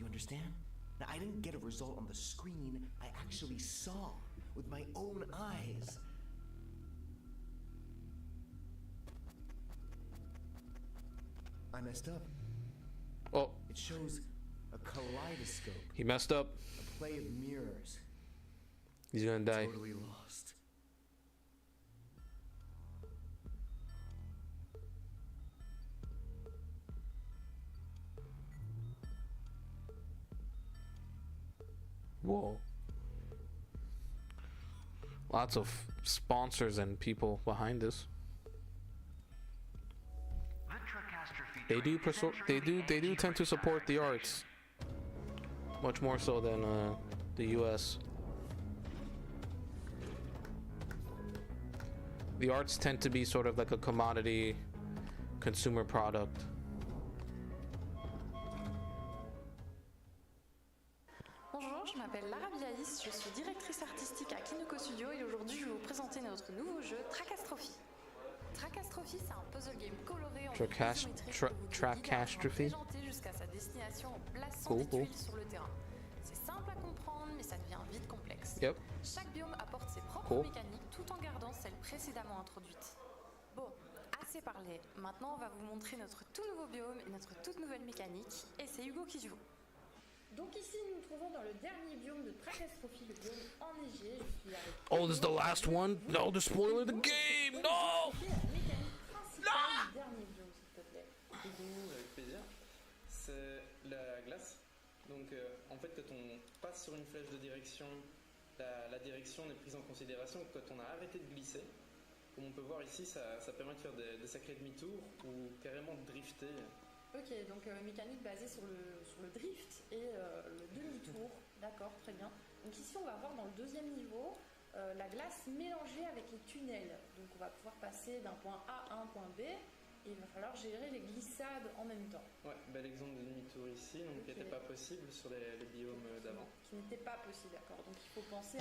You understand? Now, I didn't get a result on the screen. I actually saw with my own eyes. I messed up. Oh. It shows a kaleidoscope. He messed up. A play of mirrors. He's gonna die. Totally lost. Whoa. Lots of sponsors and people behind this. They do tend to support the arts. Much more so than the US. The arts tend to be sort of like a commodity consumer product. Bonjour, je m'appelle Lara Biaïs, je suis directrice artistique à Kinoko Studio et aujourd'hui je vais vous présenter notre nouveau jeu Tracastrophe. Tracastrophe, c'est un puzzle game coloré en Tracastrophe jusqu'à sa destination en plaçant des tuiles sur le terrain. C'est simple à comprendre, mais ça devient vite complexe. Yep. Chaque biome apporte ses propres mécaniques tout en gardant celles précédemment introduites. Bon, assez parlé. Maintenant, on va vous montrer notre tout nouveau biome et notre toute nouvelle mécanique. Et c'est Hugo qui joue. Donc ici, nous nous trouvons dans le dernier biome de Tracastrophe, le biome enneigé. Je suis avec Oh, this is the last one? No, the spoiler of the game! No! le dernier biome, s'il te plaît. Avec plaisir. C'est la glace. Donc en fait, quand on passe sur une flèche de direction, la direction n'est prise en considération que quand on a arrêté de glisser. Comme on peut voir ici, ça permet de faire des sacrés demi-tours ou carrément de drifter. Ok, donc mécanique basée sur le drift et le demi-tour. D'accord, très bien. Donc ici, on va voir dans le deuxième niveau la glace mélangée avec les tunnels. Donc on va pouvoir passer d'un point A à un point B et il va falloir gérer les glissades en même temps. Ouais, bel exemple de demi-tour ici, donc qui n'était pas possible sur les biomes d'avant. Qui n'était pas possible, d'accord. Donc il faut penser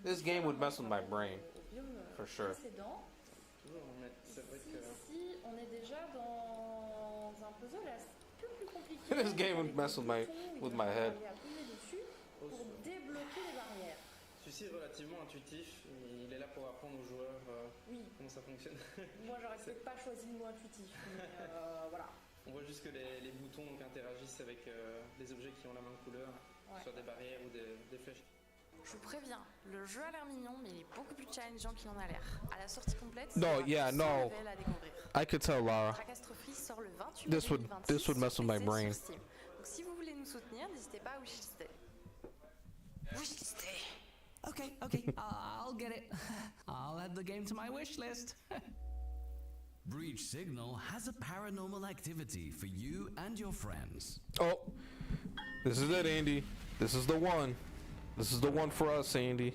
This game would mess with my brain, for sure. précédent. Toujours, mais c'est vrai que... Ici, on est déjà dans un puzzle un peu plus compliqué. This game would mess with my head. Dessus pour débloquer les barrières. Celui-ci est relativement intuitif, il est là pour apprendre aux joueurs comment ça fonctionne. Moi j'aurais peut-être pas choisi le mot intuitif, mais voilà. On voit juste que les boutons donc, interagissent avec les objets qui ont la même couleur, soit des barrières ou des flèches. Je vous préviens, le jeu a l'air mignon, mais il est beaucoup plus challengeant qu'il en a l'air. À la sortie complète, No, yeah, no. I could tell Lara. Tracastrophe sort le 28 This would mess with my brain. sur Steam. Donc si vous voulez nous soutenir, n'hésitez pas à wishlister. Wishlister. Okay, I'll get it. I'll add the game to my wish list. Breach Signal has a paranormal activity for you and your friends. Oh, this is it, Andy. This is the one. This is the one for us, Andy.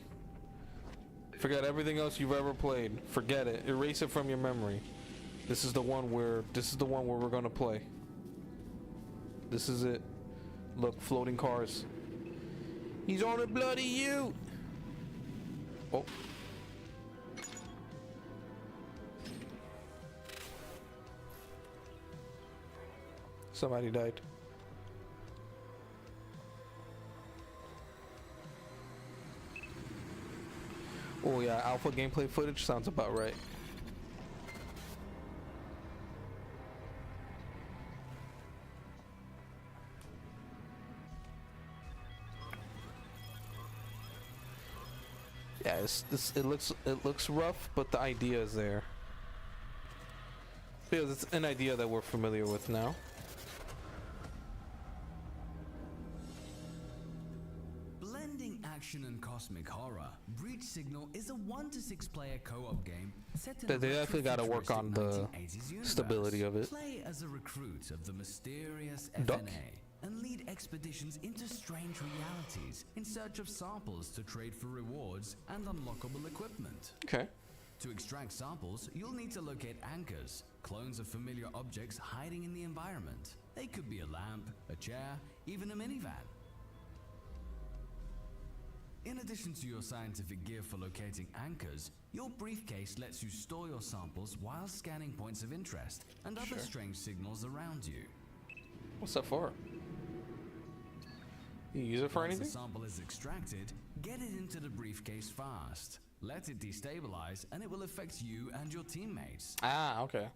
Forget everything else you've ever played. Forget it. Erase it from your memory. This is the one where we're gonna play. This is it. Look, floating cars. He's on a bloody ute. Oh. Somebody died. Oh yeah, alpha gameplay footage sounds about right. Yeah, it looks rough, but the idea is there. Because it's an idea that we're familiar with now. Blending action and cosmic horror, Breach Signal is a 1 to 6 player co-op game set in They definitely got to work on the stability of it. Play as a recruit of the mysterious Duck? FNA and lead expeditions into strange realities in search of samples to trade for rewards and unlockable equipment. Okay. To extract samples, you'll need to locate anchors, clones of familiar objects hiding in the environment. They could be a lamp, a chair, even a minivan. In addition to your scientific gear for locating anchors, your briefcase lets you store your samples while scanning points of interest and other strange signals around you. What's that for? You use it for Once anything? the sample is extracted, get it into the briefcase fast. Let it destabilize and it will affect you and your teammates. Ah, okay.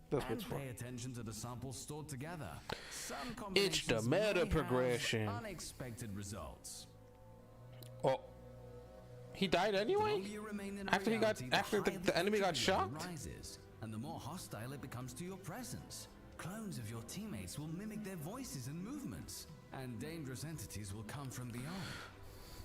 That's what And it's for. pay attention to the samples stored together. Some It's the combinations may meta have progression. unexpected results. Oh, he died anyway? After he got, after the enemy got shocked? Rises, and the more hostile it becomes to your presence. Clones of your teammates will mimic their voices and movements, and dangerous entities will come from beyond.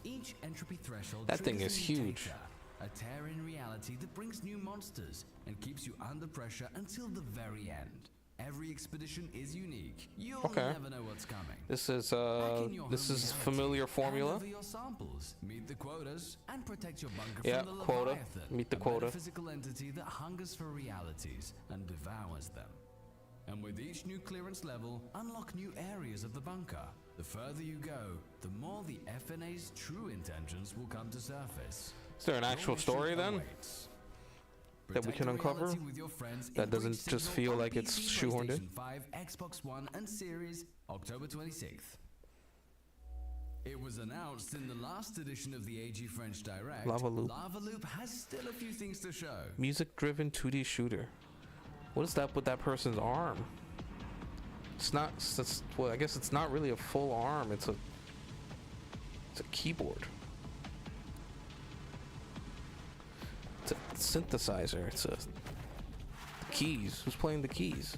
Each entropy threshold That thing triggers is a huge. mutator, a tear in reality that brings new monsters and keeps you under pressure until the very end. Every expedition is unique. You'll Okay. never know what's coming. This is familiar formula. Hand over your samples, meet the quotas, and protect your bunker Yeah, from the quota. Leviathan, Meet the a quota. metaphysical entity that hungers for realities and devours them. And with each new clearance level, unlock new areas of the bunker. The further you go, the more the FNA's true intentions will come to surface. Is there an actual story then that we can uncover that doesn't just feel like it's shoehorned in? PlayStation 5, Xbox One, and Series, October 26th. It was announced in the last edition of the AG French Direct. Lava Loop. Lava Loop has still a few things to show. Music-driven 2D shooter. What is that with that person's arm? It's not. Well, I guess it's not really a full arm. It's a keyboard. It's a synthesizer. It's a keys. Who's playing the keys?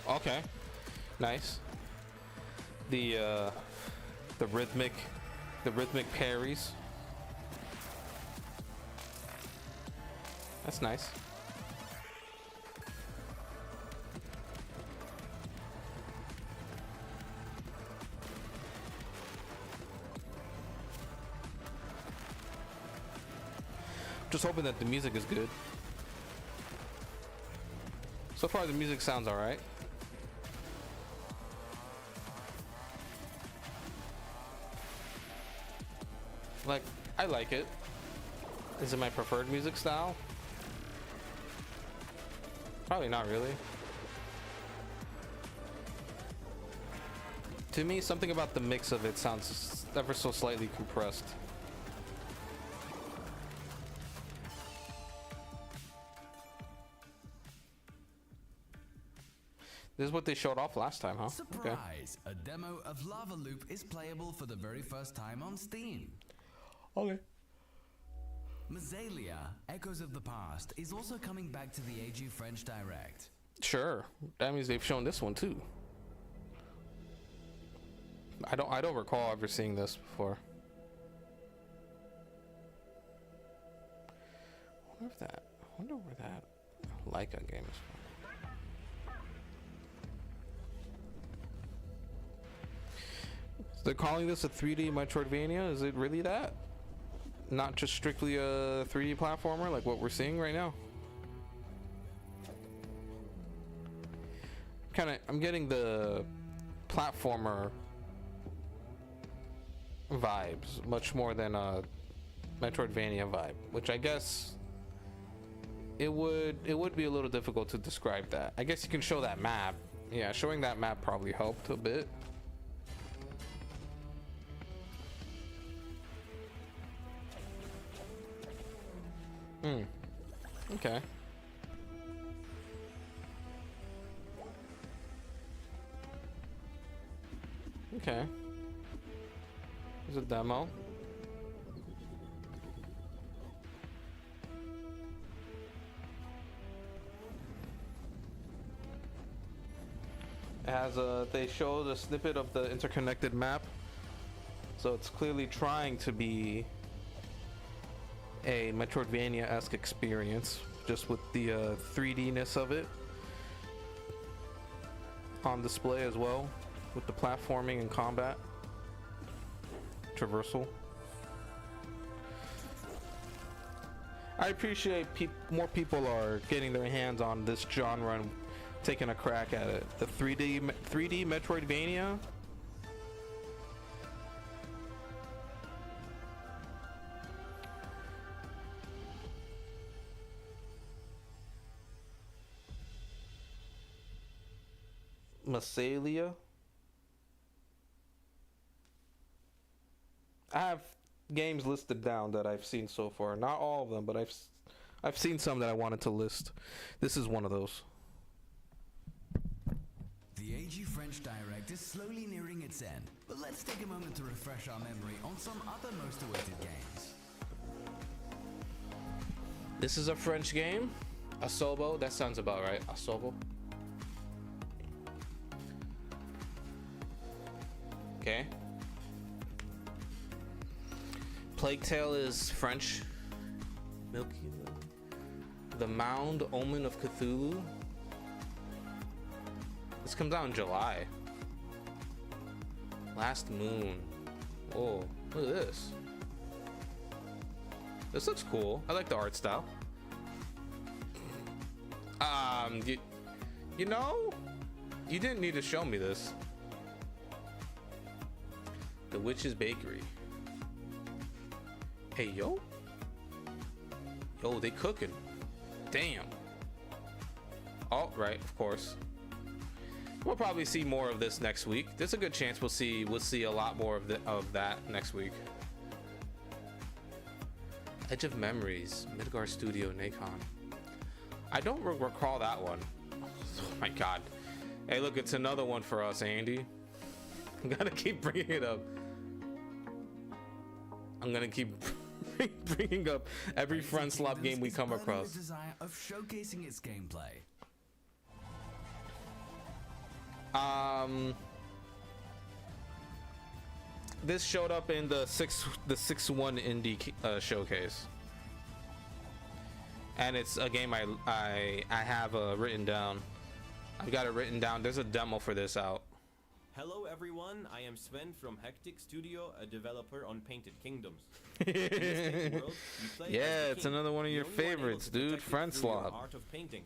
Okay, nice. The rhythmic parries. That's nice. Just hoping that the music is good. So far, the music sounds all right. Like, I like it. Is it my preferred music style? Probably not really. To me, something about the mix of it sounds ever so slightly compressed. This is what they showed off last time, huh? Surprise! A demo of Lava Loop is playable for the very first time on Steam. Okay. Mazalia, Echoes of the Past, is also coming back to the AG French Direct. Sure. That means they've shown this one too. I don't recall ever seeing this before. I wonder where that Leica game is from. They're calling this a 3D Metroidvania? Is it really that? Not just strictly a 3D platformer like what we're seeing right now? I'm getting the platformer vibes much more than a Metroidvania vibe, which I guess it would be a little difficult to describe that. I guess you can show that map. Yeah, showing that map probably helped a bit. Okay. Okay. There's a demo. It has they show the snippet of the interconnected map. So it's clearly trying to be a Metroidvania-esque experience, just with the 3D-ness of it on display as well, with the platforming and combat traversal. I appreciate more people are getting their hands on this genre and taking a crack at it. The 3D Metroidvania. Massalia. I have games listed down that I've seen so far. Not all of them, but I've seen some that I wanted to list. This is one of those. The AG French Direct is slowly nearing its end, but let's take a moment to refresh our memory on some other most awaited games. This is a French game. Asobo, that sounds about right. Asobo. Okay. Plague Tale is French. Milky. The Mound, Omen of Cthulhu. This comes out in July. Last Moon. Whoa, look at this. This looks cool. I like the art style. You know, you didn't need to show me this. The Witch's Bakery. Hey, yo. Yo, they cooking. Damn. Oh, right, of course. We'll probably see more of this next week. There's a good chance we'll see a lot more of that next week. Edge of Memories, Midgar Studio, Nacon. I don't recall that one. Oh my god. Hey, look, it's another one for us, Andy. I'm gonna keep bringing it up. I'm gonna keep bringing up every Friend Slop game we come across. The desire of showcasing its gameplay. This showed up in the 6-1 indie showcase, and it's a game I have written down. I've got it written down. There's a demo for this out. Hello everyone, I am Sven from Hectic Studio, a developer on Painted Kingdoms. Yeah, it's another one of your favorites, dude. Friend Slop. Art of painting.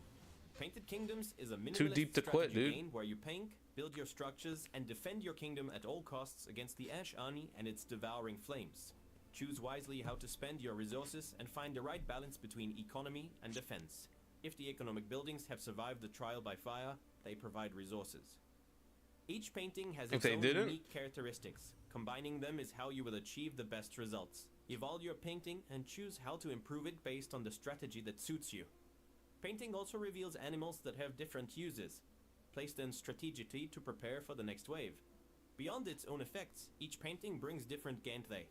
Painted Kingdoms is a minimalist Too deep to quit, dude. game where you paint, build your structures, and defend your kingdom at all costs against the Ash Army and its devouring flames. Choose wisely how to spend your resources and find the right balance between economy and defense. If the economic buildings have survived the trial by fire, they provide resources. Each painting has its own unique characteristics. Combining them is how you will achieve the best results. Evolve your painting and choose how to improve it based on the strategy that suits you. Painting also reveals animals that have different uses. Place them strategically to prepare for the next wave. Beyond its own effects, each painting brings different gameplay.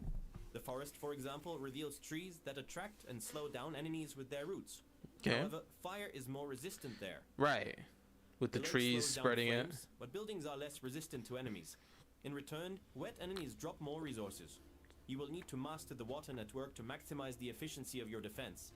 The forest, for example, reveals trees that attract and slow down enemies with their roots. Okay. However, fire is more resistant there. Right. With the trees spreading it. But buildings are less resistant to enemies. In return, wet enemies drop more resources. You will need to master the water network to maximize the efficiency of your defense.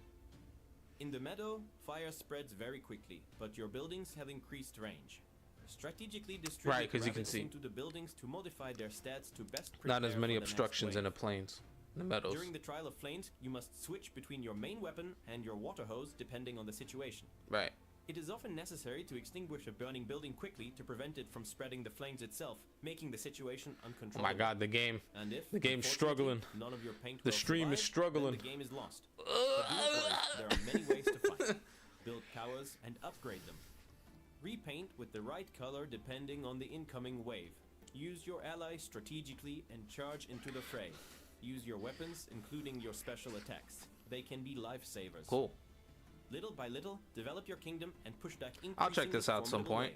In the meadow, fire spreads very quickly, but your buildings have increased range. Strategically distribute rabbits into the buildings to modify their stats to best prepare Not as many for the next obstructions in wave. the plains, in the meadows. During the Trial of Flames, you must switch between your main weapon and your water hose depending on the situation. Right. It is often necessary to extinguish a burning building quickly to prevent it from spreading the flames itself, making the situation Oh uncontrollable. my god, the game's unfortunately, struggling. None of your paint The will stream is survive, struggling. then the game is lost. But do not worry, there are many ways to fight. Build towers and upgrade them. Repaint with the right color depending on the incoming wave. Use your allies strategically and charge into the fray. Use your weapons, including your special attacks. They can be lifesavers. Cool. Little by little, develop your kingdom and push back I'll check this out some point.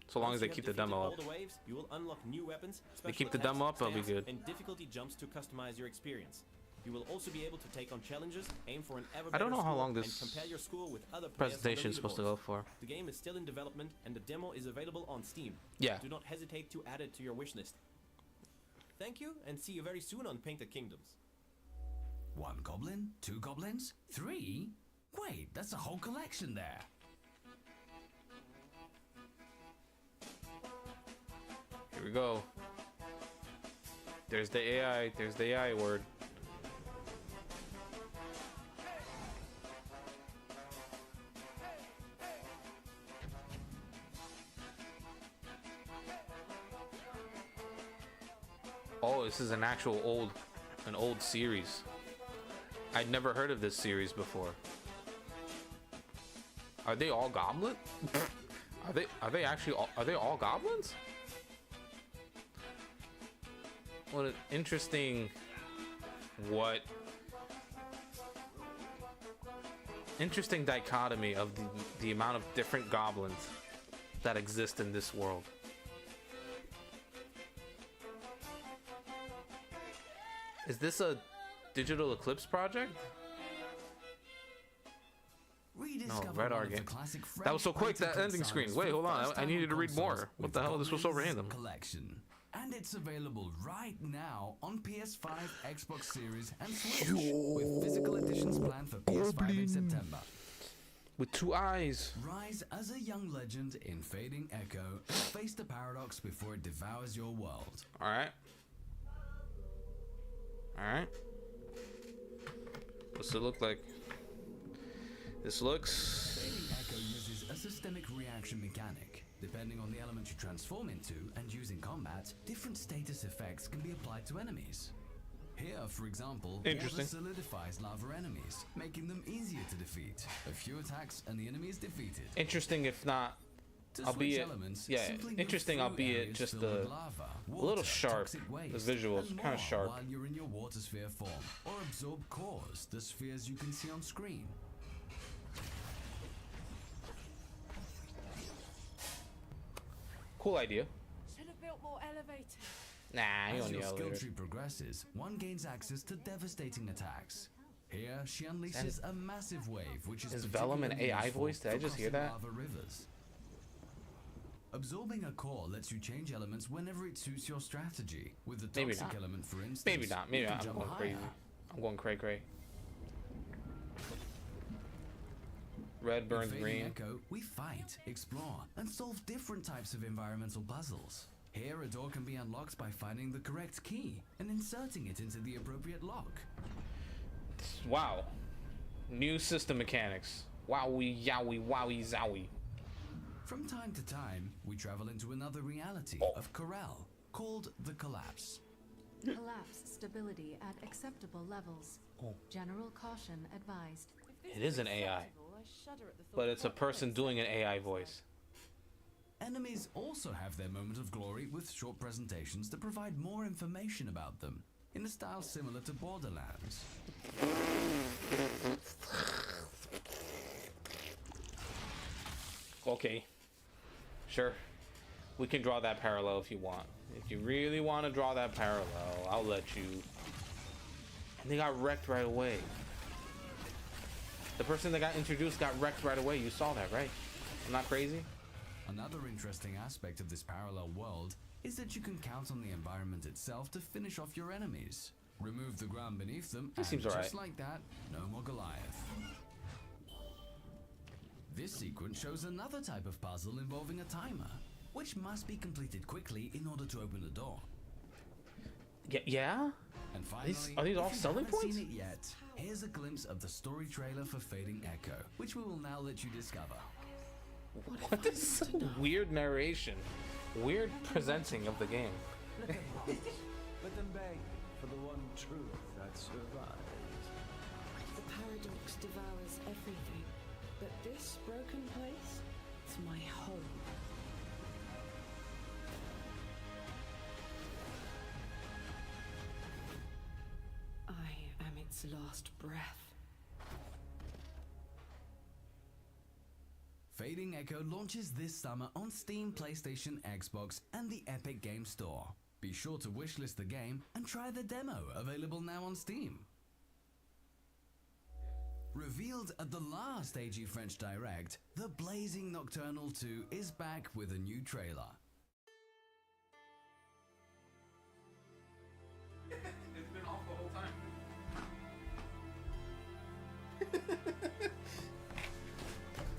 So long as they keep the demo up. Waves, you will unlock new weapons, They special keep the attacks, demo up, I'll be stats, good. and difficulty jumps to customize your experience. You will also be able to take on challenges, aim for an ever I don't better know how score, long and this compare your score with other players on the presentation is supposed to go leaderboards. for. The game is still in development and the demo is available on Steam. Yeah. Do not hesitate to add it to your wishlist. Thank you and see you very soon on Painted Kingdoms. 1 goblin? 2 goblins? 3? Wait, that's a whole collection there. Here we go. There's the AI. There's the AI word. Oh, this is an actual an old series. I'd never heard of this series before. Are they all goblin? Are they actually are they all goblins? What an interesting interesting dichotomy of the amount of different goblins that exist in this world. Is this a Digital Eclipse project? No, Red Art game. That was so quick, that ending screen. Wait, hold on. I needed to read more. What the hell? This was so random. Collection. And it's available right now on PS5, Xbox Series, and Switch, with physical editions planned for PS5 in September. With 2 eyes. Rise as a young legend in Fading Echo and face the paradox before it devours your world. Alright. Alright. What's it look like? This looks... Fading Echo uses a systemic reaction mechanic. Depending on the element you transform into and use in combat, different status effects can be applied to enemies. Here, for example, water solidifies lava enemies, making them easier to defeat. A few attacks and the enemy is defeated. Interesting, if not, albeit, yeah, interesting, albeit just a little sharp. The visuals kind of sharp. While you're in your water sphere form, or absorb cores, the spheres you can see on screen. Cool idea. Should have built more elevators. Nah, you As don't need your skill elevators. tree progresses, one gains access to devastating attacks. Here, she unleashes a massive wave, which is Vellum an AI voice? Did I just hear that? Lava rivers. Absorbing a core lets you change elements whenever it suits your strategy. With the Maybe toxic not. element, for instance, Maybe not. Maybe you can not. I'm jump going higher. crazy. I'm going cray-cray. Red burns In Fading green. Echo, we fight, explore, and solve different types of environmental puzzles. Here, a door can be unlocked by finding the correct key and inserting it into the appropriate lock. Wow. New system mechanics. Wowie, yowie, wowie, zowie. From time to time, we travel into another reality of Corel, called the Collapse. Collapse stability at acceptable levels. General caution advised. It is an AI. But it's a person doing an AI voice. Enemies also have their moment of glory with short presentations that provide more information about them, in a style similar to Borderlands. Okay. Sure. We can draw that parallel if you want. If you really want to draw that parallel, I'll let you. And they got wrecked right away. The person that got introduced got wrecked right away. You saw that, right? I'm not crazy? Another interesting aspect of this parallel world is that you can count on the environment itself to finish off your enemies. Remove the ground beneath them, This and seems alright. just like that, no more Goliath. This sequence shows another type of puzzle involving a timer, which must be completed quickly in order to open the door. Yeah? And finally, Are these all if you selling haven't points? seen it yet, here's a glimpse of the story trailer for Fading Echo, which we will now let you discover. What is weird narration? Weird presenting of the game. Let them beg for the one truth that survives. The paradox devours everything, but this broken place is my home. I am its last breath. Fading Echo launches this summer on Steam, PlayStation, Xbox, and the Epic Game Store. Be sure to wishlist the game and try the demo, available now on Steam. Revealed at the last AG French Direct, the Blazing Nocturnal 2 is back with a new trailer. It's been off the whole time.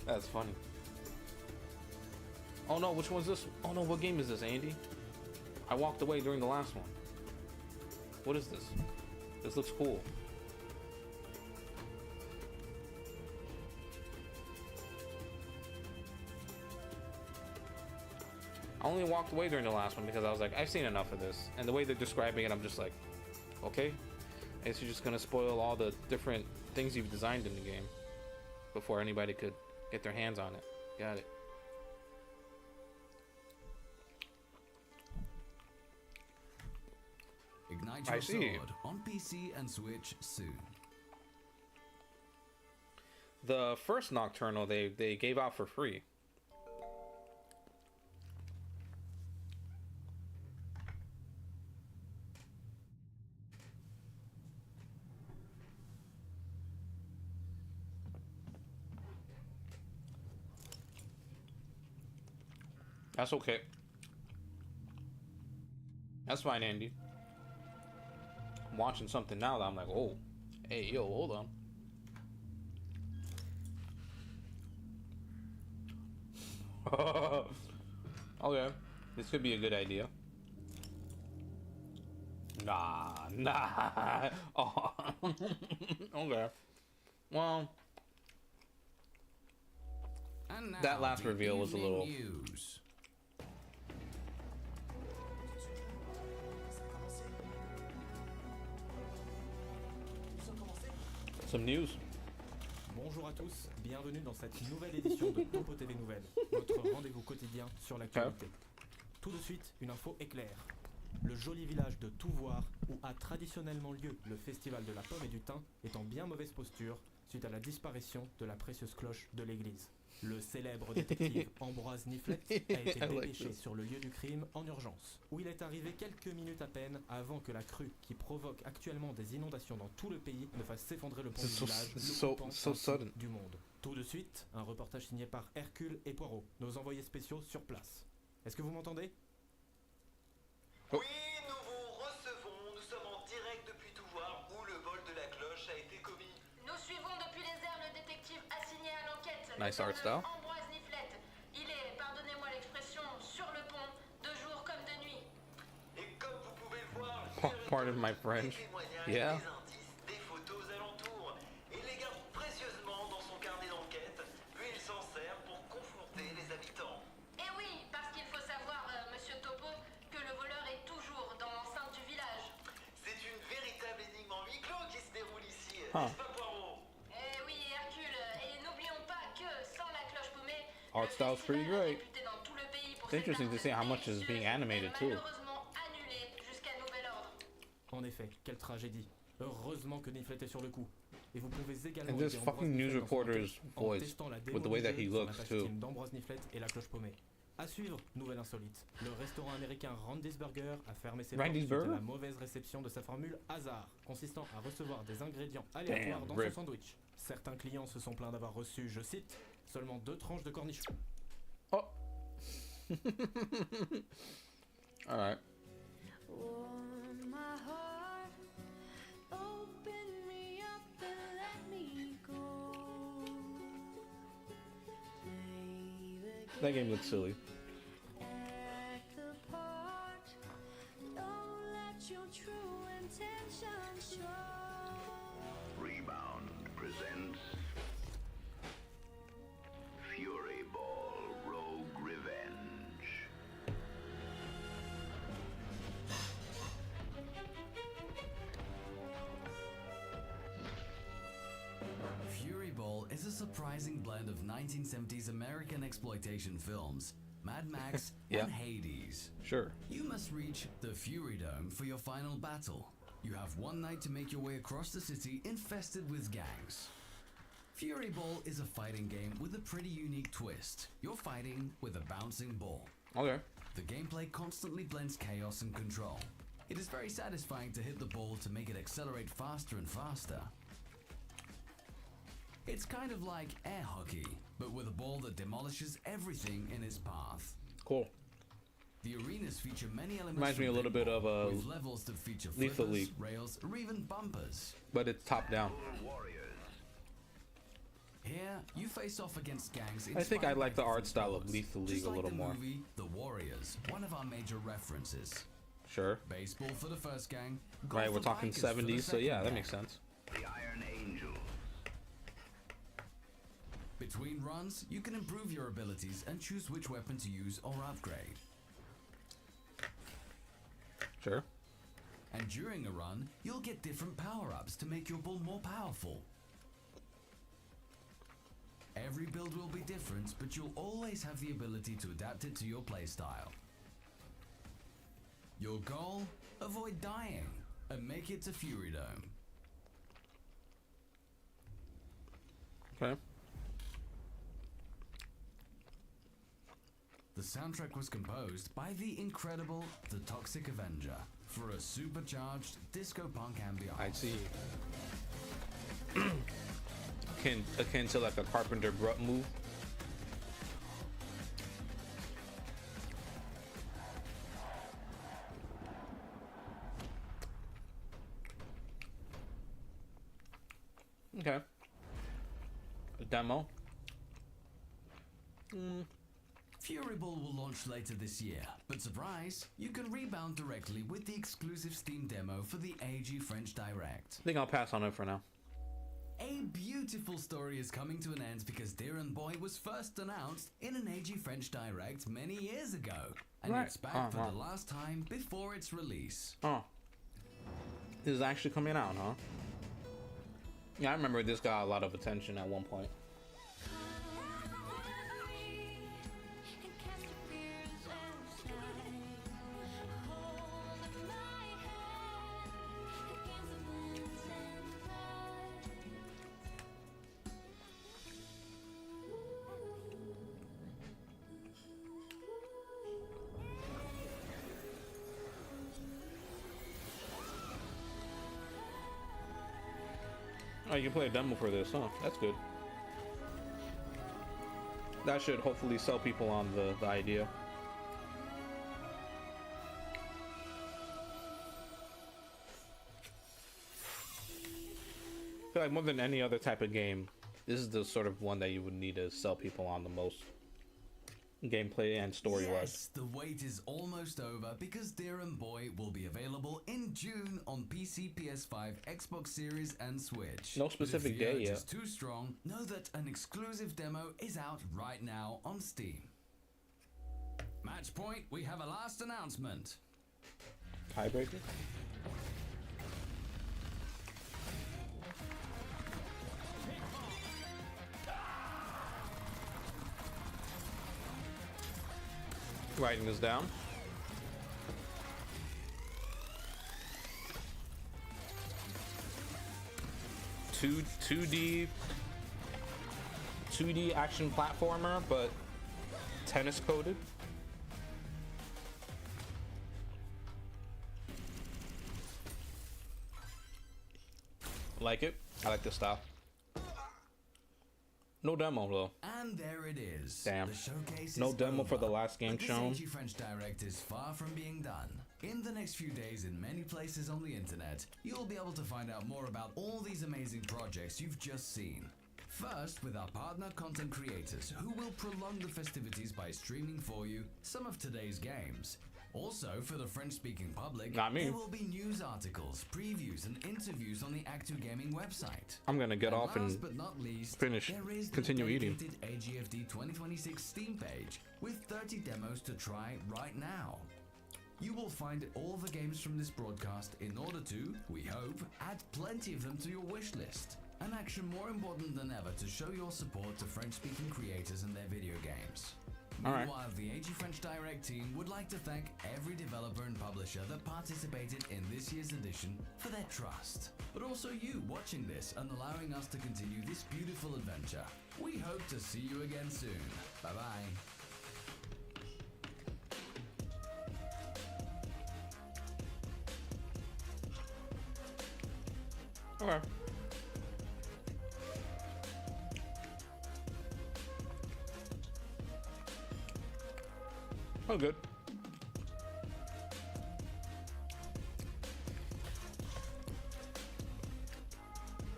That's funny. Oh no, which one's this? Oh no, what game is this, Andy? I walked away during the last one. What is this? This looks cool. I only walked away during the last one because I was like, I've seen enough of this. And the way they're describing it, I'm just like, okay. I guess you're just gonna spoil all the different things you've designed in the game before anybody could get their hands on it. Got it. Ignite your sword on PC and Switch soon. The first Nocturnal they gave out for free. That's okay. That's fine, Andy. I'm watching something now that I'm like, oh, hey, yo, hold on. Okay, this could be a good idea. Nah. Oh. Okay. Well, that last reveal was a little. News. Some news. Bonjour à tous, bienvenue dans cette nouvelle édition de Topo TV Nouvelles, votre rendez-vous quotidien sur l'actualité. Tout de suite, une info éclair. Le joli village de Touvoire, où a traditionnellement lieu le festival de la pomme et du thym, est en bien mauvaise posture suite à la disparition de la précieuse cloche de l'église. Le célèbre détective Ambroise Niflette a été dépêché sur le lieu du crime en urgence, où il est arrivé quelques minutes à peine avant que la crue qui provoque actuellement des inondations dans tout le pays ne fasse s'effondrer le pont du village, le plus du monde. Tout de suite, un reportage signé par Hercule et Poirot, nos envoyés spéciaux sur place. Est-ce que vous m'entendez? Oui, nous vous recevons. Nous sommes en direct depuis Touvoire où le vol de la cloche a été commis. Nous suivons depuis les airs le détective assigné à l'enquête. Nice art style. Ambroise Niflette. Il est, pardonnez-moi l'expression, sur le pont, de jour comme de nuit. Et comme vous pouvez le voir, Pardon my French. Yeah. des indices, des photos alentours. Il les garde précieusement dans son carnet d'enquête, puis il s'en sert pour confronter les habitants. Eh oui, parce qu'il faut savoir, monsieur Topo, que le voleur est toujours dans l'enceinte du village. C'est une véritable énigme en huis clos qui se déroule ici, Huh. n'est-ce pas, Poirot? Eh oui, Hercule, et n'oublions pas que sans la cloche paumée, Art style's pretty great. réputé dans tout le pays pour It's interesting to see how much is being animated too. malheureusement annulé jusqu'à nouvel ordre. En effet, quelle tragédie. Heureusement que Niflette est sur le coup. Et vous pouvez également And this aider fucking Ambroise news Niflette dans son reporter's enquête en voice, testant la with the way that he démo du jeu sur la looks page too. Steam d'Ambroise Niflette et la cloche paumée. À suivre, nouvelle insolite. Le restaurant américain Randy's Burger a fermé ses portes Randy's suite à Burger? la mauvaise réception de sa formule hasard, consistant à recevoir des ingrédients aléatoires Damn, dans rip. son sandwich. Certains clients se sont plaints d'avoir reçu, je cite, seulement 2 tranches de cornichons. Oh. All right. Warm my heart, open me up and let me go. Play the That game looks silly. act the part. Don't let your true intentions show. Rebound presents Fury Ball Rogue Revenge. Fury Ball is a surprising blend of 1970s American exploitation films, Mad Max, Yeah. and Hades. Sure. You must reach the Fury Dome for your final battle. You have one night to make your way across the city infested with gangs. Fury Ball is a fighting game with a pretty unique twist. You're fighting with a bouncing ball. Okay. The gameplay constantly blends chaos and control. It is very satisfying to hit the ball to make it accelerate faster and faster. It's kind of like air hockey, but with a ball that demolishes everything in its path. Cool. The arenas feature many elements Reminds me a from little bit of with levels that feature Lethal flippers, League. rails, or even bumpers. But it's top down. Here, you face off against gangs. I think I inspired like by the art different style of sports, Lethal just League a like little the more. Movie The Warriors, one of our major references. Sure. Baseball for the first gang. golf Right, we're for talking bikers for the 70s, so second yeah, that gang. makes sense. The Iron Angels. Between runs, you can improve your abilities and choose which weapon to use or upgrade. Sure. And during a run, you'll get different power-ups to make your bull more powerful. Every build will be different, but you'll always have the ability to adapt it to your playstyle. Your goal? Avoid dying and make it to Fury Dome. Okay. The soundtrack was composed by the incredible The Toxic Avenger for a supercharged disco punk ambiance. I see. Akin to like a Carpenter Brut move. Okay. A demo. Fury Ball will launch later this year, but surprise, you can rebound directly with the exclusive Steam demo for the AG French Direct. I think I'll pass on it for now. A beautiful story is coming to an end because Dear and Boy was first announced in an AG French Direct many years ago, and Right. it's back for the last time before its release. Oh. This is actually coming out, huh? Yeah, I remember this got a lot of attention at one point. Oh, you can play a demo for this, huh? That's good. That should hopefully sell people on the idea. I feel like more than any other type of game, this is the sort of one that you would need to sell people on the most. Gameplay and story-wise. Yes, the wait is almost over because Dear and Boy will be available in June on PC, PS5, Xbox Series, and Switch. No specific day day yet. If the urge yet. is too strong, know that an exclusive demo is out right now on Steam. Match point, we have a last announcement. Tiebreaker? Writing this down. Two 2D action platformer, but tennis coded. Like it. I like this style. No demo though. And there it is. Damn. The showcase No is demo over, for the last game but this shown. AG French Direct is far from being done. In the next few days, in many places on the internet, you'll be able to find out more about all these amazing projects you've just seen. First, with our partner content creators, who will prolong the festivities by streaming for you some of today's games. Also, for the French-speaking public, Not me. there will be news articles, previews, and interviews on the Act2 Gaming website. I'm gonna get off and last but not least, finish, there is the continue eating. dedicated AGFD 2026 Steam page with 30 demos to try right now. You will find all the games from this broadcast in order to, we hope, add plenty of them to your wish list. An action more important than ever to show your support to French-speaking creators and their video games. Alright. Meanwhile, the AG French Direct team would like to thank every developer and publisher that participated in this year's edition for their trust. But also you watching this and allowing us to continue this beautiful adventure. We hope to see you again soon. Bye-bye. Okay. Oh, good.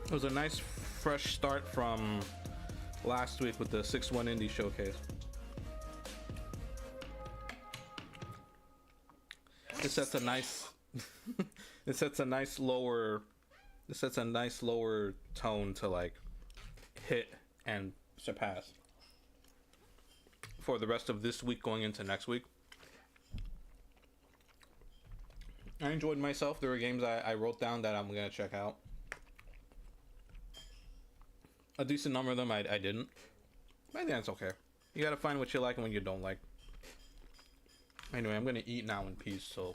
It was a nice fresh start from last week with the 6-1 Indie Showcase. It sets a nice it sets a nice lower tone to like hit and surpass for the rest of this week going into next week. I enjoyed myself. There were games I wrote down that I'm gonna check out. A decent number of them I didn't. But I think that's okay. You gotta find what you like and what you don't like. Anyway, I'm gonna eat now in peace, so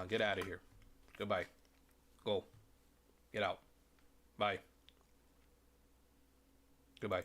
get out of here. Goodbye. Go. Get out. Bye. Goodbye.